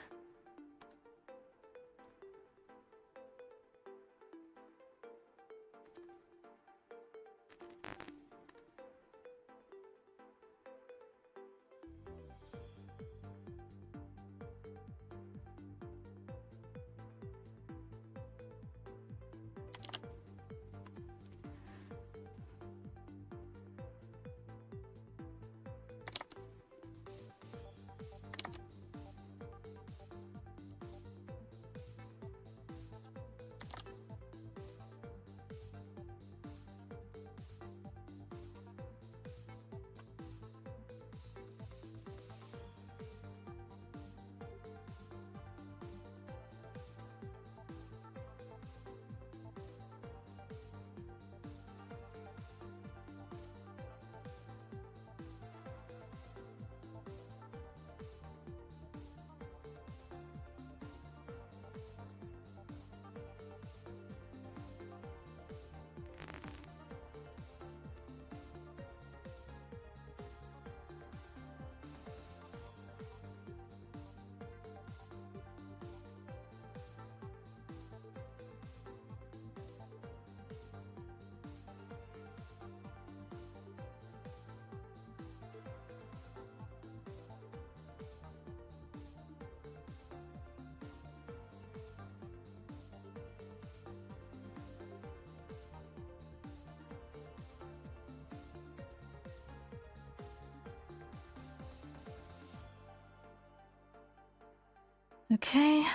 Okay.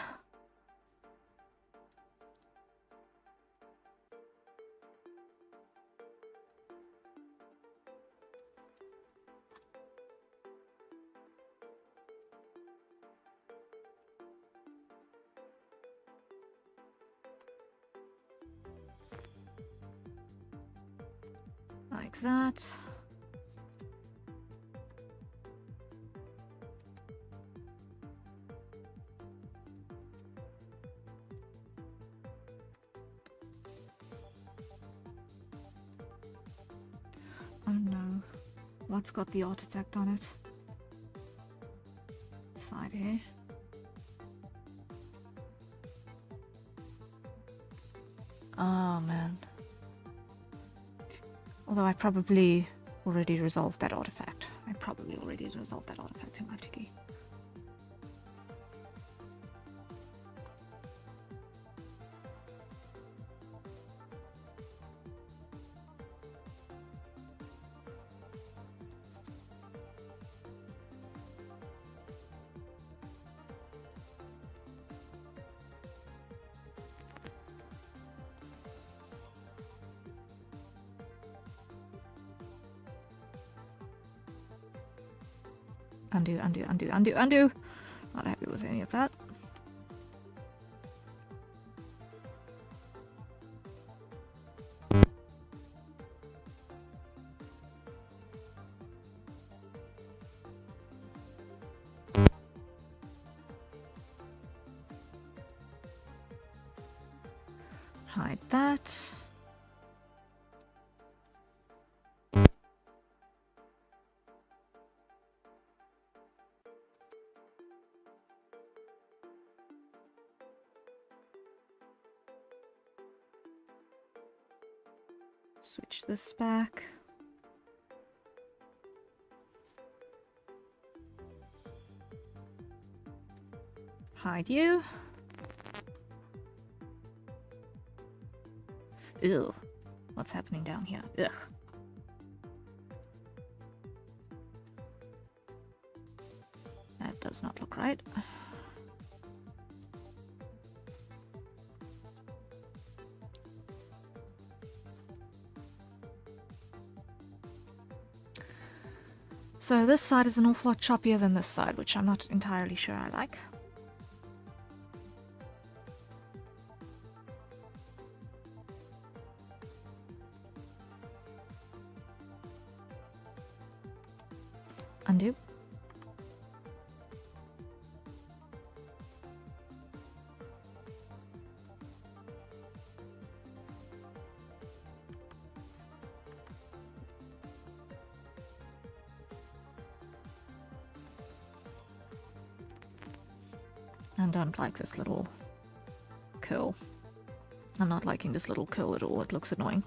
Like that. Oh no. What's got the artifact on it? Side here. Oh man. Although I probably already resolved that artifact. I probably already resolved that artifact in FTK. Undo, undo, undo, undo, undo. Not happy with any of that. Hide that. Switch this back. Hide you. Ew. What's happening down here? Ugh. That does not look right. So this side is an awful lot choppier than this side, which I'm not entirely sure I like. Undo. I don't like this little curl. I'm not liking this little curl at all. It looks annoying.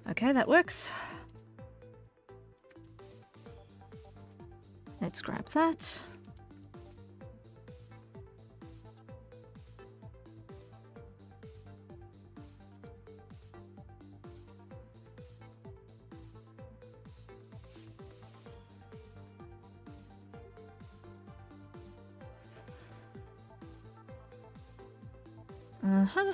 Okay, that works. Let's grab that. Uh-huh.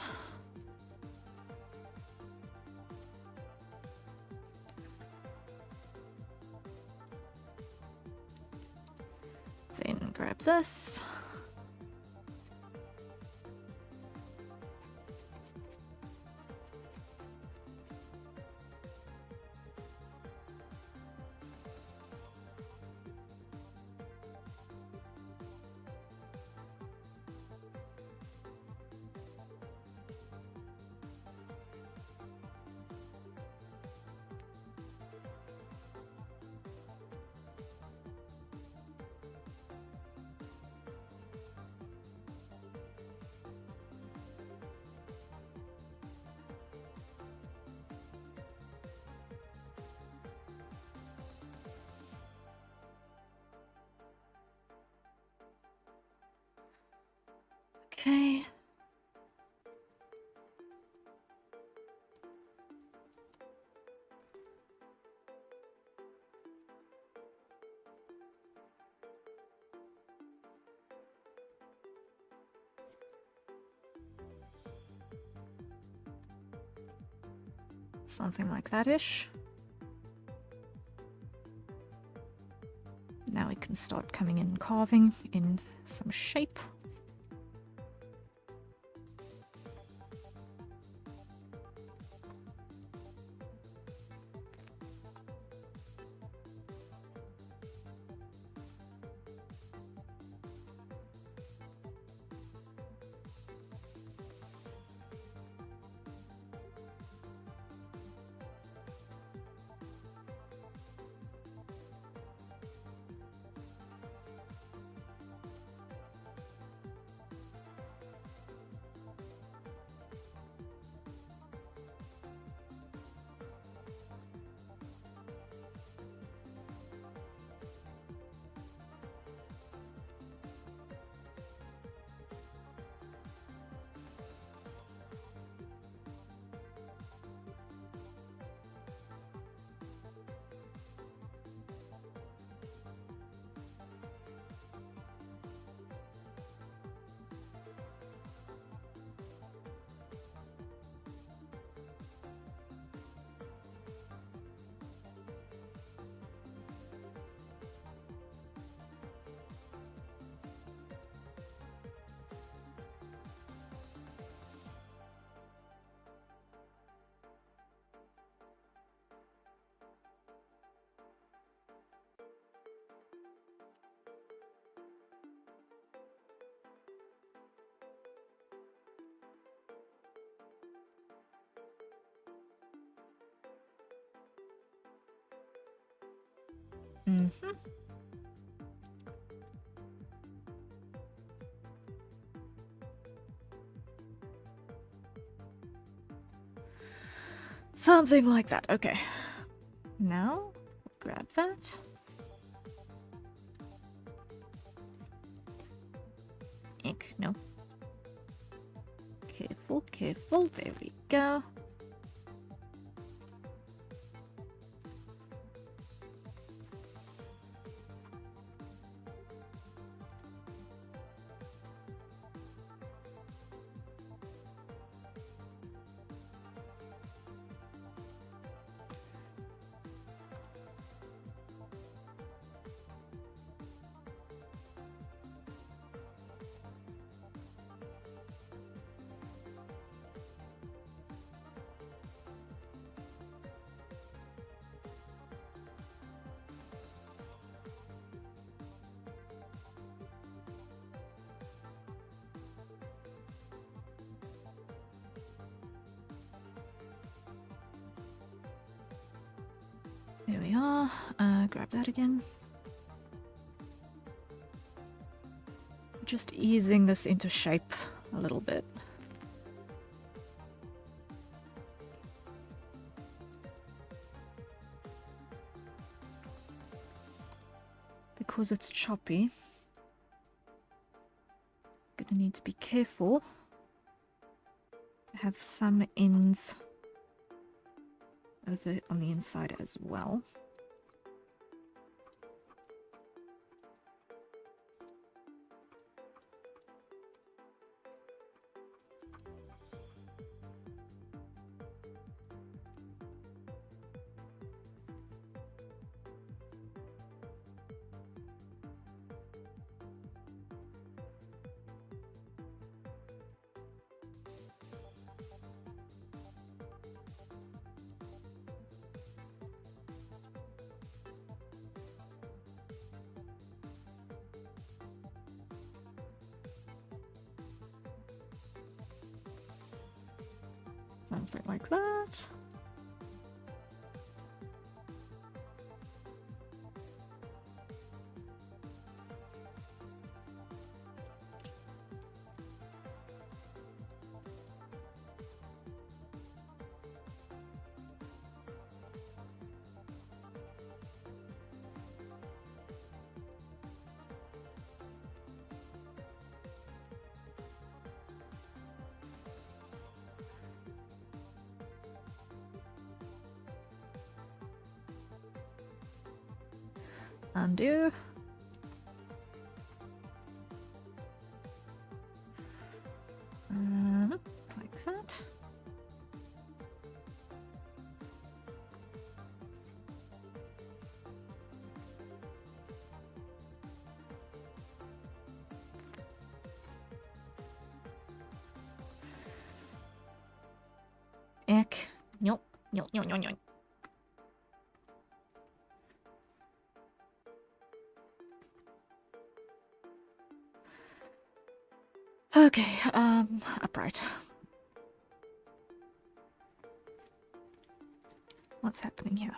Then grab this. Okay. Something like that-ish. Now we can start coming in and carving in some shape. Mm-hmm. Something like that. Okay. Now, grab that. Ink, no. Careful, careful. There we go. There we are. Grab that again. Just easing this into shape a little bit. Because it's choppy, gonna need to be careful. Have some ends over on the inside as well. Something like that. Undo. Like that. Ek. Nyop. Nyop, nyop, nyop, nyop. Okay, upright. What's happening here?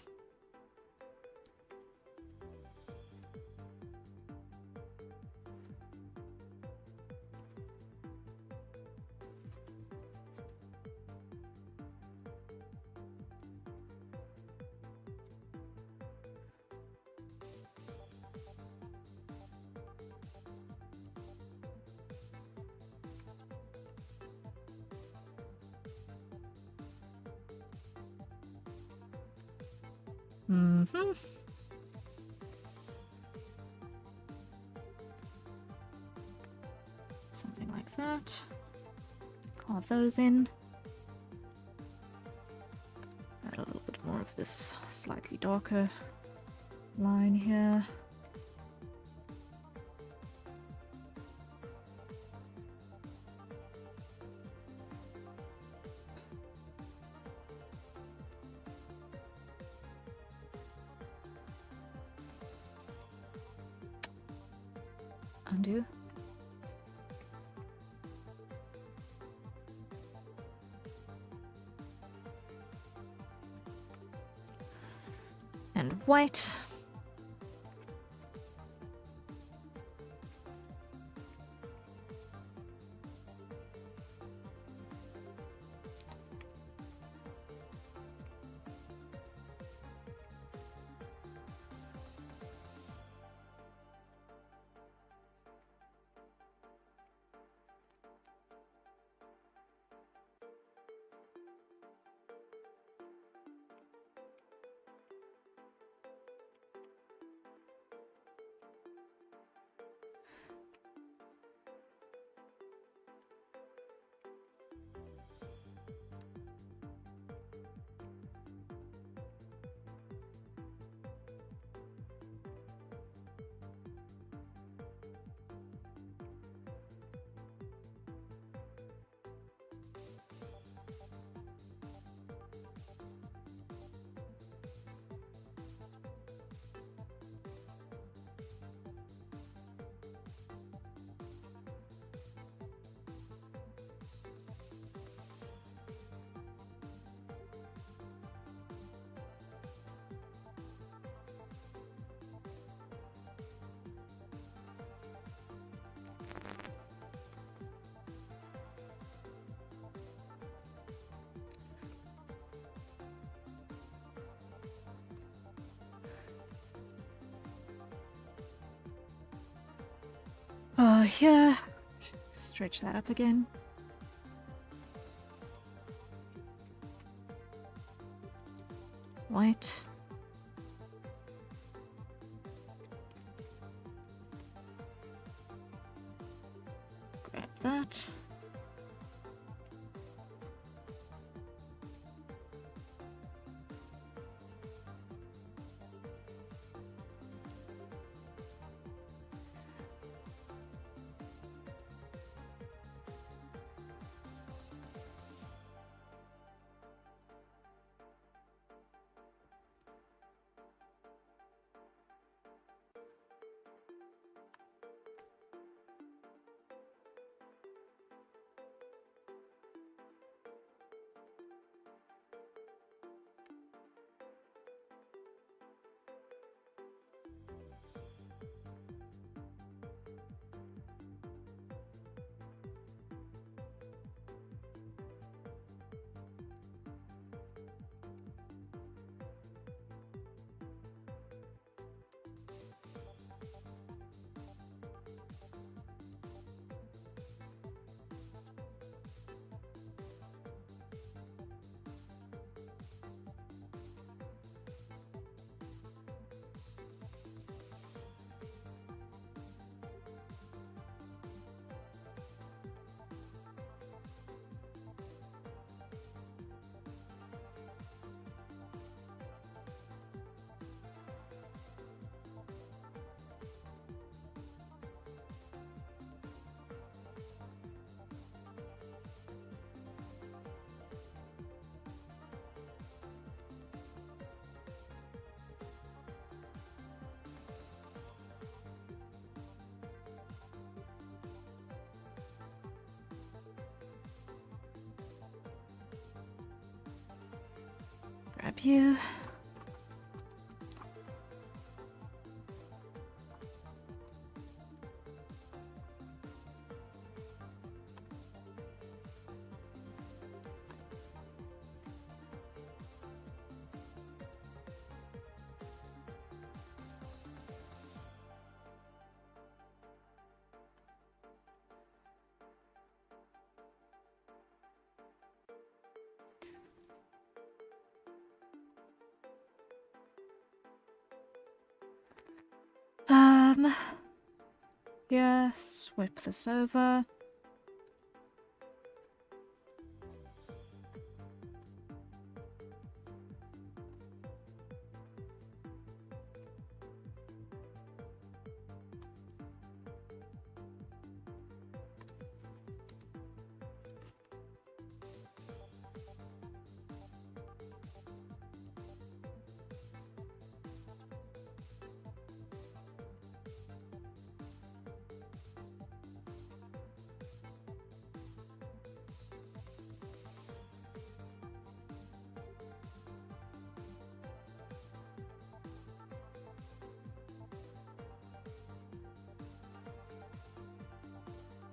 Mm-hmm. Something like that. Carve those in. Add a little bit more of this slightly darker line here. Undo. And white. Here. Stretch that up again. White. Grab that. Grab you. Yeah, swipe this over.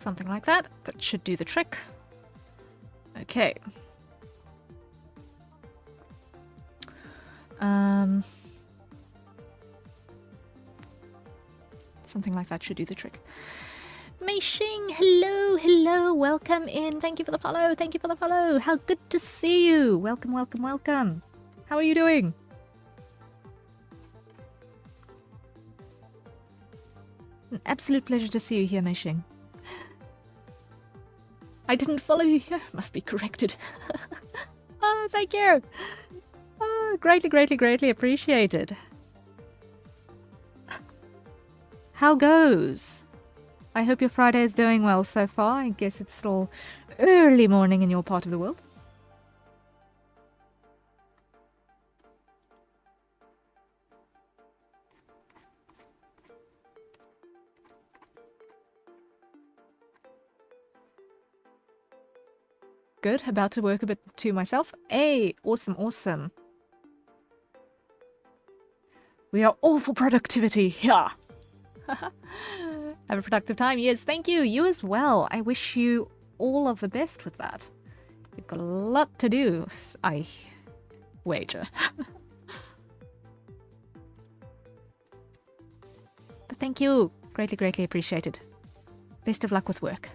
Something like that. That should do the trick. Okay. Something like that should do the trick. Mei Xing, hello, hello, welcome in. Thank you for the follow, thank you for the follow. How good to see you. Welcome, welcome, welcome. How are you doing? An absolute pleasure to see you here, Mei Xing. I didn't follow you here. Must be corrected. Oh, thank you. Oh, greatly, greatly, greatly appreciated. How goes? I hope your Friday is doing well so far. I guess it's still early morning in your part of the world. Good. About to work a bit to myself. Hey, awesome, awesome. We are all for productivity here. Have a productive time. Yes, thank you. You as well. I wish you all of the best with that. You've got a lot to do, I wager. But thank you. Greatly, greatly appreciated. Best of luck with work.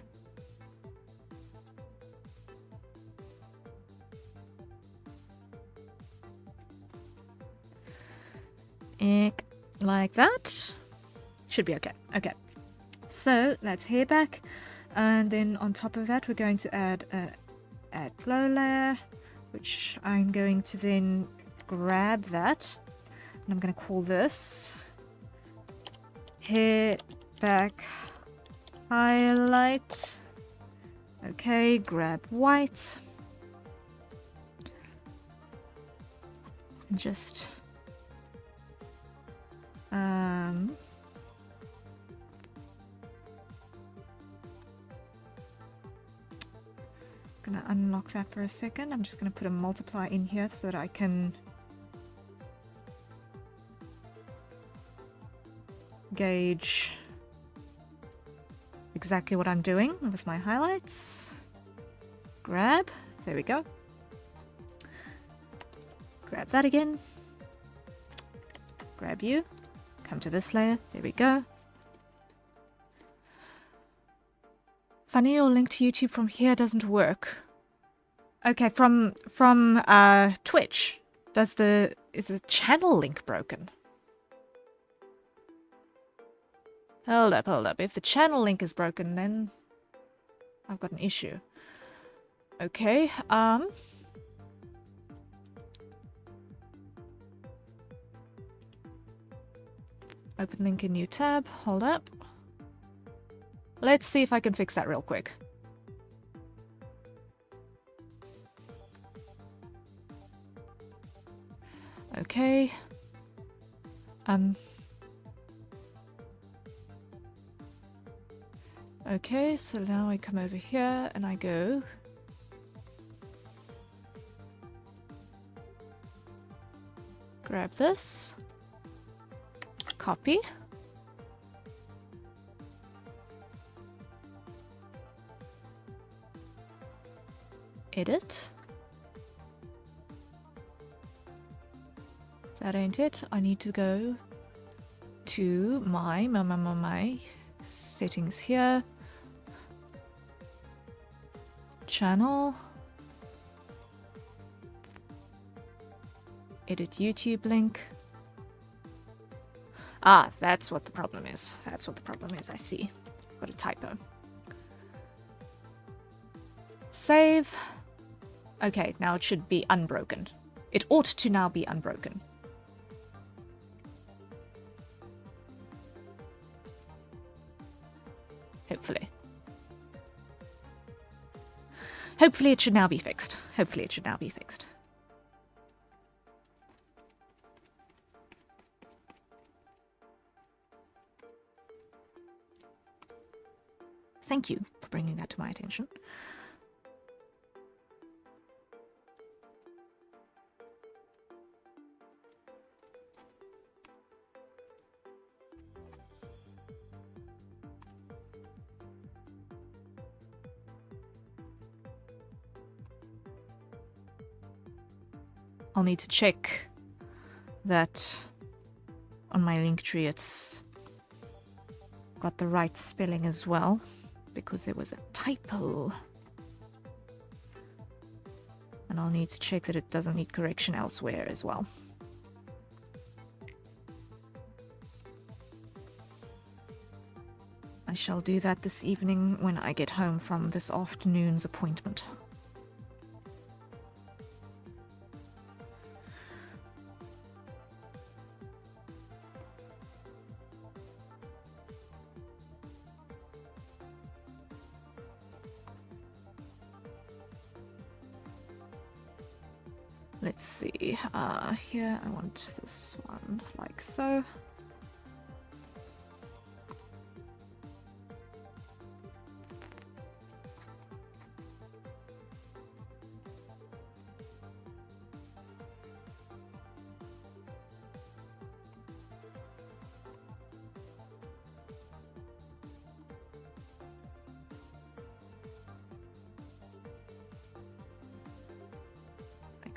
Like that. Should be okay. Okay. So that's hair back. And then on top of that, we're going to add flow layer, which I'm going to then grab that. And I'm going to call this hair back highlight. Okay, grab white. And just gonna unlock that for a second. I'm just gonna put a multiply in here so that I can gauge exactly what I'm doing with my highlights. Grab, there we go. Grab that again. Grab you. Come to this layer. There we go. Funny, your link to YouTube from here doesn't work. Okay, from Twitch. Is the channel link broken? Hold up, hold up. If the channel link is broken, then I've got an issue. Okay, open link in new tab. Hold up. Let's see if I can fix that real quick. Okay. Okay, so now I come over here and I go grab this. Copy. Edit. That ain't it. I need to go to my settings here. Channel. Edit YouTube link. Ah, that's what the problem is. That's what the problem is. I see. Got a typo. Save. Okay, now it should be unbroken. It ought to now be unbroken. Hopefully. Hopefully it should now be fixed. Hopefully it should now be fixed. Thank you for bringing that to my attention. I'll need to check that on my link tree it's got the right spelling as well, because there was a typo. And I'll need to check that it doesn't need correction elsewhere as well. I shall do that this evening when I get home from this afternoon's appointment. Let's see, here I want this one like so.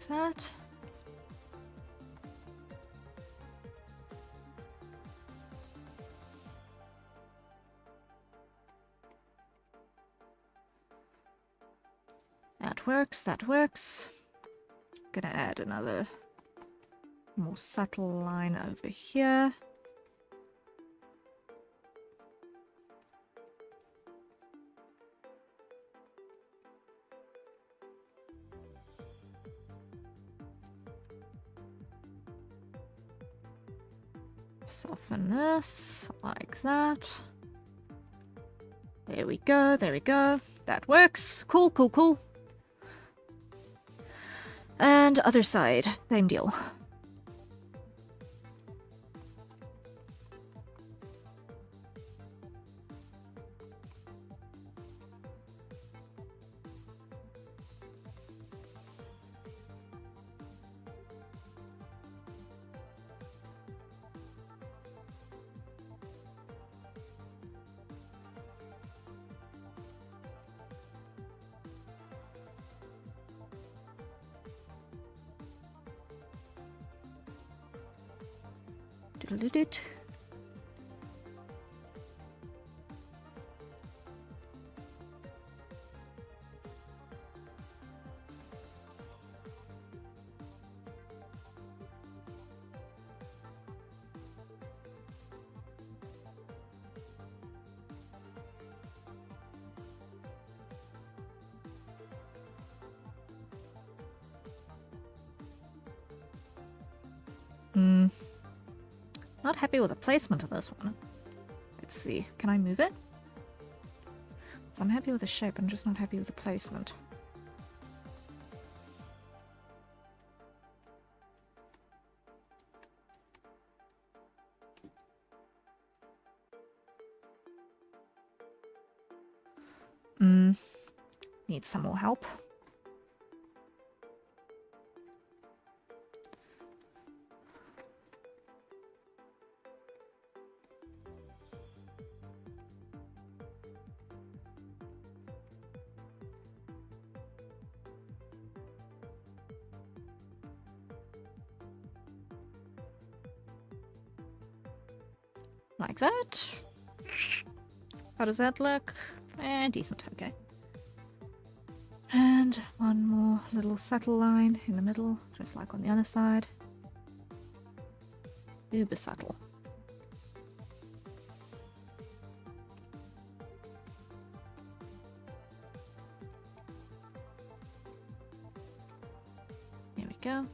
That. That works, that works. Gonna add another more subtle line over here. Soften this, like that. There we go, there we go. That works. Cool, cool, cool. And other side, same deal. Doodle-doot. Not happy with the placement of this one. Let's see. Can I move it? So I'm happy with the shape, I'm just not happy with the placement. Need some more help. Like that. How does that look? Decent, okay. And one more little subtle line in the middle, just like on the other side. Uber subtle. Here we go.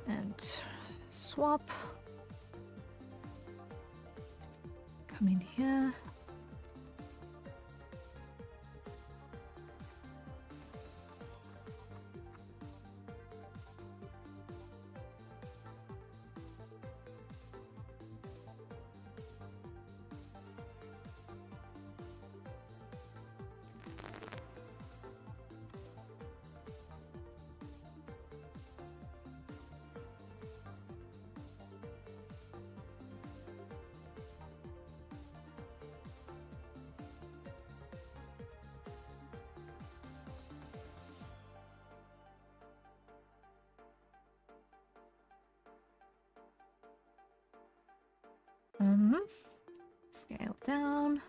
And swap. Come in here. Scale down.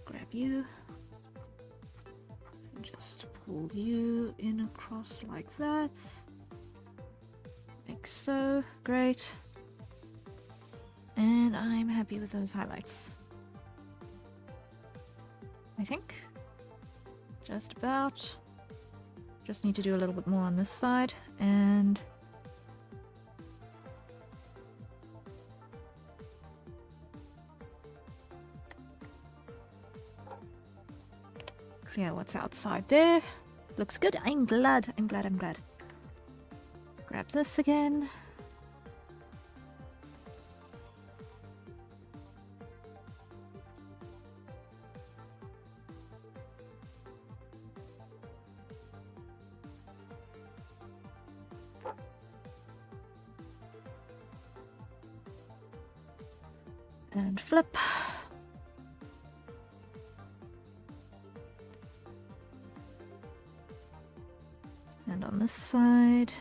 Grab you. And just pull you in across like that. Like so. Great. And I'm happy with those highlights. I think. Just about. Just need to do a little bit more on this side. And clear what's outside there. Looks good. I'm glad. Grab this again. And flip. And on this side.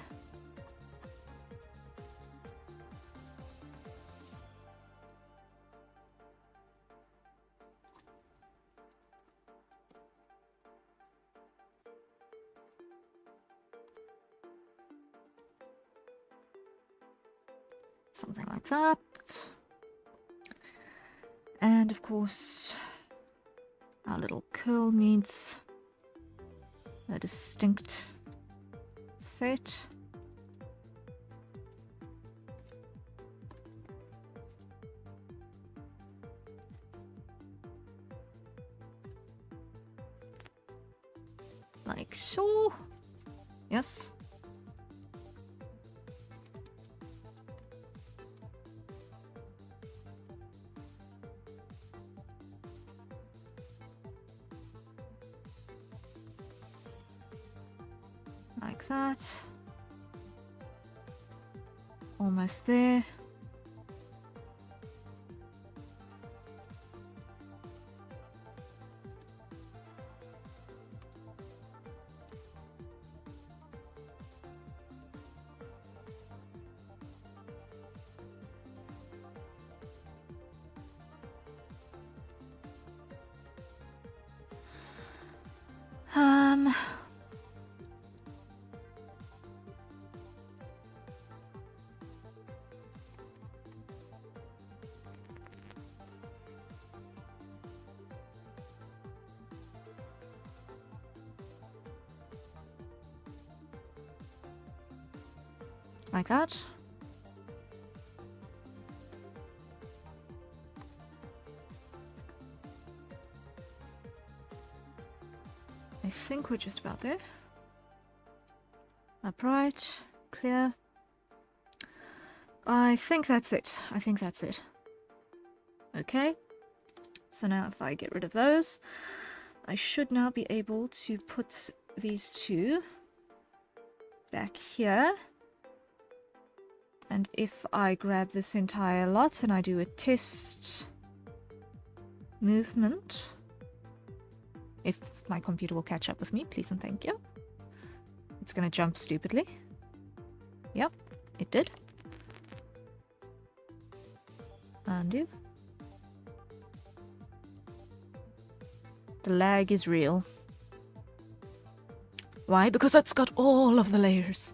Something like that. And of course, our little curl needs a distinct set. Like so. Yes. Like that. Almost there. Like that. think we're just about there. Upright, clear. I think that's it. I think that's it. Okay. So now if I get rid of those, I should now be able to put these two back here. And if I grab this entire lot and I do a test movement, if my computer will catch up with me, please and thank you. It's going to jump stupidly. Yep, it did. Undo. The lag is real. Why? Because it's got all of the layers.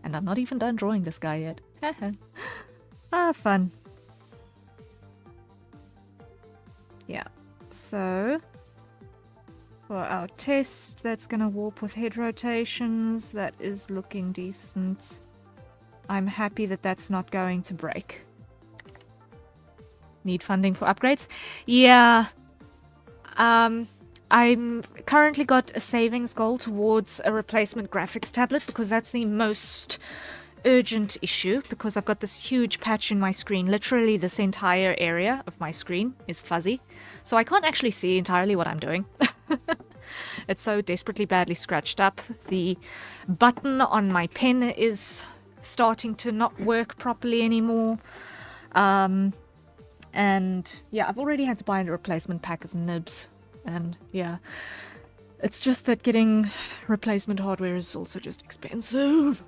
And I'm not even done drawing this guy yet. Ah, fun. Yeah, so for our test, that's gonna warp with head rotations. That is looking decent. I'm happy that that's not going to break. Need funding for upgrades? Yeah. I'm currently got a savings goal towards a replacement graphics tablet because that's the most urgent issue, because I've got this huge patch in my screen. Literally this entire area of my screen is fuzzy, so I can't actually see entirely what I'm doing. It's so desperately badly scratched up. The button on my pen is starting to not work properly anymore. And yeah, I've already had to buy a replacement pack of nibs. And yeah, it's just that getting replacement hardware is also just expensive.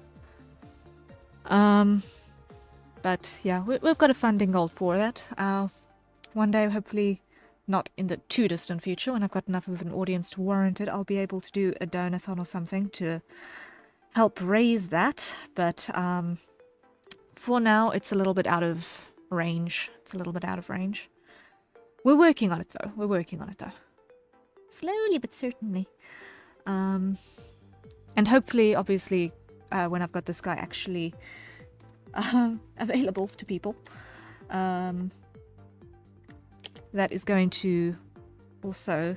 But yeah, we've got a funding goal for that. One day, hopefully not in the too distant future, when I've got enough of an audience to warrant it, I'll be able to do a donathon or something to help raise that. But for now, it's a little bit out of range. It's a little bit out of range. We're working on it though. We're working on it though. Slowly but certainly. And hopefully, obviously, when I've got this guy actually available to people, that is going to also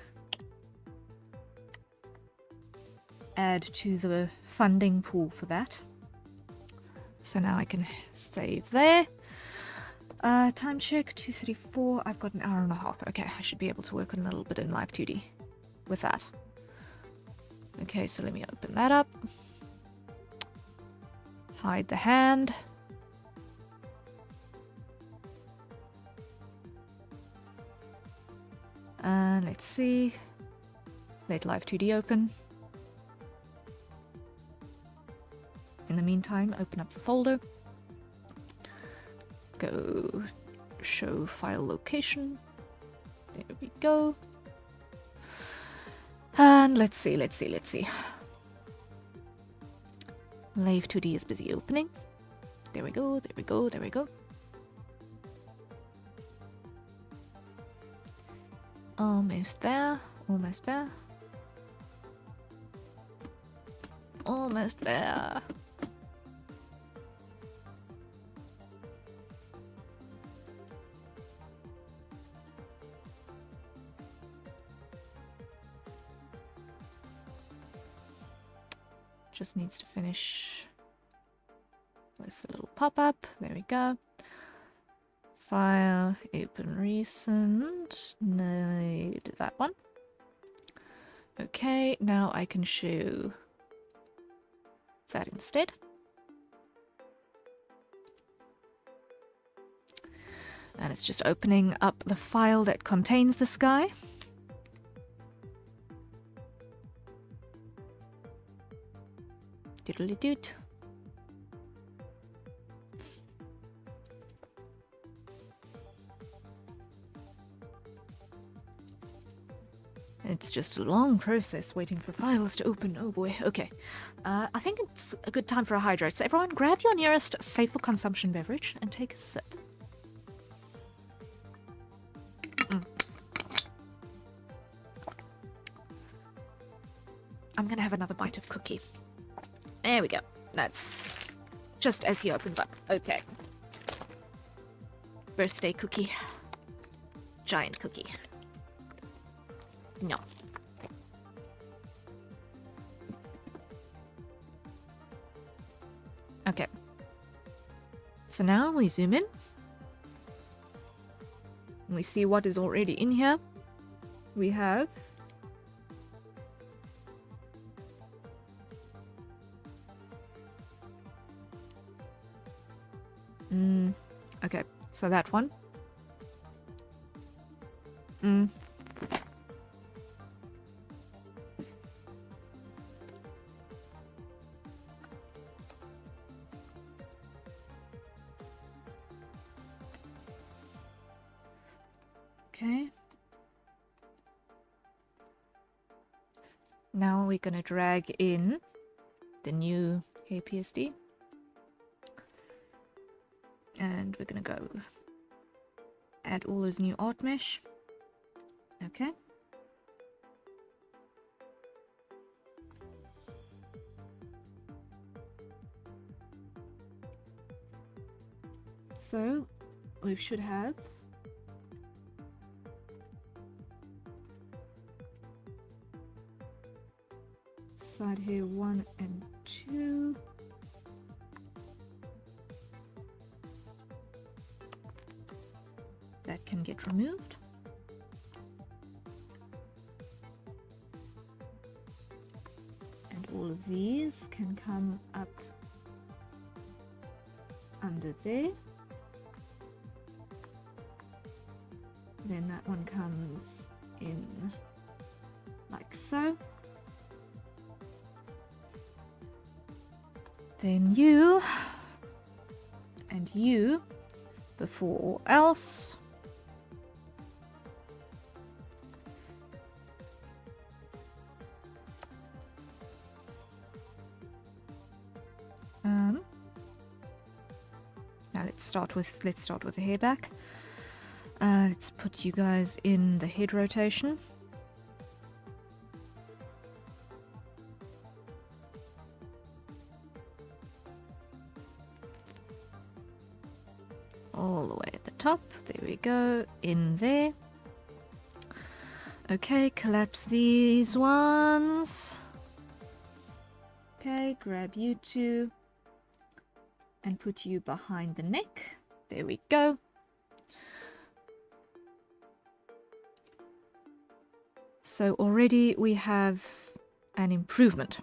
add to the funding pool for that. So now I can save there. Time check, 2:34. I've got an hour and a half. Okay, I should be able to work on a little bit in Live 2D with that. Okay, so let me open that up. Hide the hand. And let's see. Let Live 2D open. In the meantime, open up the folder. Go show file location. There we go. And let's see. Live 2D is busy opening. There we go. Almost there. Just needs to finish with a little pop-up. There we go. File, open recent, need that one. Okay, now I can show that instead. And it's just opening up the file that contains this guy. Doodly-doot. It's just a long process waiting for files to open. Oh boy. Okay. I think it's a good time for a hydrate. So everyone, grab your nearest safe for consumption beverage and take a sip. I'm gonna have another bite of cookie. There we go. That's just as he opens up. Okay. Birthday cookie. Giant cookie. No. Okay. So now we zoom in. And we see what is already in here. We have okay, so that one. Okay. Now we're gonna drag in the new KPSD. And we're gonna go add all those new art mesh. Okay. So we should have side here 1 and 2. That can get removed. And all of these can come up under there. Then that one comes in like so. Then you and you before all else. Now let's start with the hair back. Let's put you guys in the head rotation. All the way at the top. There we go. In there. Okay, collapse these ones. Okay, grab you two and put you behind the neck. There we go. So already we have an improvement.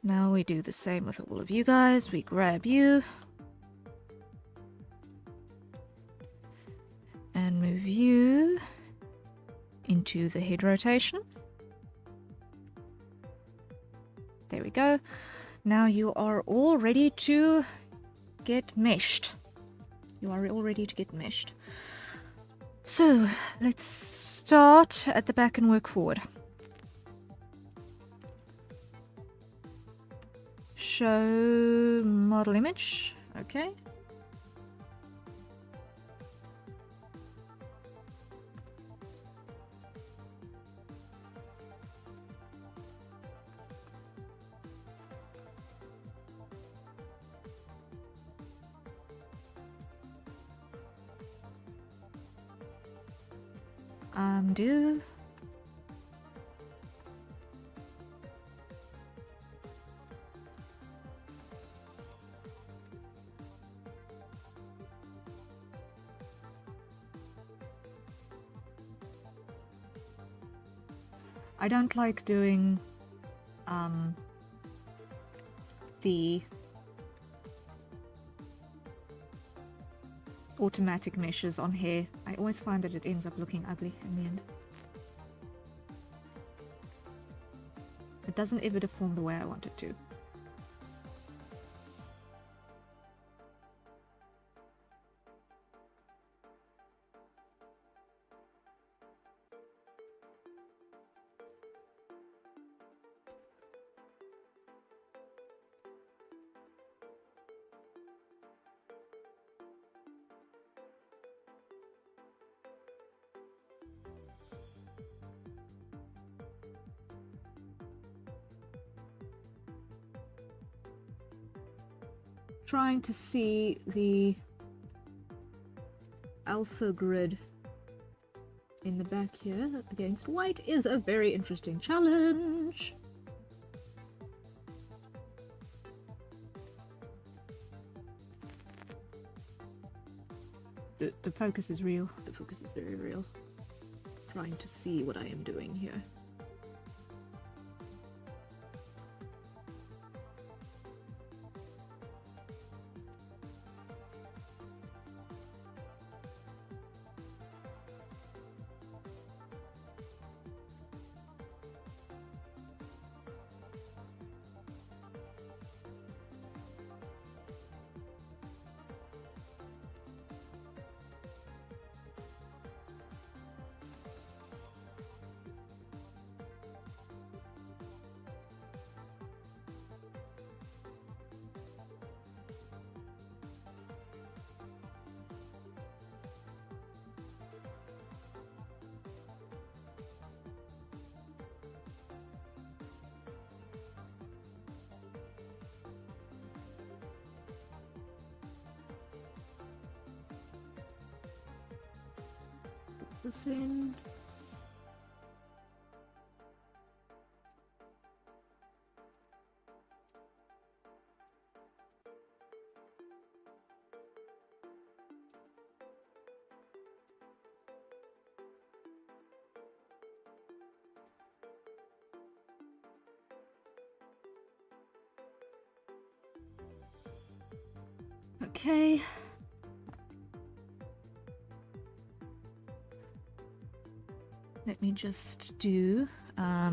Now we do the same with all of you guys. We grab you and move you into the head rotation. There we go. Now you are all ready to get meshed. You are all ready to get meshed. So let's start at the back and work forward. Show model image. Okay. Undo. I don't like doing the automatic meshes on hair. I always find that it ends up looking ugly in the end. It doesn't ever deform the way I want it to. Trying to see the alpha grid in the back here against white is a very interesting challenge. The focus is real. The focus is very real. Trying to see what I am doing here. This in. Okay. Let me just do a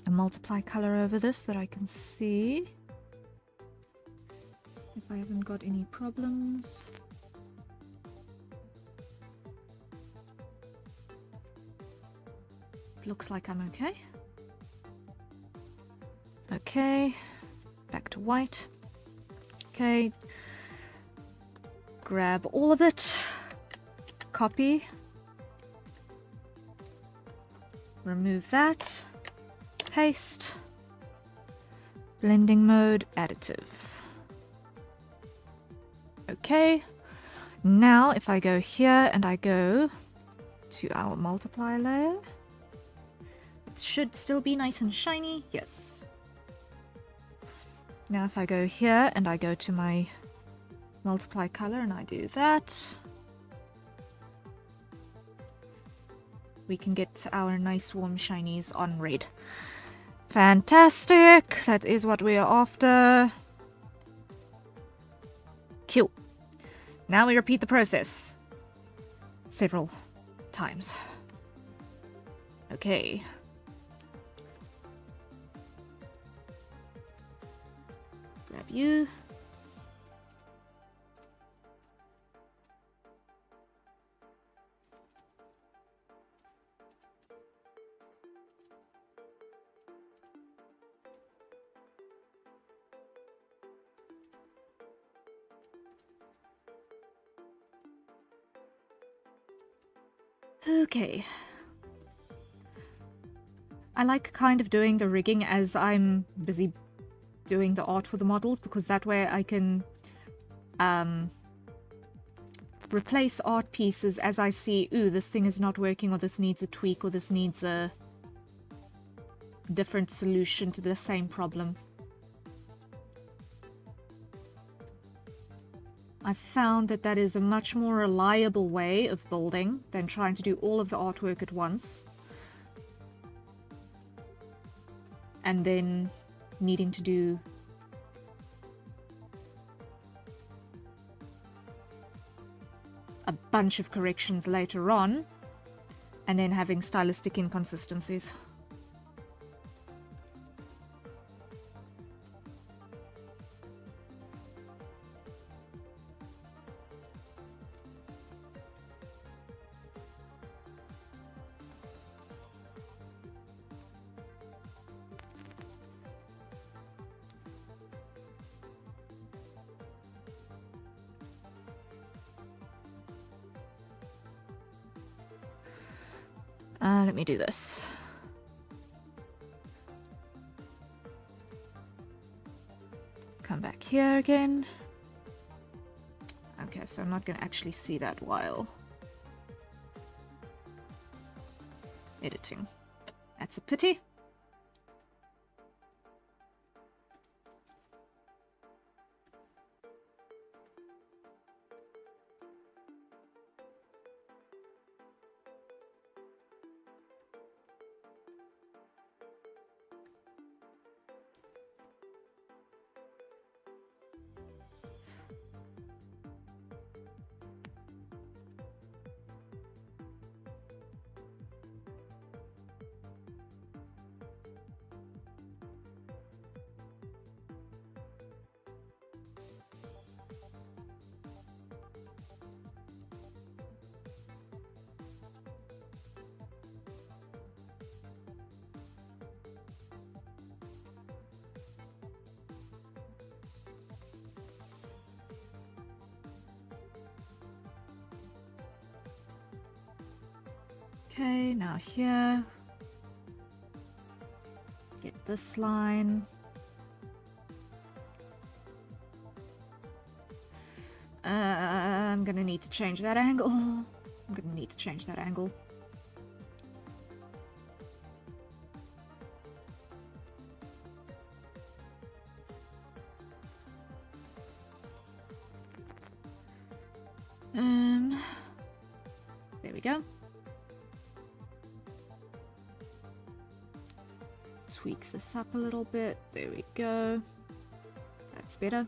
multiply color over this that I can see if I haven't got any problems. Looks like I'm okay. Okay, back to white. Okay, grab all of it, copy. Remove that, paste, blending mode, additive. Okay, now if I go here and I go to our multiply layer, it should still be nice and shiny, yes. Now if I go here and I go to my multiply color and I do that, we can get our nice warm shinies on red. Fantastic! That is what we are after. Cool. Now we repeat the process several times. Okay. Grab you. Okay. I like kind of doing the rigging as I'm busy doing the art for the models, because that way I can replace art pieces as I see, ooh, this thing is not working, or this needs a tweak, or this needs a different solution to the same problem. I've found that that is a much more reliable way of building than trying to do all of the artwork at once and then needing to do a bunch of corrections later on and then having stylistic inconsistencies. Let me do this. Come back here again. Okay, so I'm not going to actually see that while editing. That's a pity. Okay, now here. Get this line. I'm gonna need to change that angle. I'm gonna need to change that angle. There we go. Tweak this up a little bit. There we go. That's better.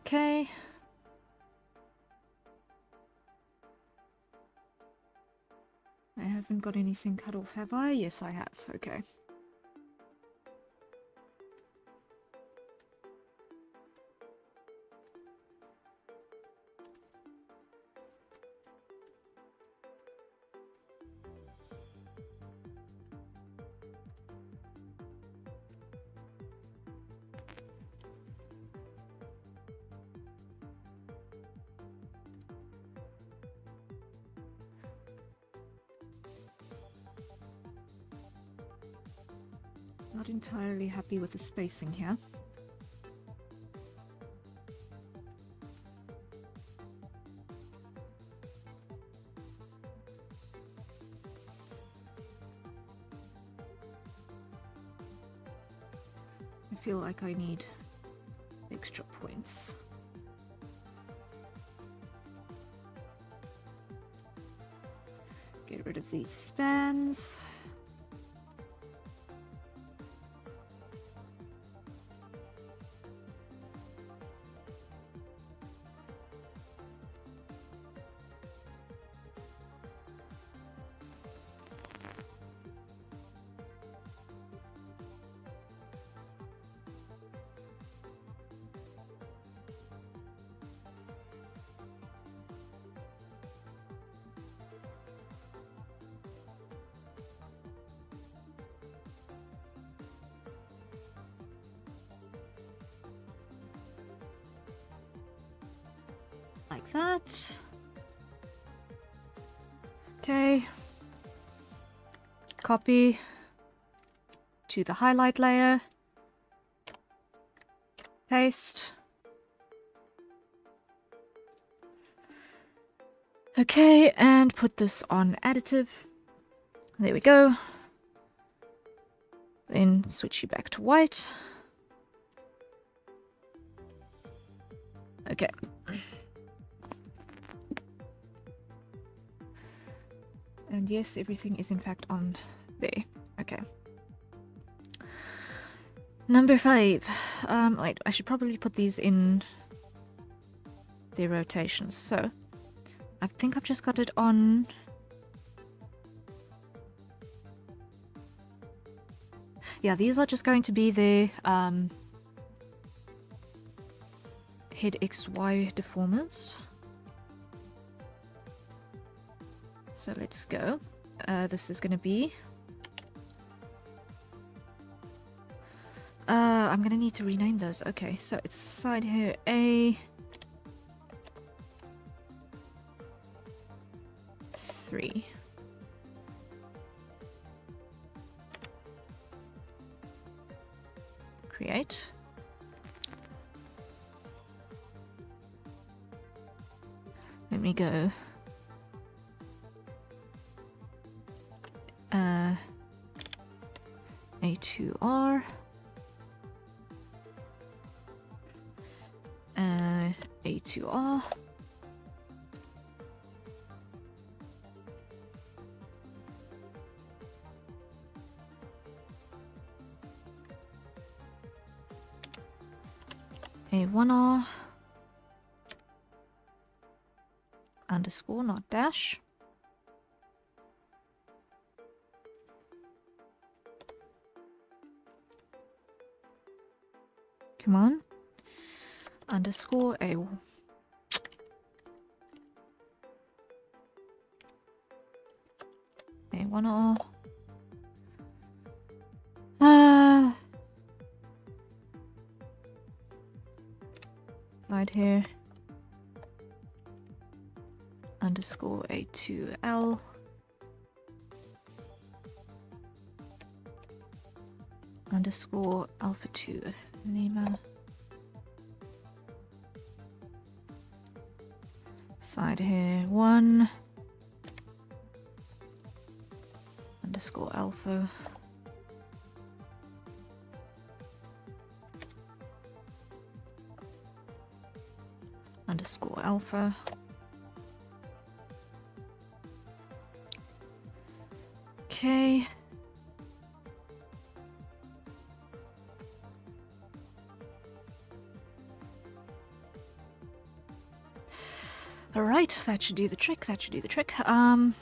Okay. I haven't got anything cut off, have I? Yes, I have. Okay. Not entirely happy with the spacing here. I feel like I need extra points. Get rid of these spans. Like that. Okay. Copy to the highlight layer. Paste. Okay, and put this on additive. There we go. Then switch you back to white. Okay. And yes, everything is in fact on there. Okay. Number 5. Wait, I should probably put these in their rotations. So, I think I've just got it on... Yeah, these are just going to be the head XY deformers. So let's go. This is going to be... I'm going to need to rename those. Okay, so it's side hair A... 3. create. Let me go. A2R. A2R. A1R. Underscore, not dash. Come on. Underscore A1R. Side here. Underscore A2L. Underscore alpha 2 Lima. Side here 1 underscore alpha. Underscore alpha. Okay. Alright, that should do the trick, that should do the trick. I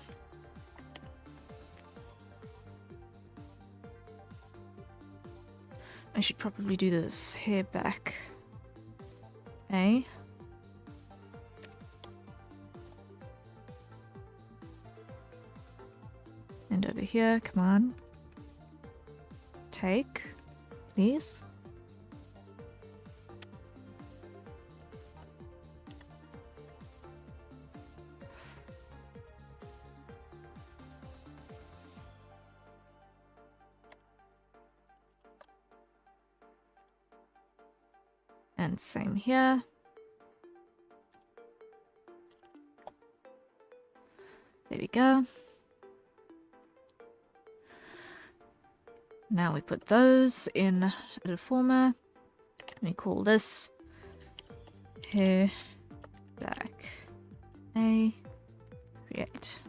should probably do this here back. A. And over here, come on. Take, please. And same here. There we go. Now we put those in a former. We call this here back A create.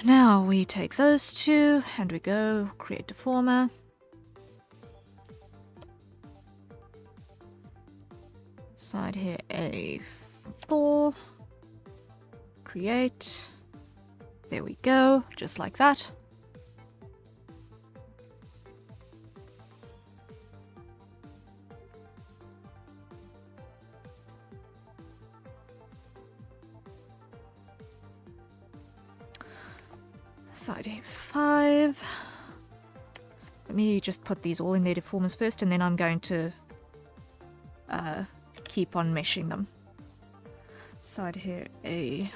Now we take those two and we go create deformer. Side here A4 create. There we go, just like that. Side A5. Let me just put these all in their deformers first, and then I'm going to keep on meshing them. Side here A5.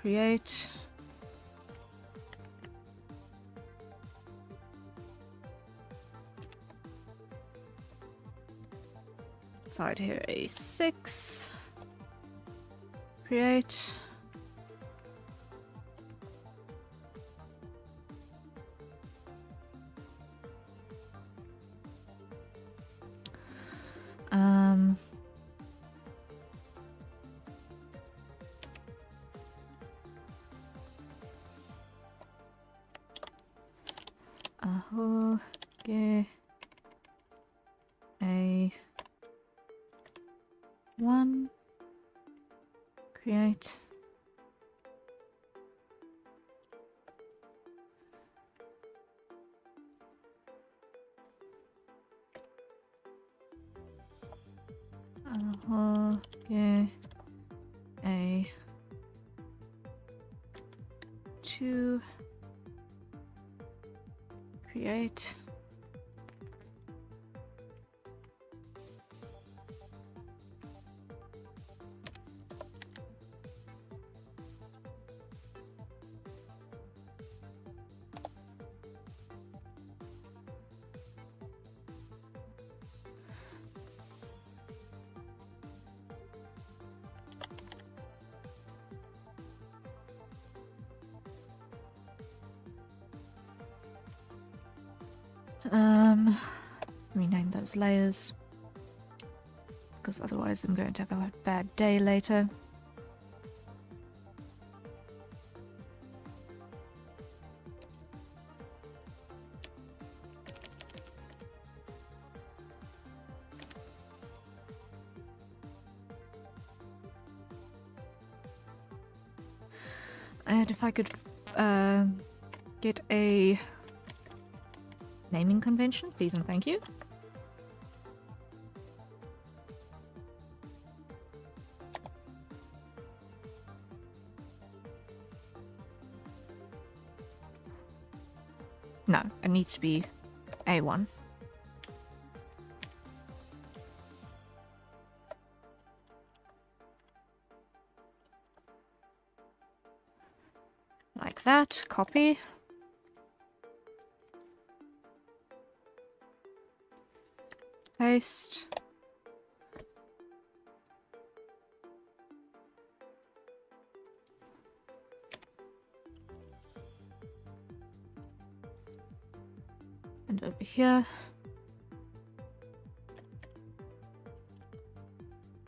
Create. Side here A6. Create. Okay. A1 create. Okay. A2 create. Rename those layers. Because otherwise I'm going to have a bad day later. And if I could get a naming convention, please and thank you. No, it needs to be A1. Like that, copy. Paste. And over here.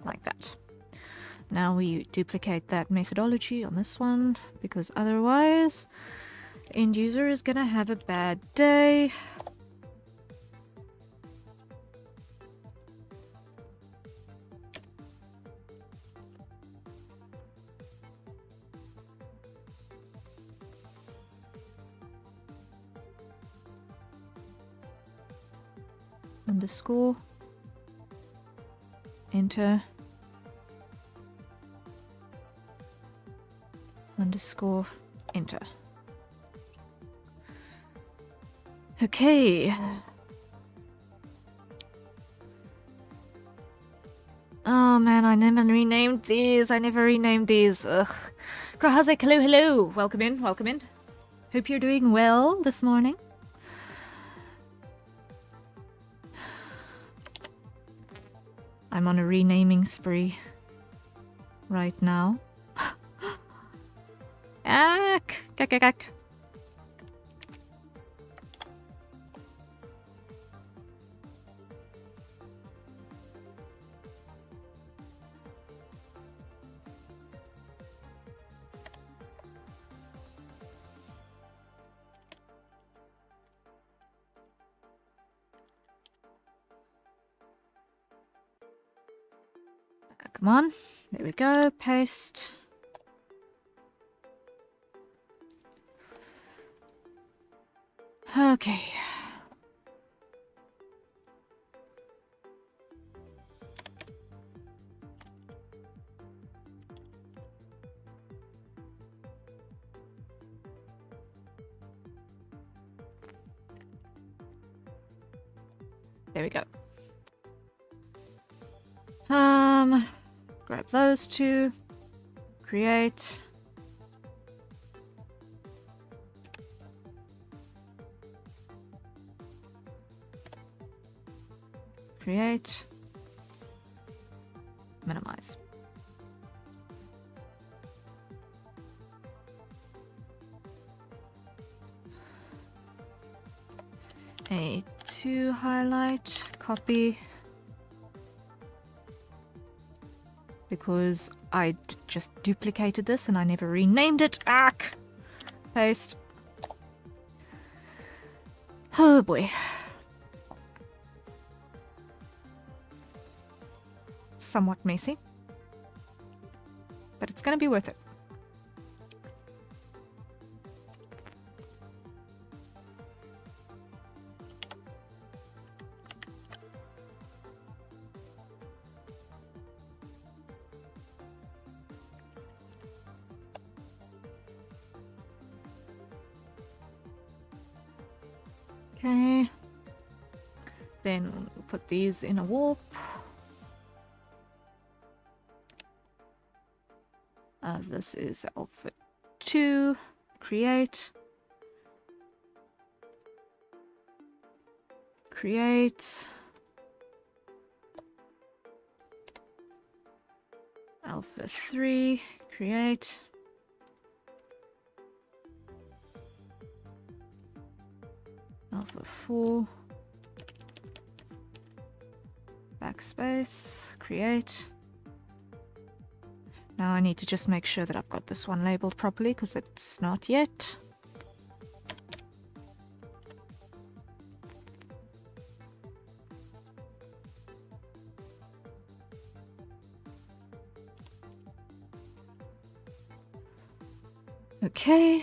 Like that. Now we duplicate that methodology on this one, because otherwise end user is gonna have a bad day. Underscore. Enter. Underscore. Enter. Okay. Oh man, I never renamed these. Ugh. Grahaze, hello. Welcome in. Hope you're doing well this morning. I'm on a renaming spree right now. Kak. Come on, there we go, paste. Okay. There we go. Grab those two. Create. Create. Minimize. A2 highlight, copy. Because I just duplicated this and I never renamed it. Paste. Oh boy. Somewhat messy. But it's gonna be worth it. Okay. Then we'll put these in a warp. This is alpha 2. Create. Create. Alpha 3. Create. Alpha 4. Backspace, create. Now I need to just make sure that I've got this one labeled properly because it's not yet. Okay.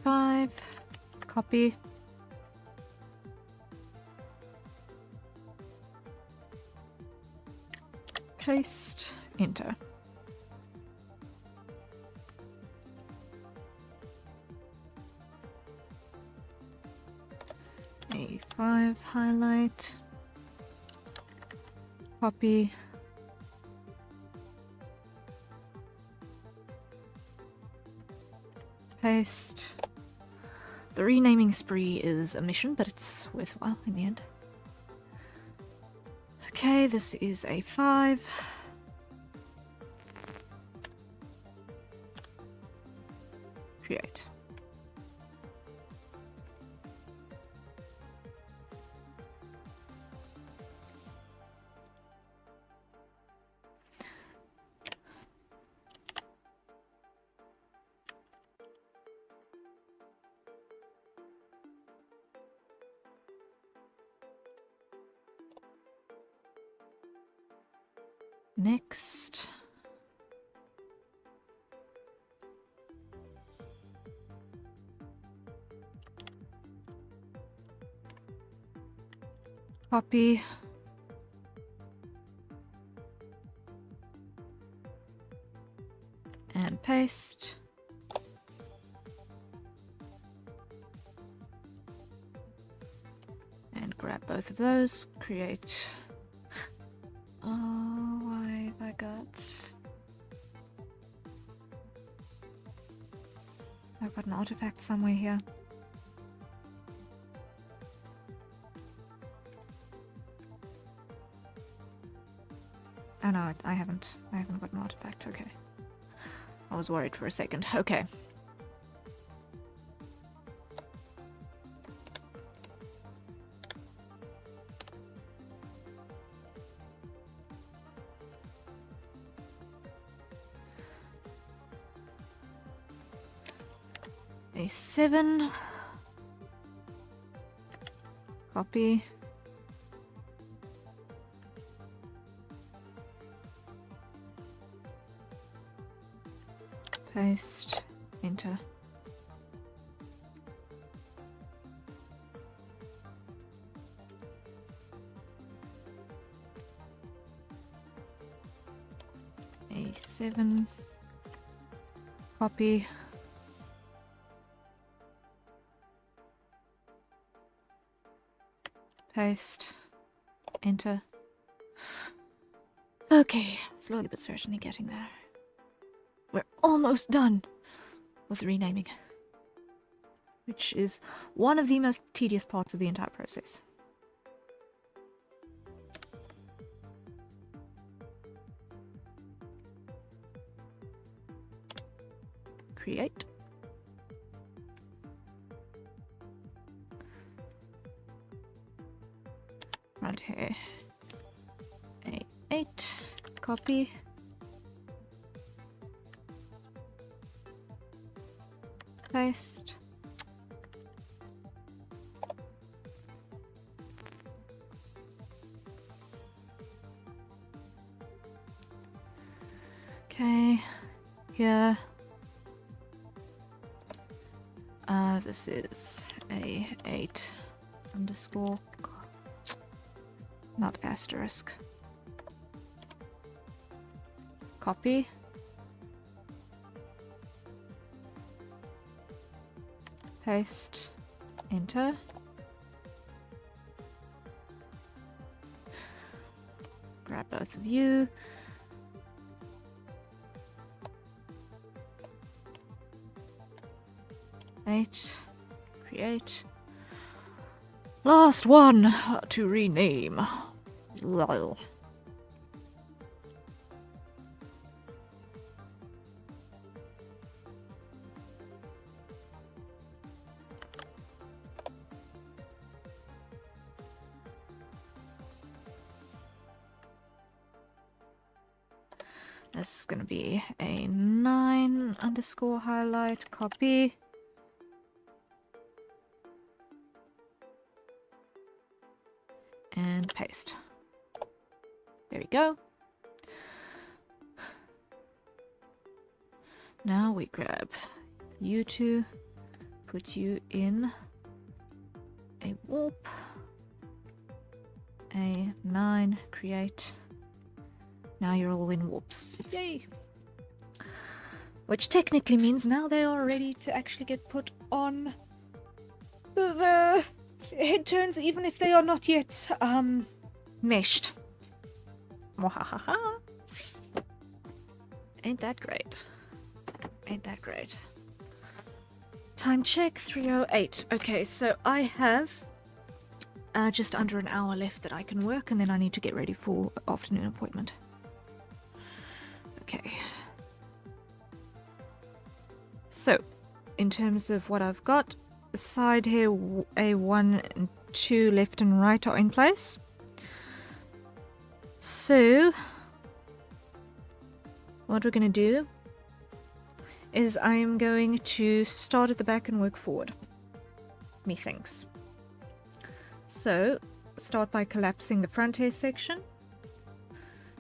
A5, copy. Paste, enter. A5, highlight, copy. Paste. The renaming spree is a mission, but it's worthwhile in the end. Okay, this is A5. Create. Next. Copy. And paste. And grab both of those, create. Oh, why have I got... I've got an artifact somewhere here. Oh no, I haven't got an artifact, okay. I was worried for a second, okay. A7. Copy. Paste. Enter. A7. Copy. Paste. Enter. Okay, slowly but certainly getting there. We're almost done with renaming, which is one of the most tedious parts of the entire process. Create. Right here. A8. Copy. Paste. Okay. Here. This is A8 underscore. Not asterisk. Copy. Paste. Enter. Grab both of you. Eight. Create. Last one to rename. Lol. This is going to be a 9 underscore highlight, copy. And paste. There we go. Now we grab you two, put you in a warp, a 9, create. Now you're all in warps. Yay! Which technically means now they are ready to actually get put on the head turns, even if they are not yet meshed. Mwahaha. Ain't that great? Ain't that great? Time check 3:08. Okay, so I have just under an hour left that I can work, and then I need to get ready for afternoon appointment. Okay. So, in terms of what I've got, side here, A1 and 2 left and right are in place. So, what we're going to do is I'm going to start at the back and work forward. Methinks. So, start by collapsing the front hair section,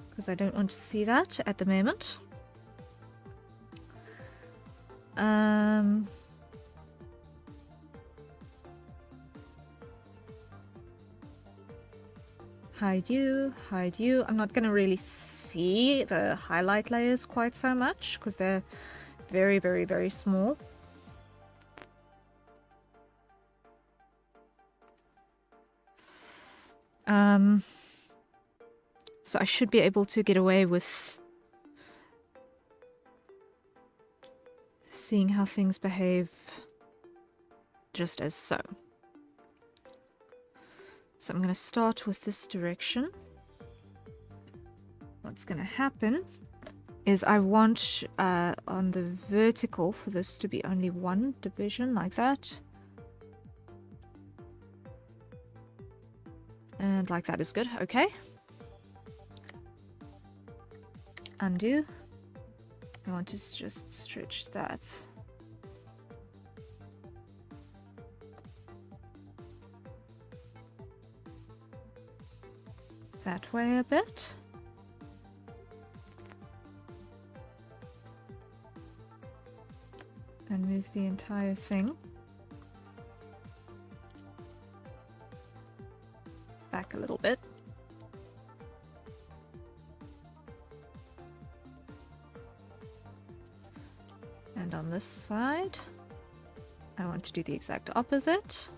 because I don't want to see that at the moment. Hide you, hide you. I'm not going to really see the highlight layers quite so much, because they're very, very, very small. So I should be able to get away with seeing how things behave just as so. So I'm going to start with this direction. What's going to happen is I want on the vertical for this to be only one division like that. And like that is good. Okay. Undo. I want to just stretch that. That way a bit. And move the entire thing back a little bit. And on this side, I want to do the exact opposite.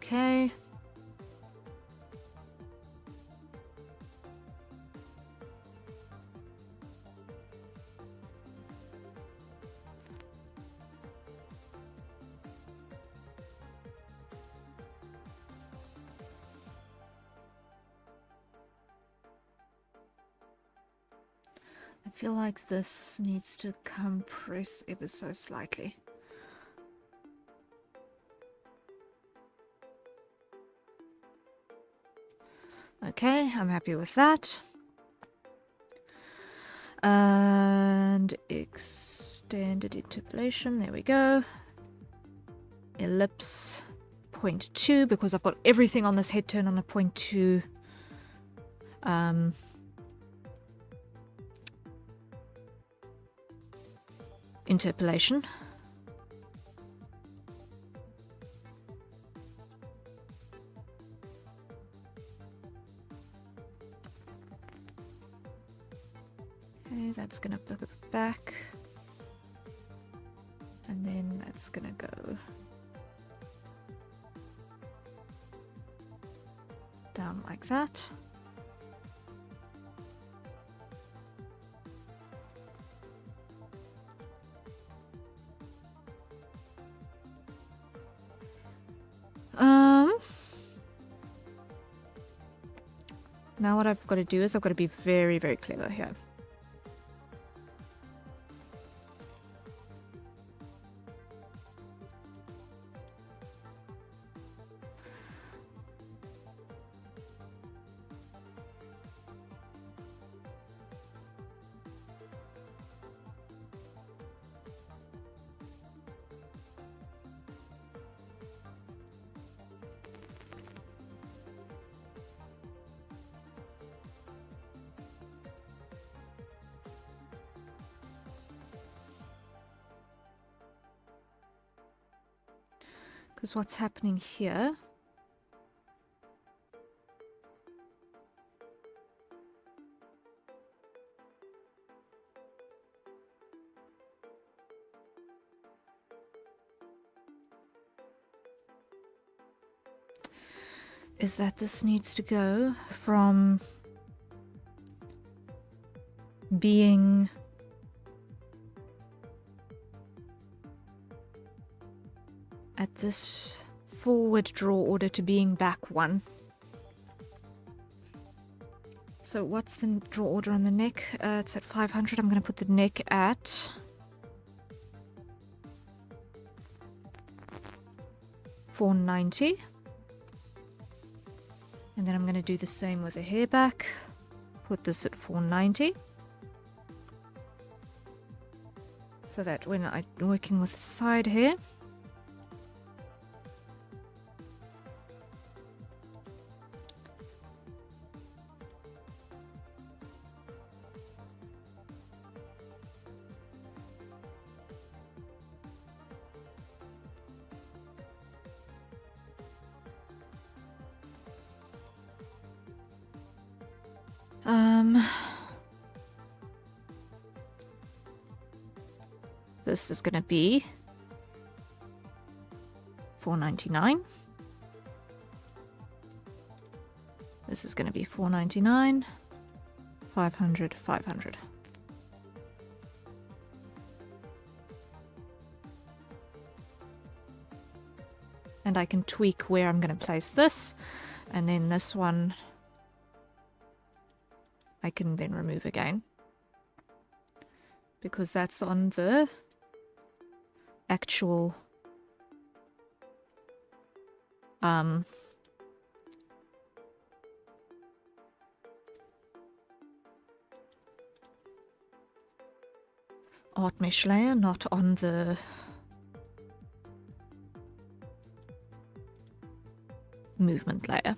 Okay. I feel like this needs to compress ever so slightly. Okay, I'm happy with that. And extended interpolation, there we go. Ellipse 0.2, because I've got everything on this head turn on a 0.2 interpolation. Okay, that's gonna put it back, and then that's gonna go down like that. Now what I've got to do is I've got to be very, very clever here. Because what's happening here is that this needs to go from being at this forward draw order to being back one. So what's the draw order on the neck? It's at 500. I'm going to put the neck at 490. And then I'm going to do the same with the hair back. Put this at 490. So that when I'm working with the side hair, this is going to be 499. This is going to be 499, 500, 500. And I can tweak where I'm going to place this, and then this one I can then remove again, because that's on the actual art mesh layer, not on the movement layer.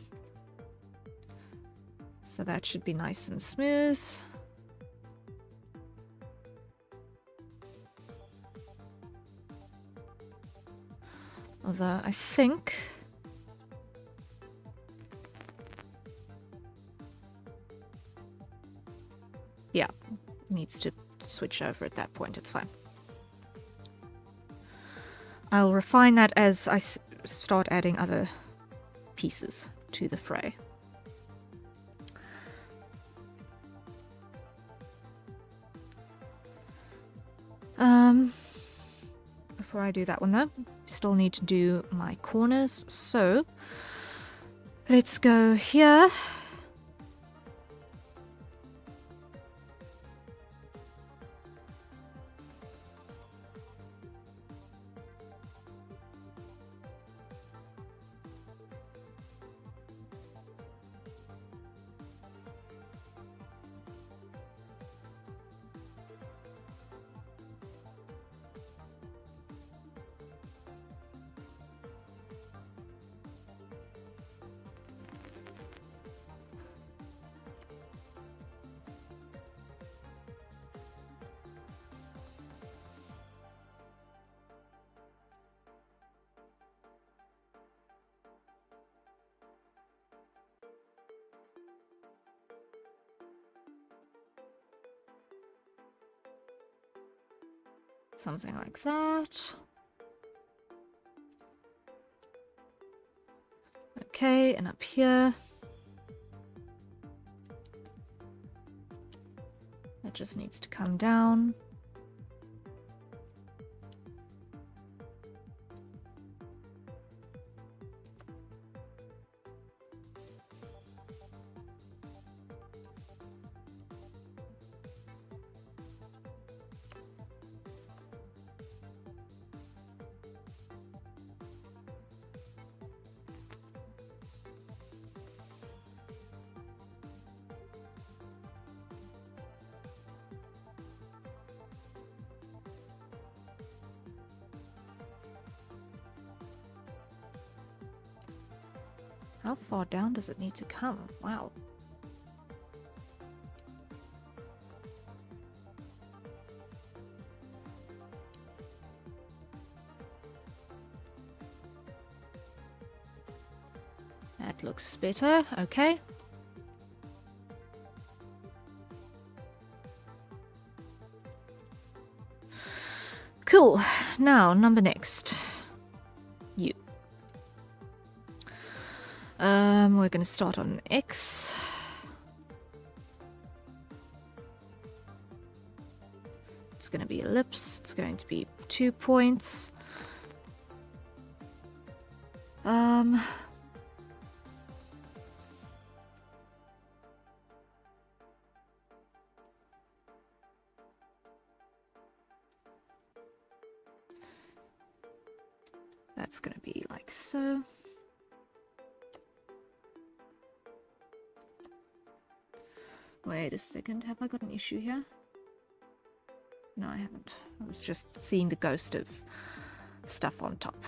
So that should be nice and smooth. Although I think yeah, needs to switch over at that point. It's fine. I'll refine that as I start adding other pieces to the fray. Before I do that one though, still need to do my corners. So let's go here. Something like that. Okay, and up here, it just needs to come down. How far down does it need to come? Wow. That looks better. Okay. Cool. Now, number next. You. We're going to start on X. It's going to be ellipse. It's going to be 2 points. That's going to be like so. Wait a second, have I got an issue here? No, I haven't. I was just seeing the ghost of stuff on top.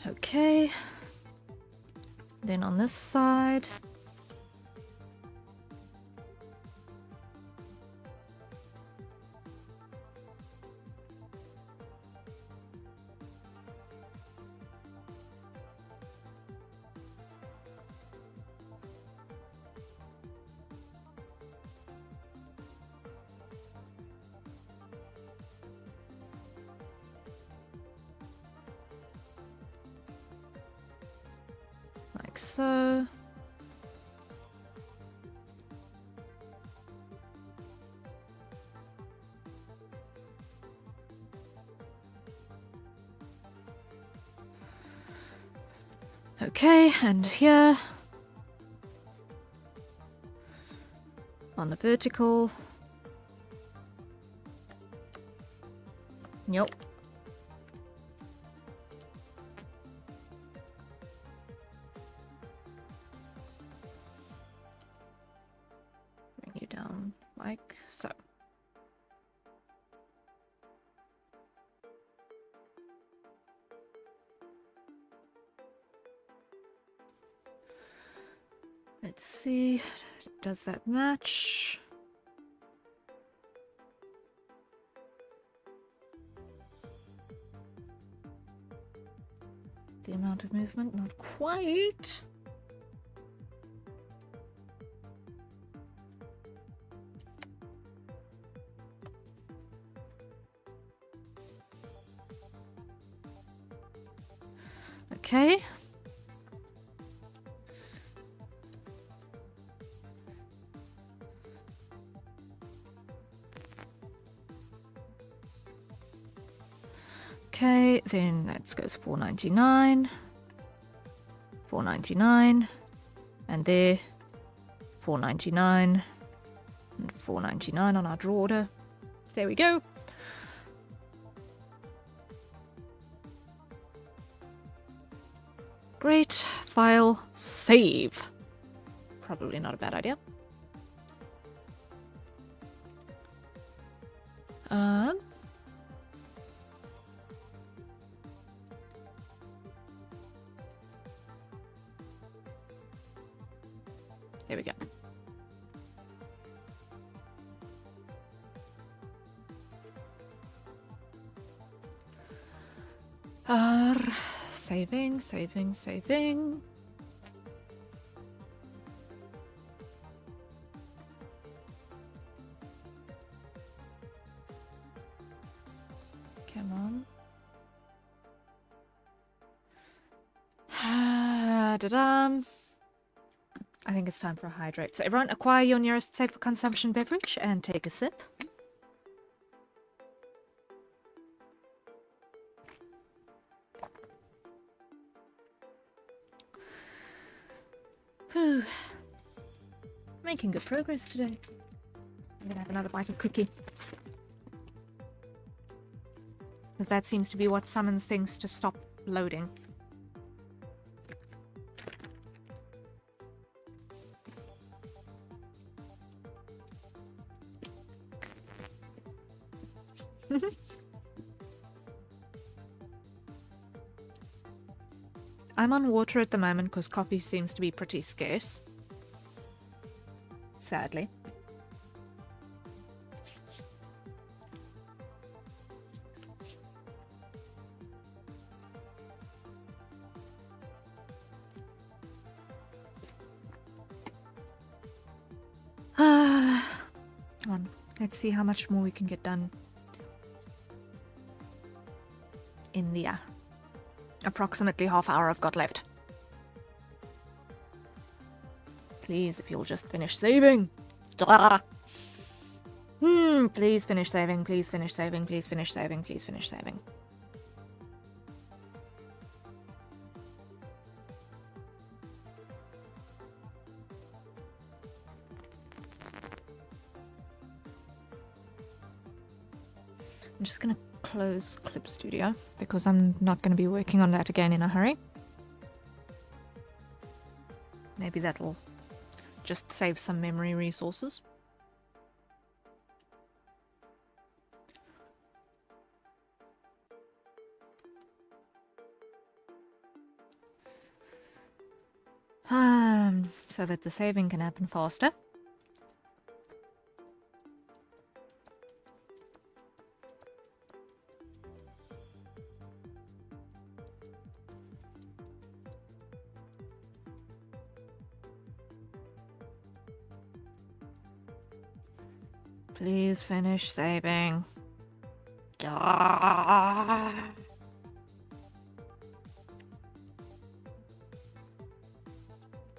Okay, then on this side, like so. Okay, and here on the vertical. Nope. Bring you down like so. Let's see, does that match? The amount of movement, not quite. Okay. Okay, then that goes 4.99, 4.99, and there 4.99, and 4.99 on our draw order. There we go. Great. File, save. Probably not a bad idea. There we go. Saving, saving, saving. Come on. Da-da. I think it's time for a hydrate. So everyone, acquire your nearest safe for consumption beverage and take a sip. Whew. Making good progress today. I'm gonna have another bite of cookie. Because that seems to be what summons things to stop loading. I'm on water at the moment because coffee seems to be pretty scarce. Sadly. Come on, let's see how much more we can get done in the approximately half hour I've got left. Please, if you'll just finish saving. Please finish saving, please finish saving, please finish saving, please finish saving. I'm just gonna close Clip Studio because I'm not gonna be working on that again in a hurry. Maybe that'll just save some memory resources. So that the saving can happen faster. Please finish saving.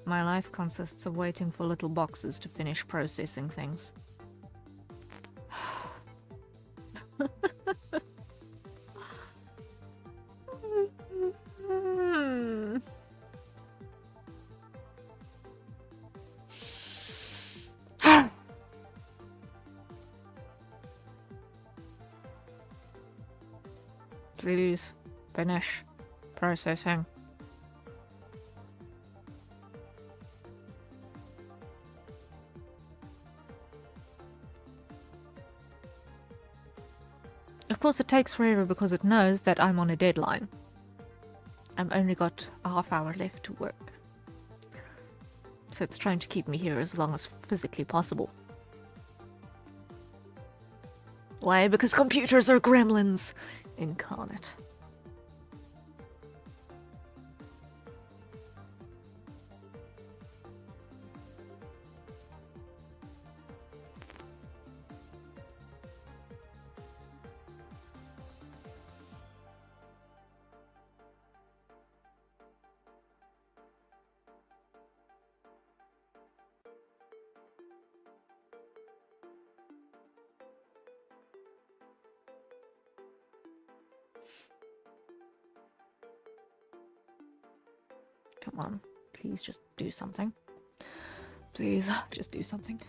My life consists of waiting for little boxes to finish processing things. Please finish processing. Of course it takes forever because it knows that I'm on a deadline. I've only got a half hour left to work. So it's trying to keep me here as long as physically possible. Why? Because computers are gremlins incarnate. Come on, please just do something. Please, just do something.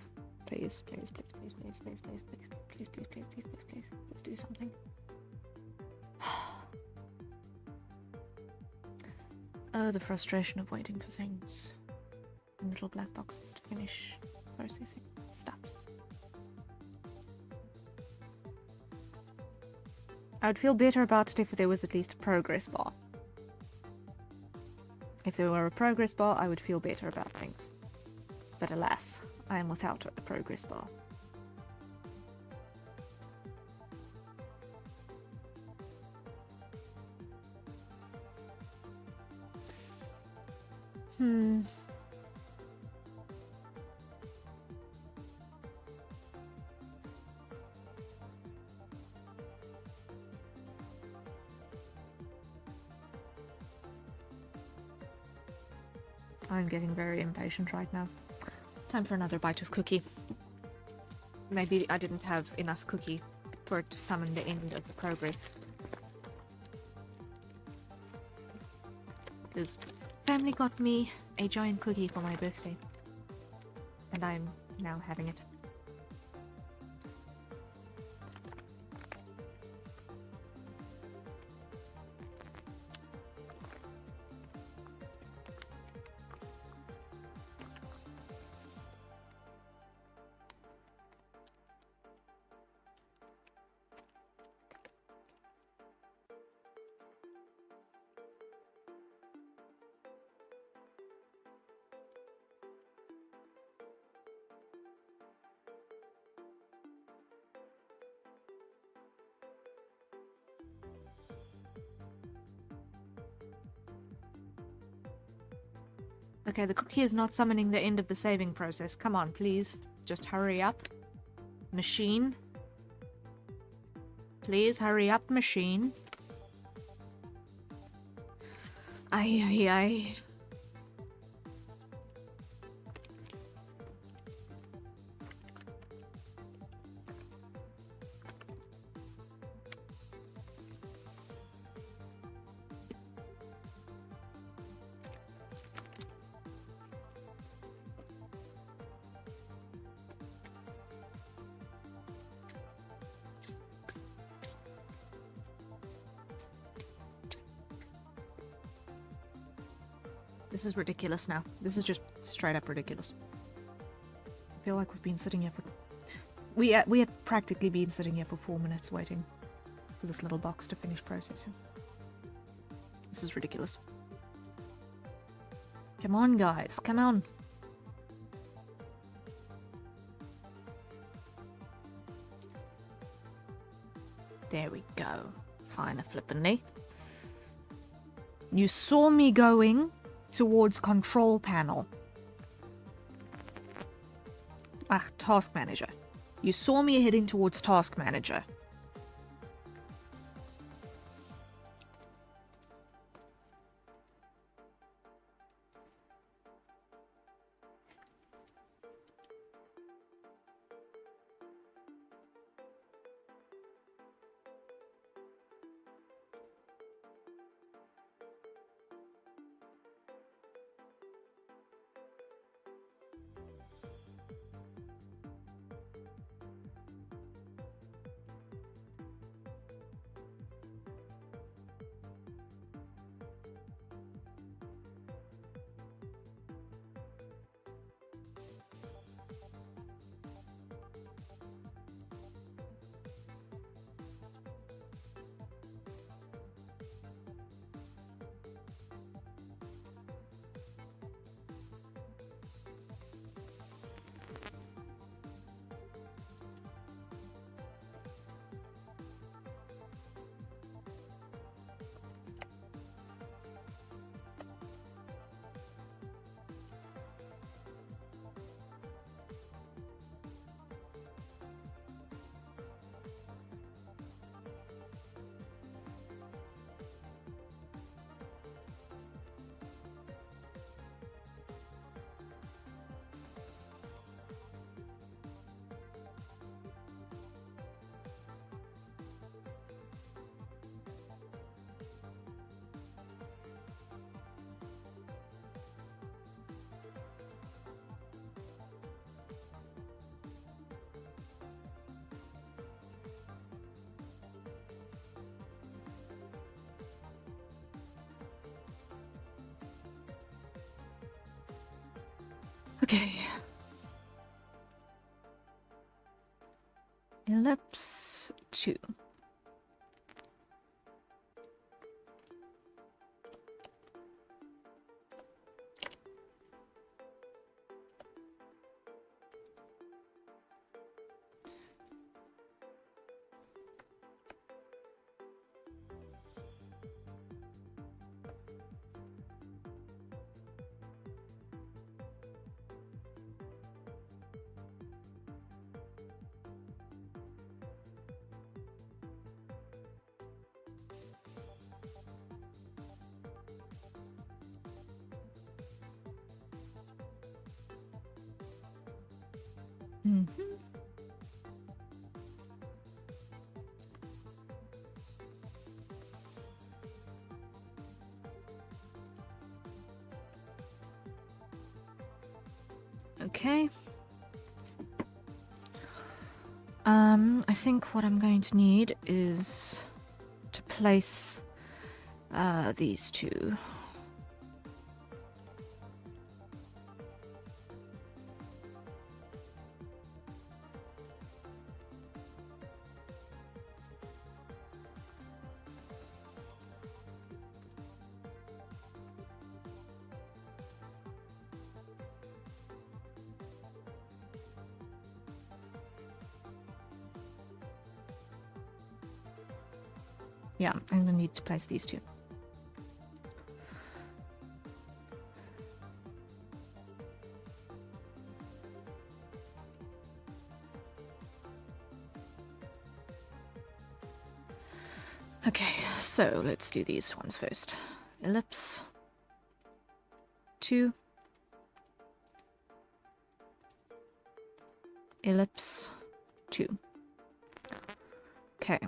Please, please, please, please, please, please, please, please, please, please, please, please, please, please, just do something. Oh, the frustration of waiting for things. And little black boxes to finish processing steps. I would feel better about it if there was at least a progress bar. If there were a progress bar, I would feel better about things. But alas, I am without a progress bar. I'm getting very impatient right now. Time for another bite of cookie. Maybe I didn't have enough cookie for it to summon the end of the progress. Because family got me a giant cookie for my birthday. And I'm now having it. Okay, the cookie is not summoning the end of the saving process. Come on, please. Just hurry up. Machine. Please hurry up, machine. Ay, ay, ay. This is ridiculous now. This is just straight up ridiculous. I feel like we've been sitting here for... We have practically been sitting here for 4 minutes waiting for this little box to finish processing. This is ridiculous. Come on, guys. Come on. There we go. Fine, flippantly. You saw me going towards control panel. Task manager. You saw me heading towards task manager. Okay. Ellipse 2. Okay. I think what I'm going to need is to place these two. Yeah, I'm gonna need to place these two. Okay, so let's do these ones first. Ellipse 2, ellipse 2. Okay.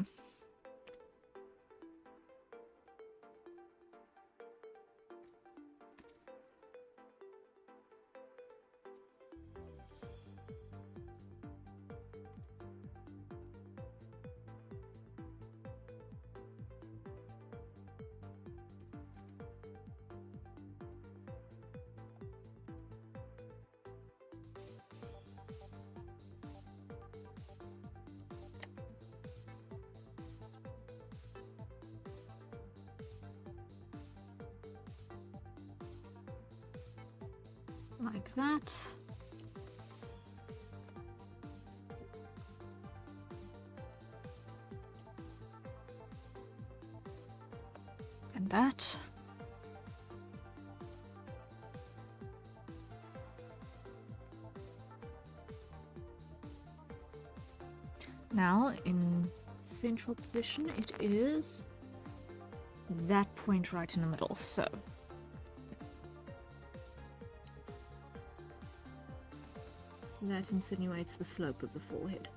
Like that. And that. Now, in central position, it is that point right in the middle, so. That insinuates the slope of the forehead.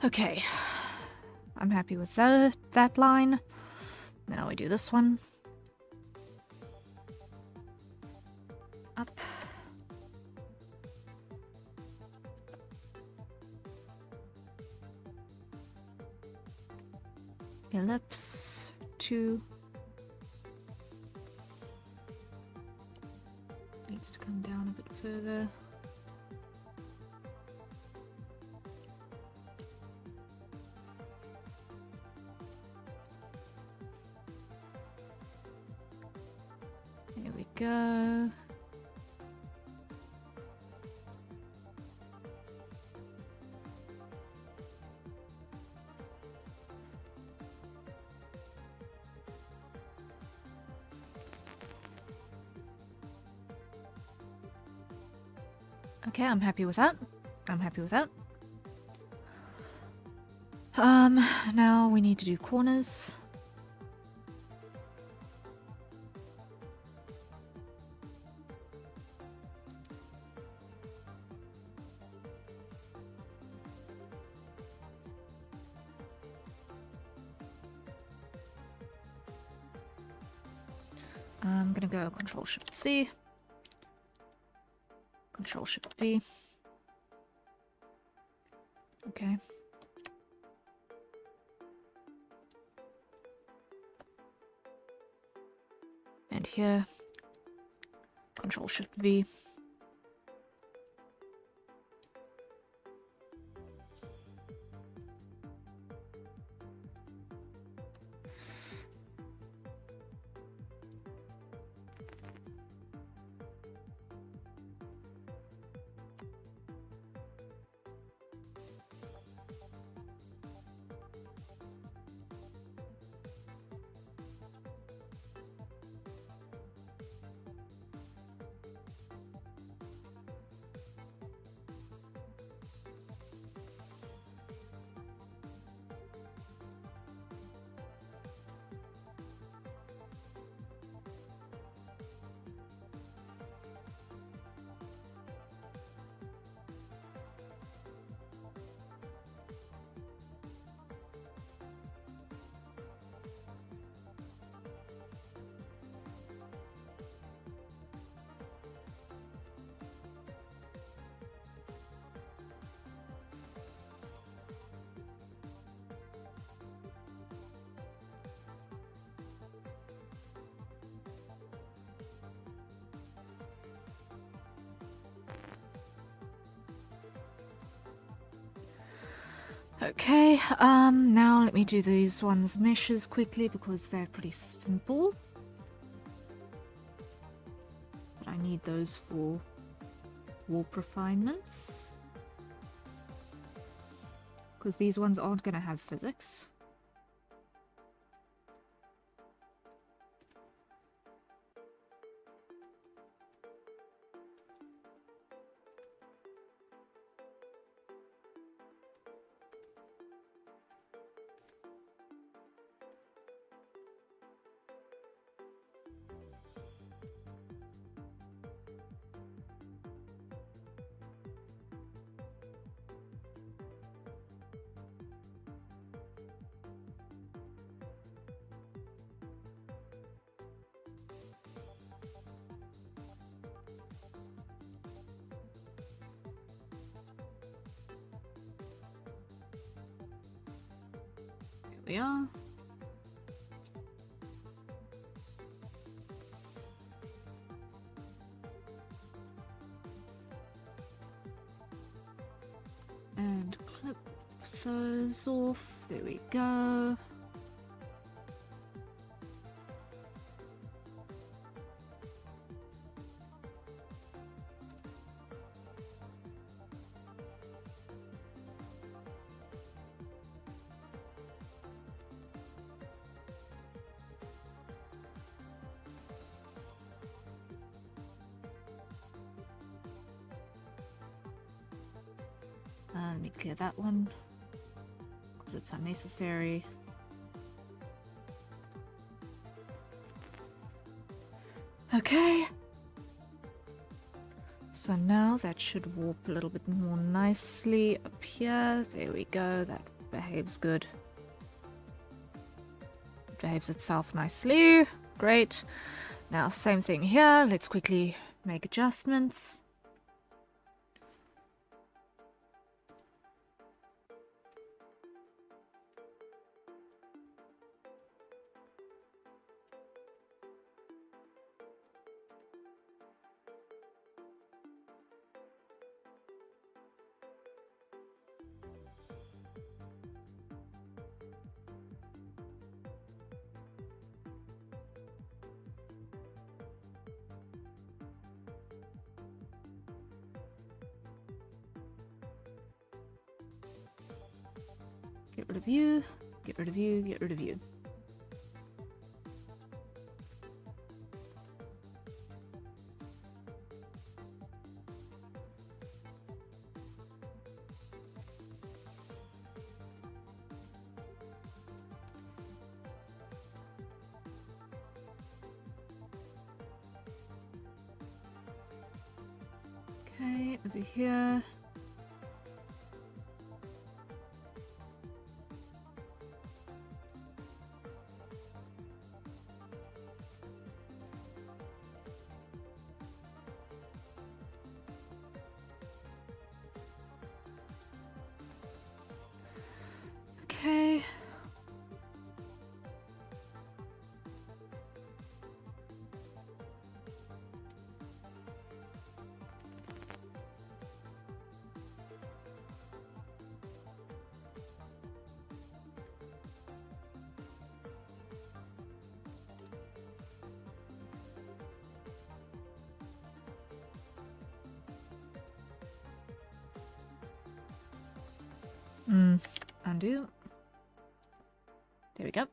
Okay, I'm happy with that line. Now we do this one. Up. Ellipse 2. Needs to come down a bit further. There we go. Okay, I'm happy with that. I'm happy with that. Now we need to do corners. I'm gonna go Control-Shift-C. Control-Shift-V. Okay. And here, Control-Shift-V. Okay, now let me do these ones meshes quickly because they're pretty simple. But I need those for warp refinements. Because these ones aren't going to have physics. We are. And clip those off. There we go. Let me clear that one because it's unnecessary. Okay. So now that should warp a little bit more nicely up here. There we go. That behaves good. It behaves itself nicely. Great. Now, same thing here. Let's quickly make adjustments. Get rid of you, get rid of you, get rid of you. Okay, over here. Okay. Undo. There we go.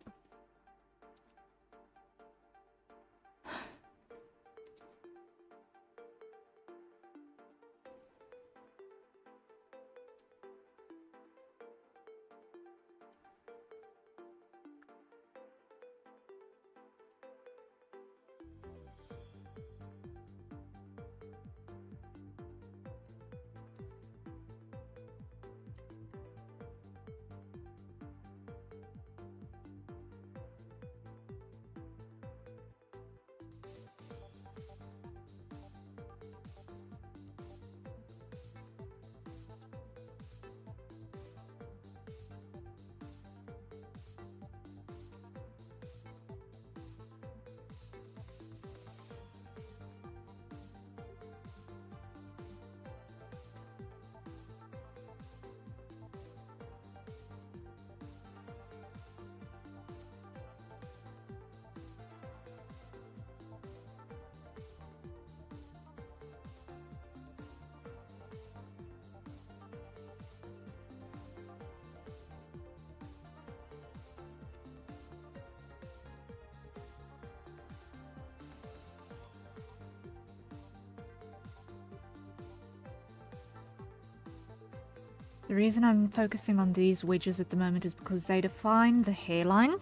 The reason I'm focusing on these wedges at the moment is because they define the hairline.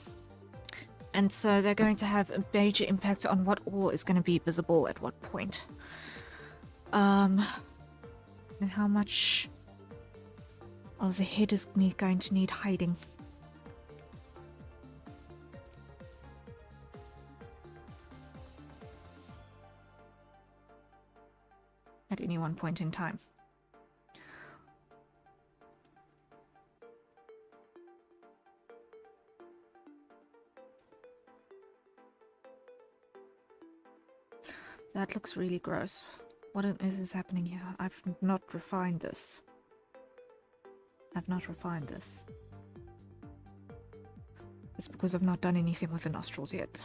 And so they're going to have a major impact on what all is going to be visible at what point. And how much of the head is going to need hiding. At any one point in time. That looks really gross. What on earth is happening here? I've not refined this. I've not refined this. It's because I've not done anything with the nostrils yet.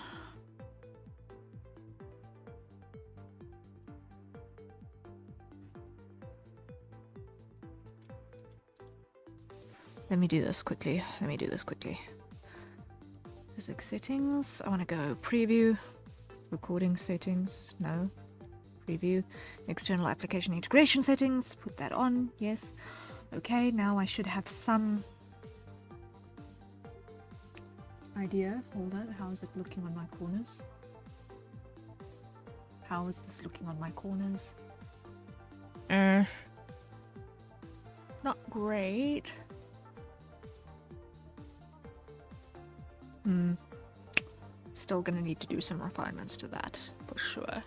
Let me do this quickly. Physics settings. I want to go preview. Recording settings. No. Preview. External application integration settings. Put that on. Yes. Okay, now I should have some idea. Hold on. How is it looking on my corners? How is this looking on my corners? Not great. Still gonna need to do some refinements to that, for sure.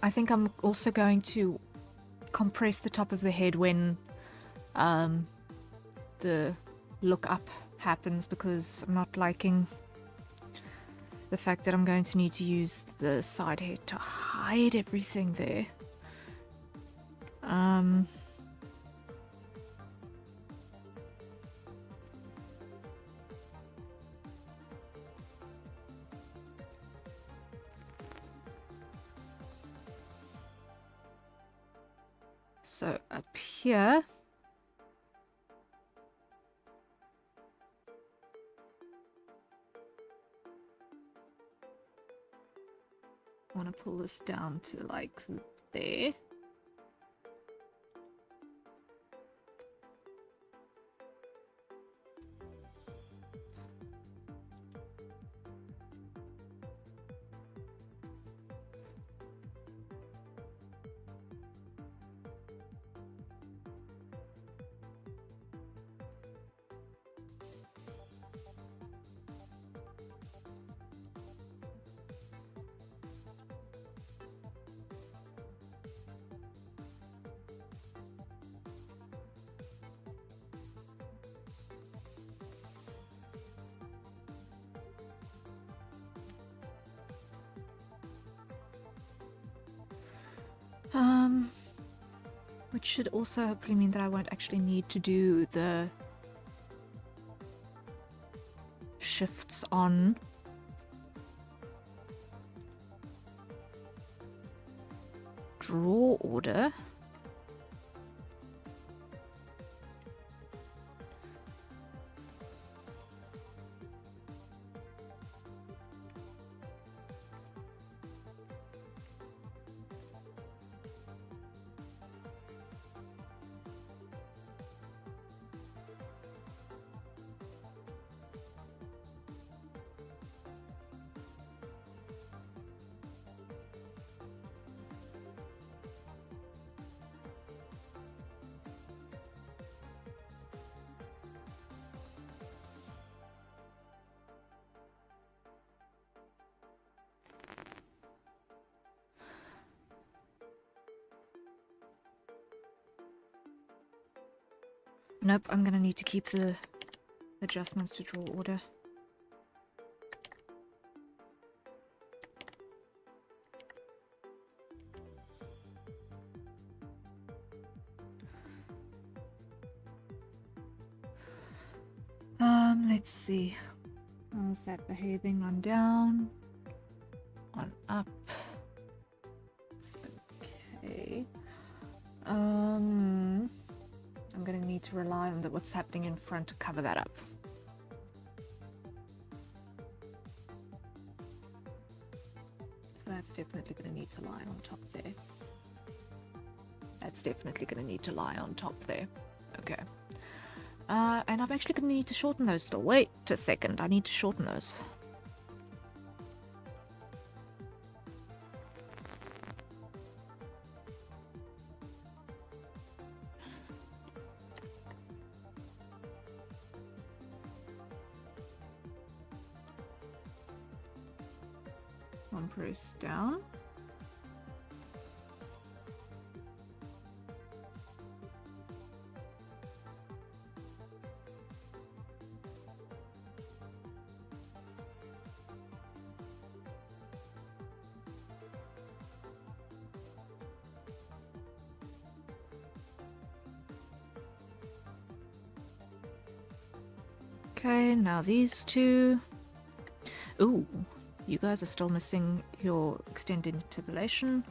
I think I'm also going to compress the top of the head when the look up happens, because I'm not liking the fact that I'm going to need to use the side head to hide everything there. So up here, I want to pull this down to like there. Which should also hopefully mean that I won't actually need to do the shifts on draw order. Nope, I'm gonna need to keep the adjustments to draw order. Let's see. How's that behaving? On down, on up. It's okay. I'm gonna need to rely on what's happening in front to cover that up. So that's That's definitely going to need to lie on top there. That's definitely going to need to lie on top there. Okay. And I'm actually going to need to shorten those still. Wait a second. I need to shorten those. One press down. Okay, now these two. Ooh, you guys are still missing your extended interpolation.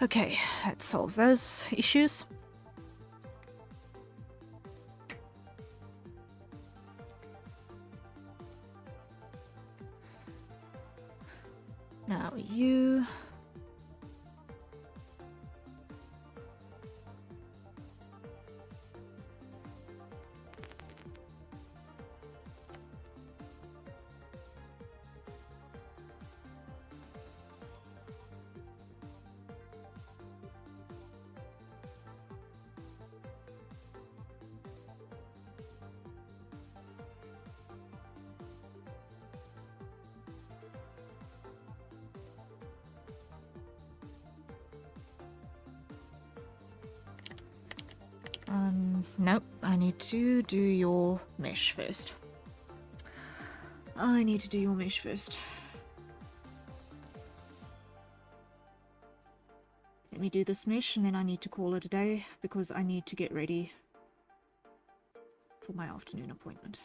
Okay, that solves those issues. Now you... nope, I need to do your mesh first. I need to do your mesh first. Let me do this mesh and then I need to call it a day because I need to get ready for my afternoon appointment.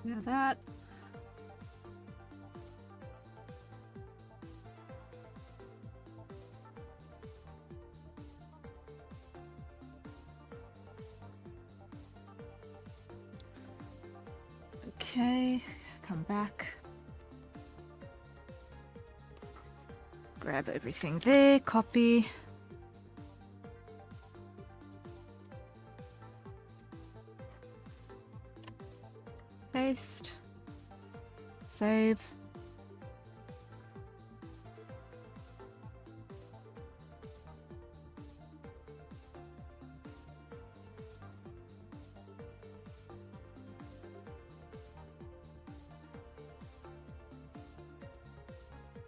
Yeah, that. Okay, come back. Grab everything there, copy. Paste. Save.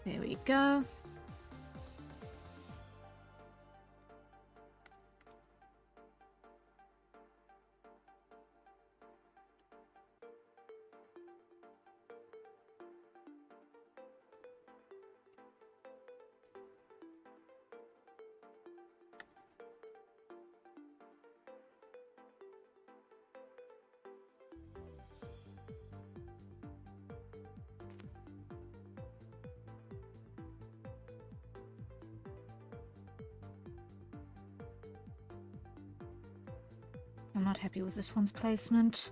There we go. I'm not happy with this one's placement.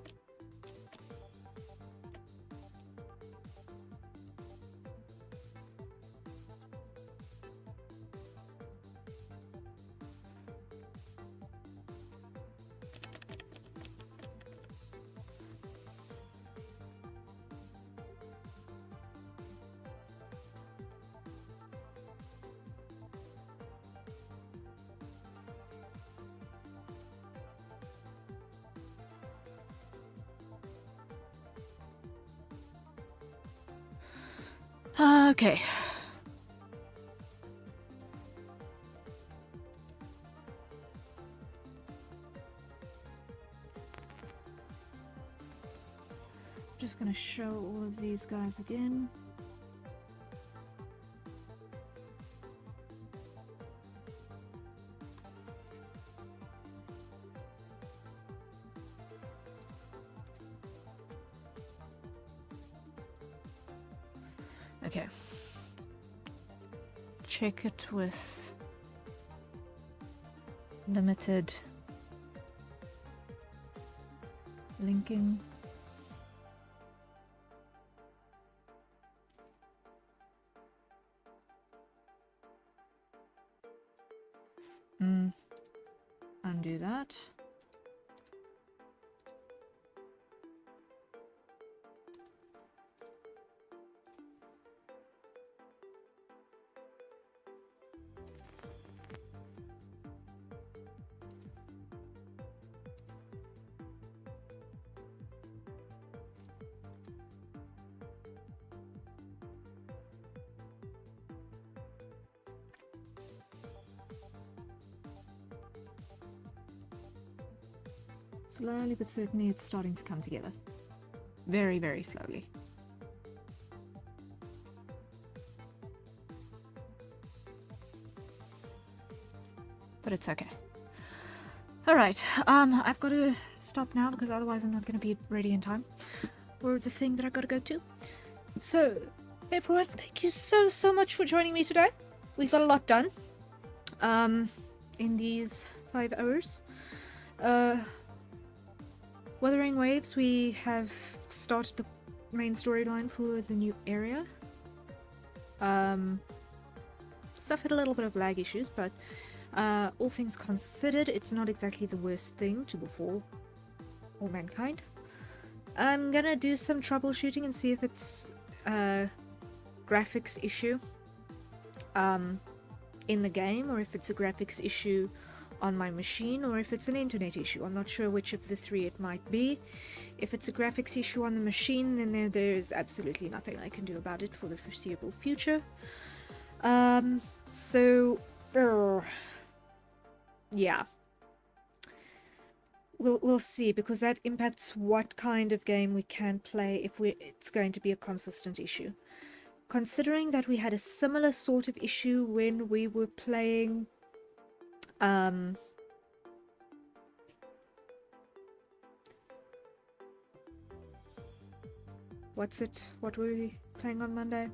Okay. Just gonna show all of these guys again. Okay. Check it with limited linking. Undo that. Slowly but certainly it's starting to come together. Very, very slowly. But it's okay. Alright, I've got to stop now because otherwise I'm not going to be ready in time for the thing that I've got to go to. So, everyone, thank you so much for joining me today. We got a lot done in these 5 hours. Wuthering Waves, we have started the main storyline for the new area. Suffered a little bit of lag issues, but all things considered, it's not exactly the worst thing to befall all mankind. I'm gonna do some troubleshooting and see if it's a graphics issue in the game, or if it's a graphics issue on my machine, or if it's an internet issue. I'm not sure which of the 3 it might be. If it's a graphics issue on the machine, then there's absolutely nothing I can do about it for the foreseeable future. Yeah. We'll see, because that impacts what kind of game we can play if it's going to be a consistent issue. Considering that we had a similar sort of issue when we were playing What's it? What were we playing on Monday?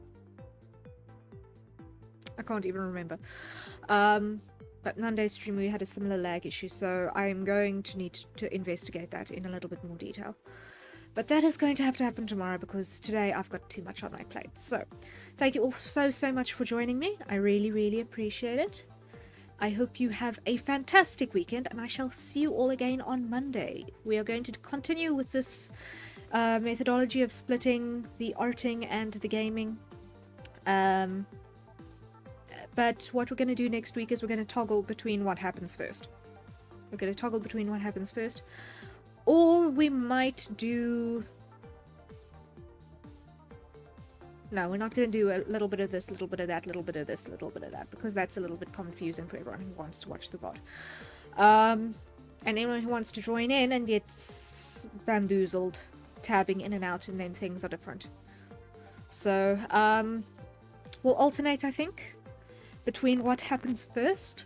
I can't even remember. But Monday's stream we had a similar lag issue, so I'm going to need to investigate that in a little bit more detail. But that is going to have to happen tomorrow because today I've got too much on my plate. So, thank you all so much for joining me. I really appreciate it. I hope you have a fantastic weekend, and I shall see you all again on Monday. We are going to continue with this methodology of splitting the arting and the gaming. But what we're going to do next week is we're going to toggle between what happens first. We're going to toggle between what happens first. Or we might do... No, we're not going to do a little bit of this, little bit of that, little bit of this, little bit of that, because that's a little bit confusing for everyone who wants to watch the VOD. And anyone who wants to join in and gets bamboozled, tabbing in and out, and then things are different. So, we'll alternate, I think, between what happens first.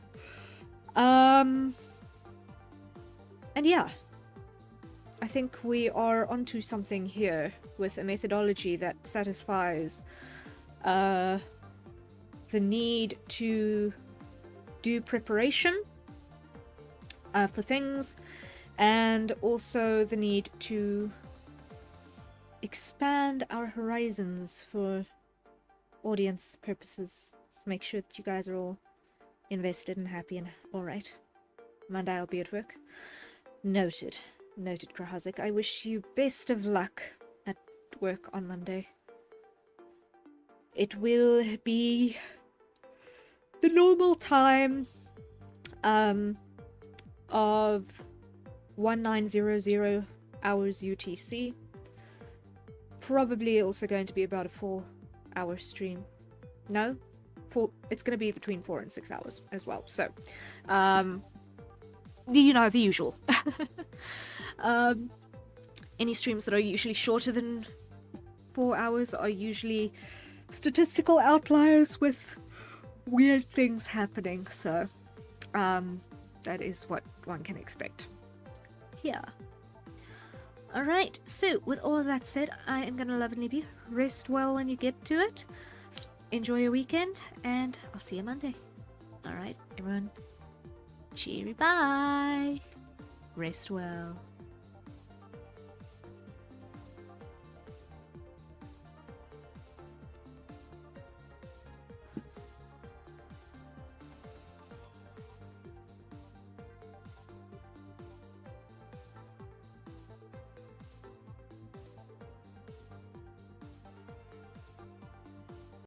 And yeah, I think we are onto something here with a methodology that satisfies the need to do preparation for things, and also the need to expand our horizons for audience purposes. So make sure that you guys are all invested and happy and alright. Monday I'll be at work. Noted. Noted, Krahazik. I wish you best of luck at work on Monday. It will be the normal time of 1900 hours UTC. Probably also going to be about a 4-hour stream. No? It's going to be between 4 and 6 hours as well. So, you know, the usual. Any streams that are usually shorter than 4 hours are usually statistical outliers with weird things happening. So, that is what one can expect. Yeah. Alright, so with all of that said, I am going to love and leave you. Rest well when you get to it. Enjoy your weekend, and I'll see you Monday. Alright, everyone. Cheery bye. Rest well.